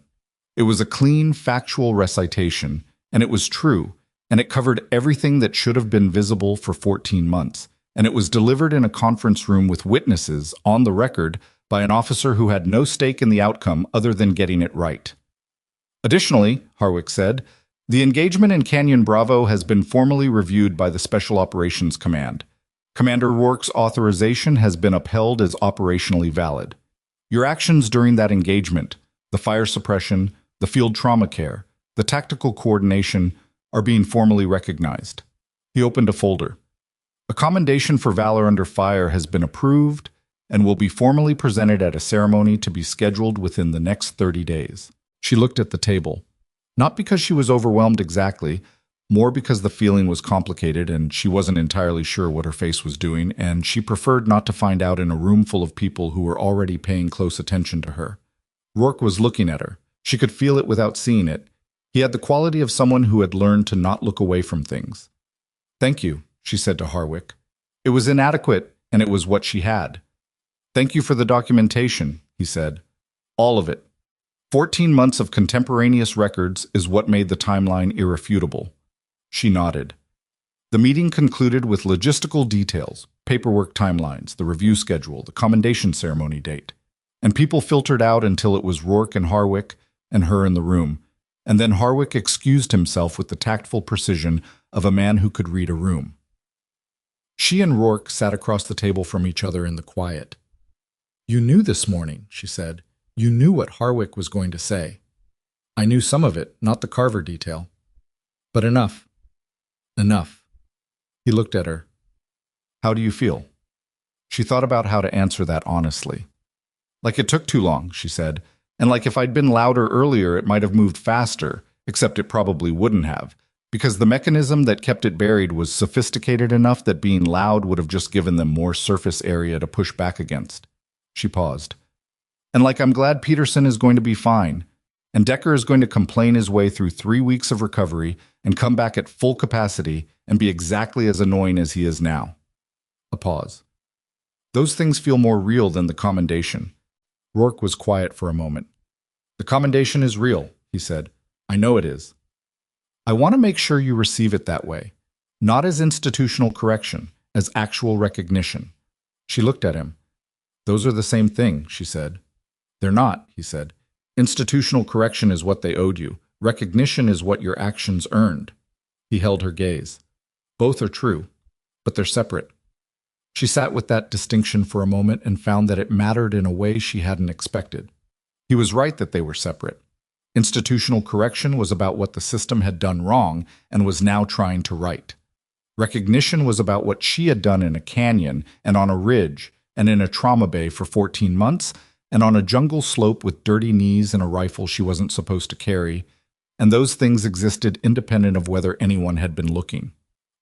It was a clean, factual recitation, and it was true, and it covered everything that should have been visible for 14 months, and it was delivered in a conference room with witnesses, on the record, by an officer who had no stake in the outcome other than getting it right. Additionally, Harwick said, the engagement in Canyon Bravo has been formally reviewed by the Special Operations Command. Commander Rourke's authorization has been upheld as operationally valid. Your actions during that engagement, the fire suppression, the field trauma care, the tactical coordination, are being formally recognized. He opened a folder. A commendation for valor under fire has been approved and will be formally presented at a ceremony to be scheduled within the next 30 days. She looked at the table. Not because she was overwhelmed exactly, more because the feeling was complicated and she wasn't entirely sure what her face was doing, and she preferred not to find out in a room full of people who were already paying close attention to her. Rourke was looking at her. She could feel it without seeing it. He had the quality of someone who had learned to not look away from things. "Thank you," she said to Harwick. It was inadequate, and it was what she had. "Thank you for the documentation," he said. "All of it. 14 months of contemporaneous records is what made the timeline irrefutable." She nodded. The meeting concluded with logistical details, paperwork timelines, the review schedule, the commendation ceremony date. And people filtered out until it was Rourke and Harwick and her in the room. And then Harwick excused himself with the tactful precision of a man who could read a room. She and Rourke sat across the table from each other in the quiet. "You knew this morning," she said. "You knew what Harwick was going to say." "I knew some of it, not the Carver detail. But enough. Enough." He looked at her. "How do you feel?" She thought about how to answer that honestly. Like it took too long, she said, and like if I'd been louder earlier, it might have moved faster, except it probably wouldn't have, because the mechanism that kept it buried was sophisticated enough that being loud would have just given them more surface area to push back against. She paused. And like I'm glad Peterson is going to be fine, and Decker is going to complain his way through 3 weeks of recovery and come back at full capacity and be exactly as annoying as he is now. A pause. Those things feel more real than the commendation. Rourke was quiet for a moment. The commendation is real, he said. I know it is. I want to make sure you receive it that way, not as institutional correction, as actual recognition. She looked at him. Those are the same thing, she said. They're not, he said. Institutional correction is what they owed you. Recognition is what your actions earned. He held her gaze. Both are true, but they're separate. She sat with that distinction for a moment and found that it mattered in a way she hadn't expected. He was right that they were separate. Institutional correction was about what the system had done wrong and was now trying to right. Recognition was about what she had done in a canyon and on a ridge and in a trauma bay for 14 months and on a jungle slope with dirty knees and a rifle she wasn't supposed to carry, and those things existed independent of whether anyone had been looking.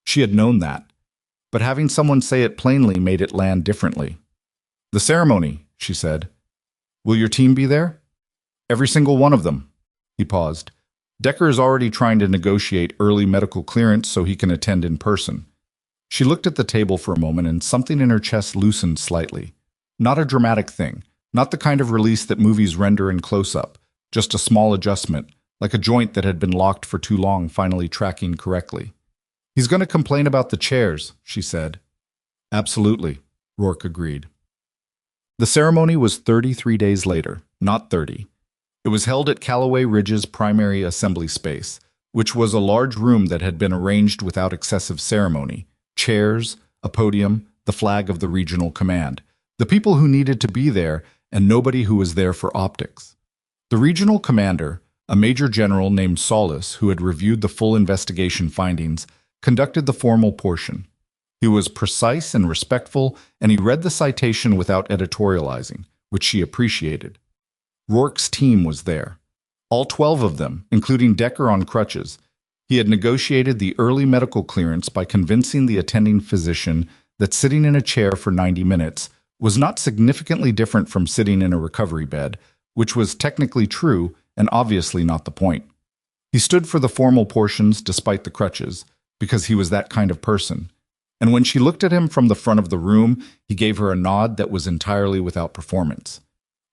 She had known that, but having someone say it plainly made it land differently. The ceremony, she said. Will your team be there? Every single one of them. He paused. Decker is already trying to negotiate early medical clearance so he can attend in person. She looked at the table for a moment and something in her chest loosened slightly. Not a dramatic thing, not the kind of release that movies render in close-up, just a small adjustment, like a joint that had been locked for too long finally tracking correctly. He's going to complain about the chairs, she said. Absolutely, Rourke agreed. The ceremony was 33 days later, not 30. It was held at Holloway Ridge's primary assembly space, which was a large room that had been arranged without excessive ceremony. Chairs, a podium, the flag of the regional command. The people who needed to be there, and nobody who was there for optics. The regional commander, a major general named Solis, who had reviewed the full investigation findings, conducted the formal portion. He was precise and respectful, and he read the citation without editorializing, which she appreciated. Rourke's team was there. All 12 of them, including Decker on crutches. He had negotiated the early medical clearance by convincing the attending physician that sitting in a chair for 90 minutes was not significantly different from sitting in a recovery bed, which was technically true and obviously not the point. He stood for the formal portions despite the crutches, because he was that kind of person. And when she looked at him from the front of the room, he gave her a nod that was entirely without performance.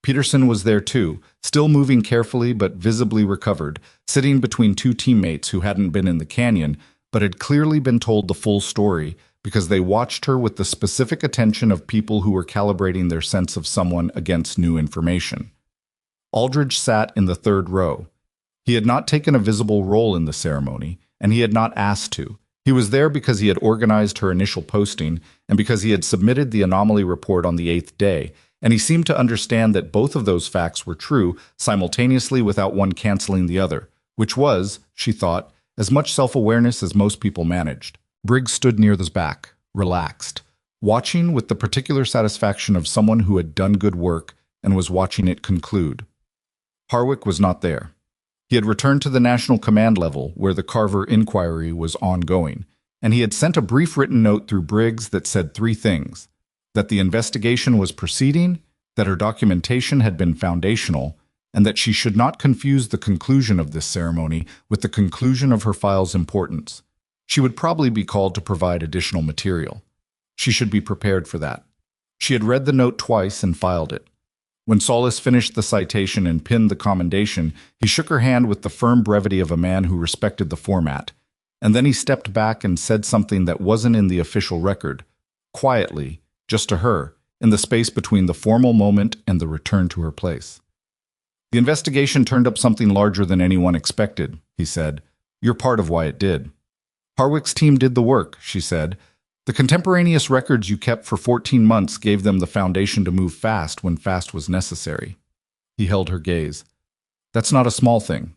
Peterson was there too, still moving carefully but visibly recovered, sitting between two teammates who hadn't been in the canyon but had clearly been told the full story because they watched her with the specific attention of people who were calibrating their sense of someone against new information. Aldridge sat in the third row. He had not taken a visible role in the ceremony, and he had not asked to. He was there because he had organized her initial posting and because he had submitted the anomaly report on the 8th day, and he seemed to understand that both of those facts were true simultaneously without one canceling the other, which was, she thought, as much self-awareness as most people managed. Briggs stood near his back, relaxed, watching with the particular satisfaction of someone who had done good work and was watching it conclude. Harwick was not there. He had returned to the National Command level, where the Carver inquiry was ongoing, and he had sent a brief written note through Briggs that said 3 things: that the investigation was proceeding, that her documentation had been foundational, and that she should not confuse the conclusion of this ceremony with the conclusion of her file's importance. She would probably be called to provide additional material. She should be prepared for that. She had read the note twice and filed it. When Solis finished the citation and pinned the commendation, he shook her hand with the firm brevity of a man who respected the format, and then he stepped back and said something that wasn't in the official record, quietly, just to her, in the space between the formal moment and the return to her place. The investigation turned up something larger than anyone expected, he said. You're part of why it did. Harwick's team did the work, she said. The contemporaneous records you kept for 14 months gave them the foundation to move fast when fast was necessary. He held her gaze. That's not a small thing.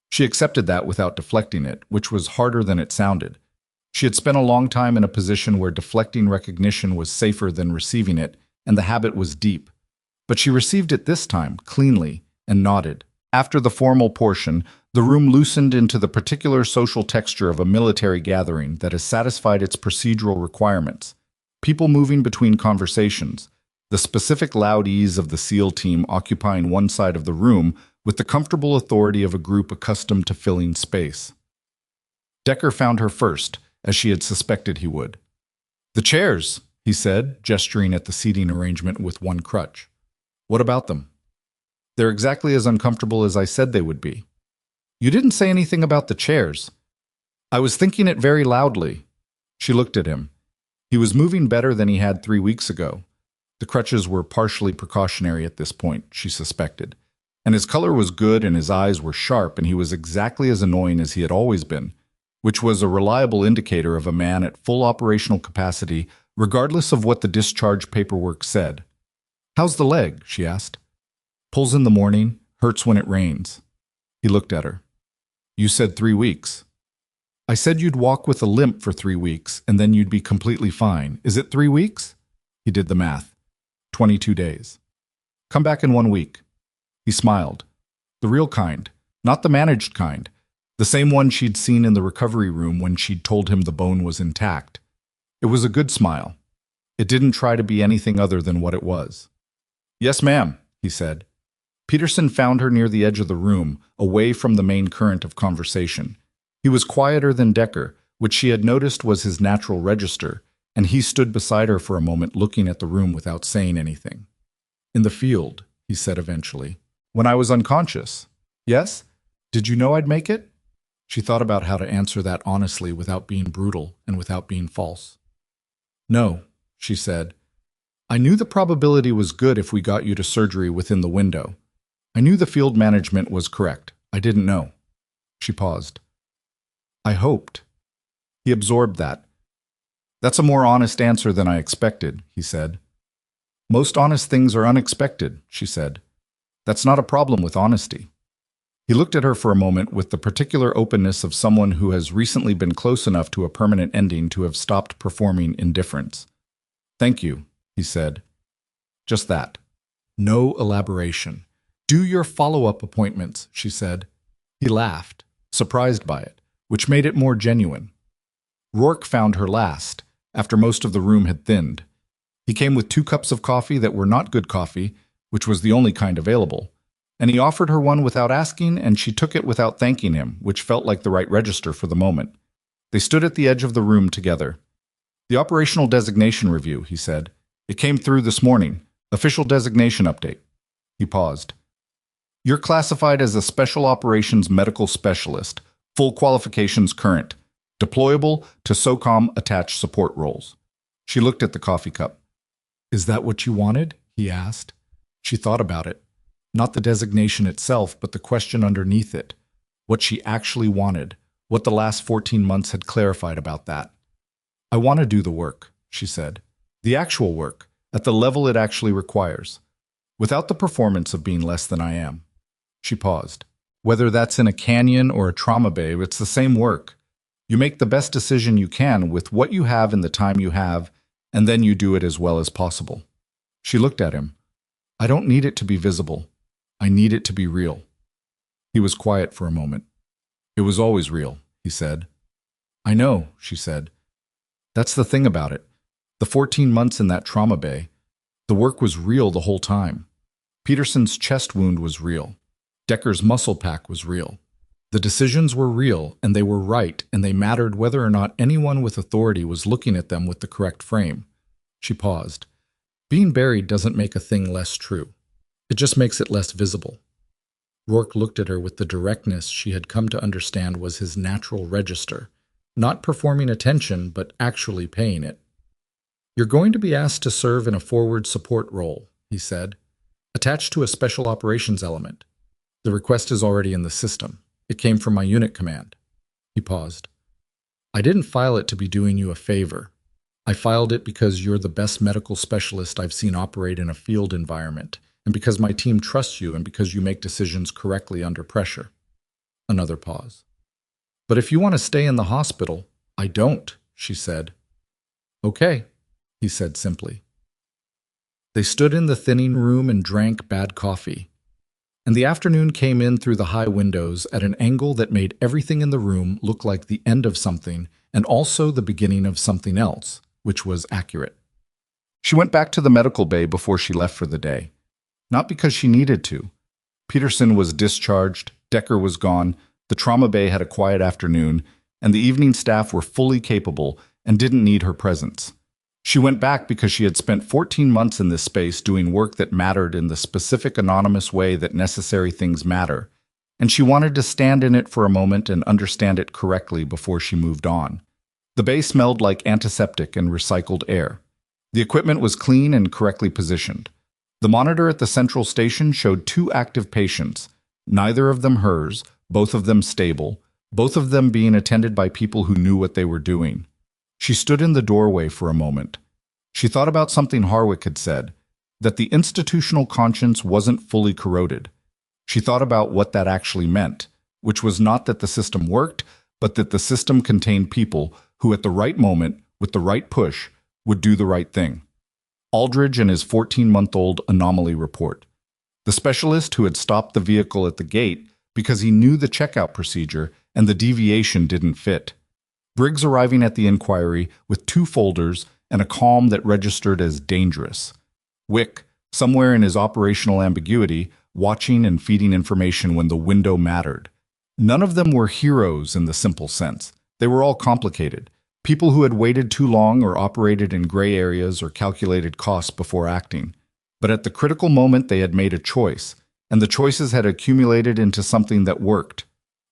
She accepted that without deflecting it, which was harder than it sounded. She had spent a long time in a position where deflecting recognition was safer than receiving it, and the habit was deep. but she received it this time, cleanly, and nodded. After the formal portion, the room loosened into the particular social texture of a military gathering that has satisfied its procedural requirements. People moving between conversations, the specific loud ease of the SEAL team occupying one side of the room with the comfortable authority of a group accustomed to filling space. Decker found her first, as she had suspected he would. "The chairs," he said, gesturing at the seating arrangement with one crutch. "What about them?" "They're exactly as uncomfortable as I said they would be." "You didn't say anything about the chairs." "I was thinking it very loudly." She looked at him. He was moving better than he had 3 weeks ago. The crutches were partially precautionary at this point, she suspected. And his color was good and his eyes were sharp and he was exactly as annoying as he had always been, which was a reliable indicator of a man at full operational capacity, regardless of what the discharge paperwork said. "How's the leg?" she asked. "Pulls in the morning, hurts when it rains." He looked at her. "You said 3 weeks." "I said you'd walk with a limp for 3 weeks, and then you'd be completely fine. Is it 3 weeks?" He did the math. 22 days. "Come back in 1 week." He smiled. The real kind, not the managed kind. The same one she'd seen in the recovery room when she'd told him the bone was intact. It was a good smile. It didn't try to be anything other than what it was. "Yes, ma'am," he said. Peterson found her near the edge of the room, away from the main current of conversation. He was quieter than Decker, which she had noticed was his natural register, and he stood beside her for a moment looking at the room without saying anything. "In the field," he said eventually. "When I was unconscious." "Yes? Did you know I'd make it?" She thought about how to answer that honestly without being brutal and without being false. "No," she said. "I knew the probability was good if we got you to surgery within the window. I knew the field management was correct. I didn't know." She paused. "I hoped." He absorbed that. "That's a more honest answer than I expected," he said. "Most honest things are unexpected," she said. "That's not a problem with honesty." He looked at her for a moment with the particular openness of someone who has recently been close enough to a permanent ending to have stopped performing indifference. "Thank you," he said. Just that. No elaboration. "Do your follow-up appointments," she said. He laughed, surprised by it, which made it more genuine. Rourke found her last, after most of the room had thinned. He came with 2 cups of coffee that were not good coffee, which was the only kind available, and he offered her one without asking, and she took it without thanking him, which felt like the right register for the moment. They stood at the edge of the room together. "The operational designation review," he said. "It came through this morning. Official designation update." He paused. "You're classified as a Special Operations Medical Specialist, full qualifications current, deployable to SOCOM attached support roles." She looked at the coffee cup. "Is that what you wanted?" he asked. She thought about it. Not the designation itself, but the question underneath it. What she actually wanted, what the last 14 months had clarified about that. "I want to do the work," she said. "The actual work, at the level it actually requires, without the performance of being less than I am." She paused. "Whether that's in a canyon or a trauma bay, it's the same work. You make the best decision you can with what you have in the time you have, and then you do it as well as possible." She looked at him. "I don't need it to be visible. I need it to be real." He was quiet for a moment. "It was always real," he said. "I know," she said. "That's the thing about it. The 14 months in that trauma bay, the work was real the whole time. Peterson's chest wound was real. Decker's muscle pack was real. The decisions were real, and they were right, and they mattered whether or not anyone with authority was looking at them with the correct frame." She paused. "Being buried doesn't make a thing less true. It just makes it less visible." Rourke looked at her with the directness she had come to understand was his natural register, not performing attention, but actually paying it. "You're going to be asked to serve in a forward support role," he said, "attached to a special operations element. The request is already in the system. It came from my unit command." He paused. "I didn't file it to be doing you a favor. I filed it because you're the best medical specialist I've seen operate in a field environment, and because my team trusts you and because you make decisions correctly under pressure." Another pause. "But if you want to stay in the hospital—" "I don't," she said. "Okay," he said simply. They stood in the thinning room and drank bad coffee. And the afternoon came in through the high windows at an angle that made everything in the room look like the end of something and also the beginning of something else, which was accurate. She went back to the medical bay before she left for the day. Not because she needed to. Peterson was discharged, Decker was gone, the trauma bay had a quiet afternoon, and the evening staff were fully capable and didn't need her presence. She went back because she had spent 14 months in this space doing work that mattered in the specific anonymous way that necessary things matter, and she wanted to stand in it for a moment and understand it correctly before she moved on. The bay smelled like antiseptic and recycled air. The equipment was clean and correctly positioned. The monitor at the central station showed 2 active patients, neither of them hers, both of them stable, both of them being attended by people who knew what they were doing. She stood in the doorway for a moment. She thought about something Harwick had said, that the institutional conscience wasn't fully corroded. She thought about what that actually meant, which was not that the system worked, but that the system contained people who at the right moment, with the right push, would do the right thing. Aldridge and his 14-month-old anomaly report. The specialist who had stopped the vehicle at the gate because he knew the checkout procedure and the deviation didn't fit. Briggs arriving at the inquiry with 2 folders and a calm that registered as dangerous. Wick, somewhere in his operational ambiguity, watching and feeding information when the window mattered. None of them were heroes in the simple sense. They were all complicated. People who had waited too long or operated in gray areas or calculated costs before acting. But at the critical moment they had made a choice, and the choices had accumulated into something that worked.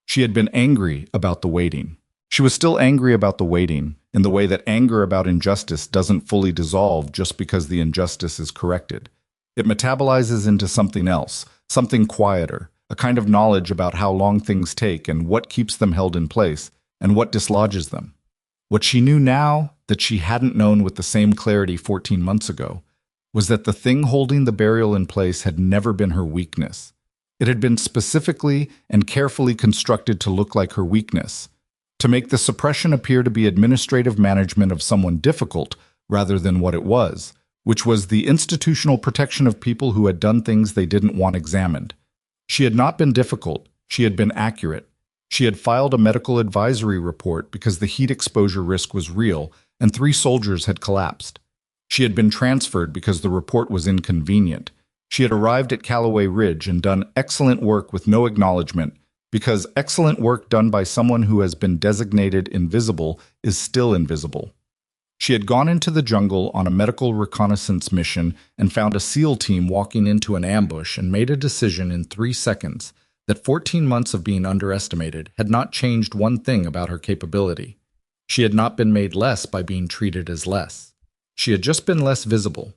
She had been angry about the waiting. She was still angry about the waiting, in the way that anger about injustice doesn't fully dissolve just because the injustice is corrected. It metabolizes into something else, something quieter, a kind of knowledge about how long things take and what keeps them held in place, and what dislodges them. What she knew now, that she hadn't known with the same clarity 14 months ago, was that the thing holding the burial in place had never been her weakness. It had been specifically and carefully constructed to look like her weakness, to make the suppression appear to be administrative management of someone difficult rather than what it was, which was the institutional protection of people who had done things they didn't want examined. She had not been difficult, she had been accurate. She had filed a medical advisory report because the heat exposure risk was real and 3 soldiers had collapsed. She had been transferred because the report was inconvenient. She had arrived at Holloway Ridge and done excellent work with no acknowledgement, because excellent work done by someone who has been designated invisible is still invisible. She had gone into the jungle on a medical reconnaissance mission and found a SEAL team walking into an ambush and made a decision in 3 seconds that 14 months of being underestimated had not changed one thing about her capability. She had not been made less by being treated as less. She had just been less visible.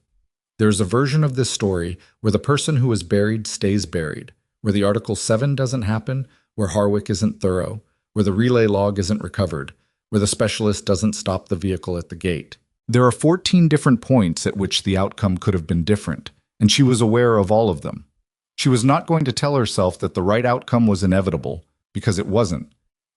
There is a version of this story where the person who is buried stays buried, where the Article 7 doesn't happen, where Harwick isn't thorough, where the relay log isn't recovered, where the specialist doesn't stop the vehicle at the gate. There are 14 different points at which the outcome could have been different, and she was aware of all of them. She was not going to tell herself that the right outcome was inevitable, because it wasn't.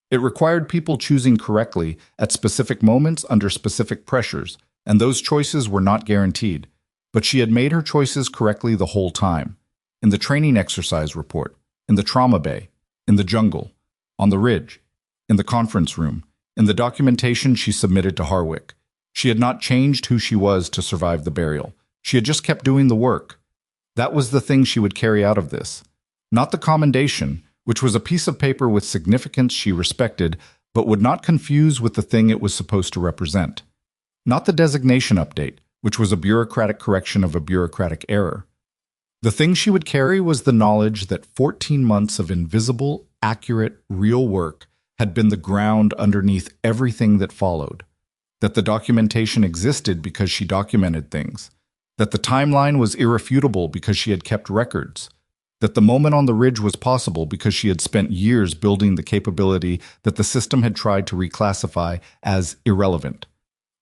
It required people choosing correctly at specific moments under specific pressures, and those choices were not guaranteed. But she had made her choices correctly the whole time. In the training exercise report, in the trauma bay, in the jungle, on the ridge, in the conference room, in the documentation she submitted to Harwick. She had not changed who she was to survive the burial. She had just kept doing the work. That was the thing she would carry out of this. Not the commendation, which was a piece of paper with significance she respected, but would not confuse with the thing it was supposed to represent. Not the designation update, which was a bureaucratic correction of a bureaucratic error. The thing she would carry was the knowledge that 14 months of invisible, accurate, real work had been the ground underneath everything that followed. That the documentation existed because she documented things. That the timeline was irrefutable because she had kept records. That the moment on the ridge was possible because she had spent years building the capability that the system had tried to reclassify as irrelevant.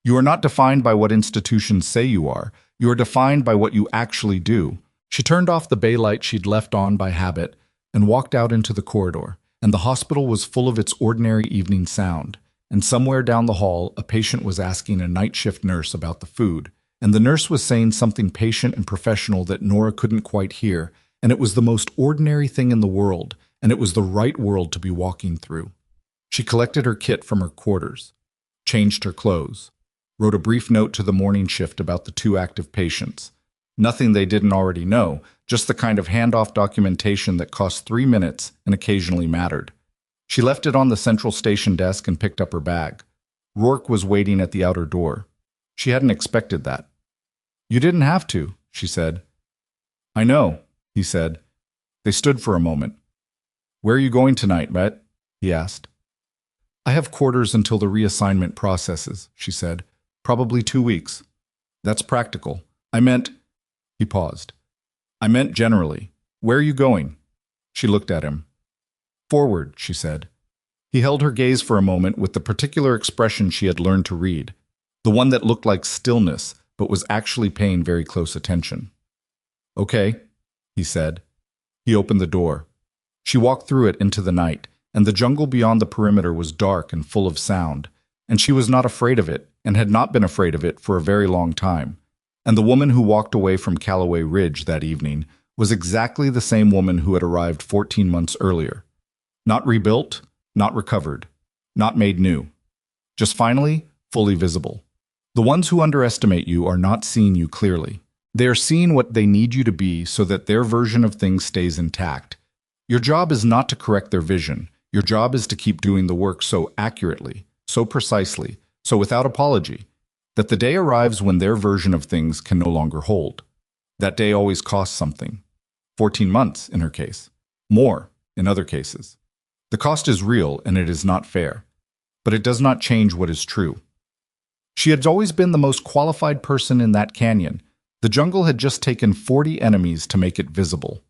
You are not defined by what institutions say you are. You are defined by what you actually do. She turned off the bay light she'd left on by habit and walked out into the corridor, and the hospital was full of its ordinary evening sound. And somewhere down the hall, a patient was asking a night shift nurse about the food, and the nurse was saying something patient and professional that Nora couldn't quite hear, and it was the most ordinary thing in the world, and it was the right world to be walking through. She collected her kit from her quarters, changed her clothes, wrote a brief note to the morning shift about the 2 active patients. Nothing they didn't already know, just the kind of handoff documentation that cost 3 minutes and occasionally mattered. She left it on the central station desk and picked up her bag. Rourke was waiting at the outer door. She hadn't expected that. "You didn't have to," she said. "I know," he said. They stood for a moment. "Where are you going tonight, Rhett?" he asked. "I have quarters until the reassignment processes," she said. "Probably 2 weeks." "That's practical. I meant—" He paused. "I meant generally. Where are you going?" She looked at him. "Forward," she said. He held her gaze for a moment with the particular expression she had learned to read, the one that looked like stillness but was actually paying very close attention. "Okay," he said. He opened the door. She walked through it into the night, and the jungle beyond the perimeter was dark and full of sound, and she was not afraid of it and had not been afraid of it for a very long time. And the woman who walked away from Callaway Ridge that evening was exactly the same woman who had arrived 14 months earlier. Not rebuilt, not recovered, not made new. Just finally, fully visible. The ones who underestimate you are not seeing you clearly. They are seeing what they need you to be so that their version of things stays intact. Your job is not to correct their vision. Your job is to keep doing the work so accurately, so precisely, so without apology, that the day arrives when their version of things can no longer hold. That day always costs something. 14 months, in her case. More, in other cases. The cost is real, and it is not fair. But it does not change what is true. She had always been the most qualified person in that canyon. The jungle had just taken 40 enemies to make it visible.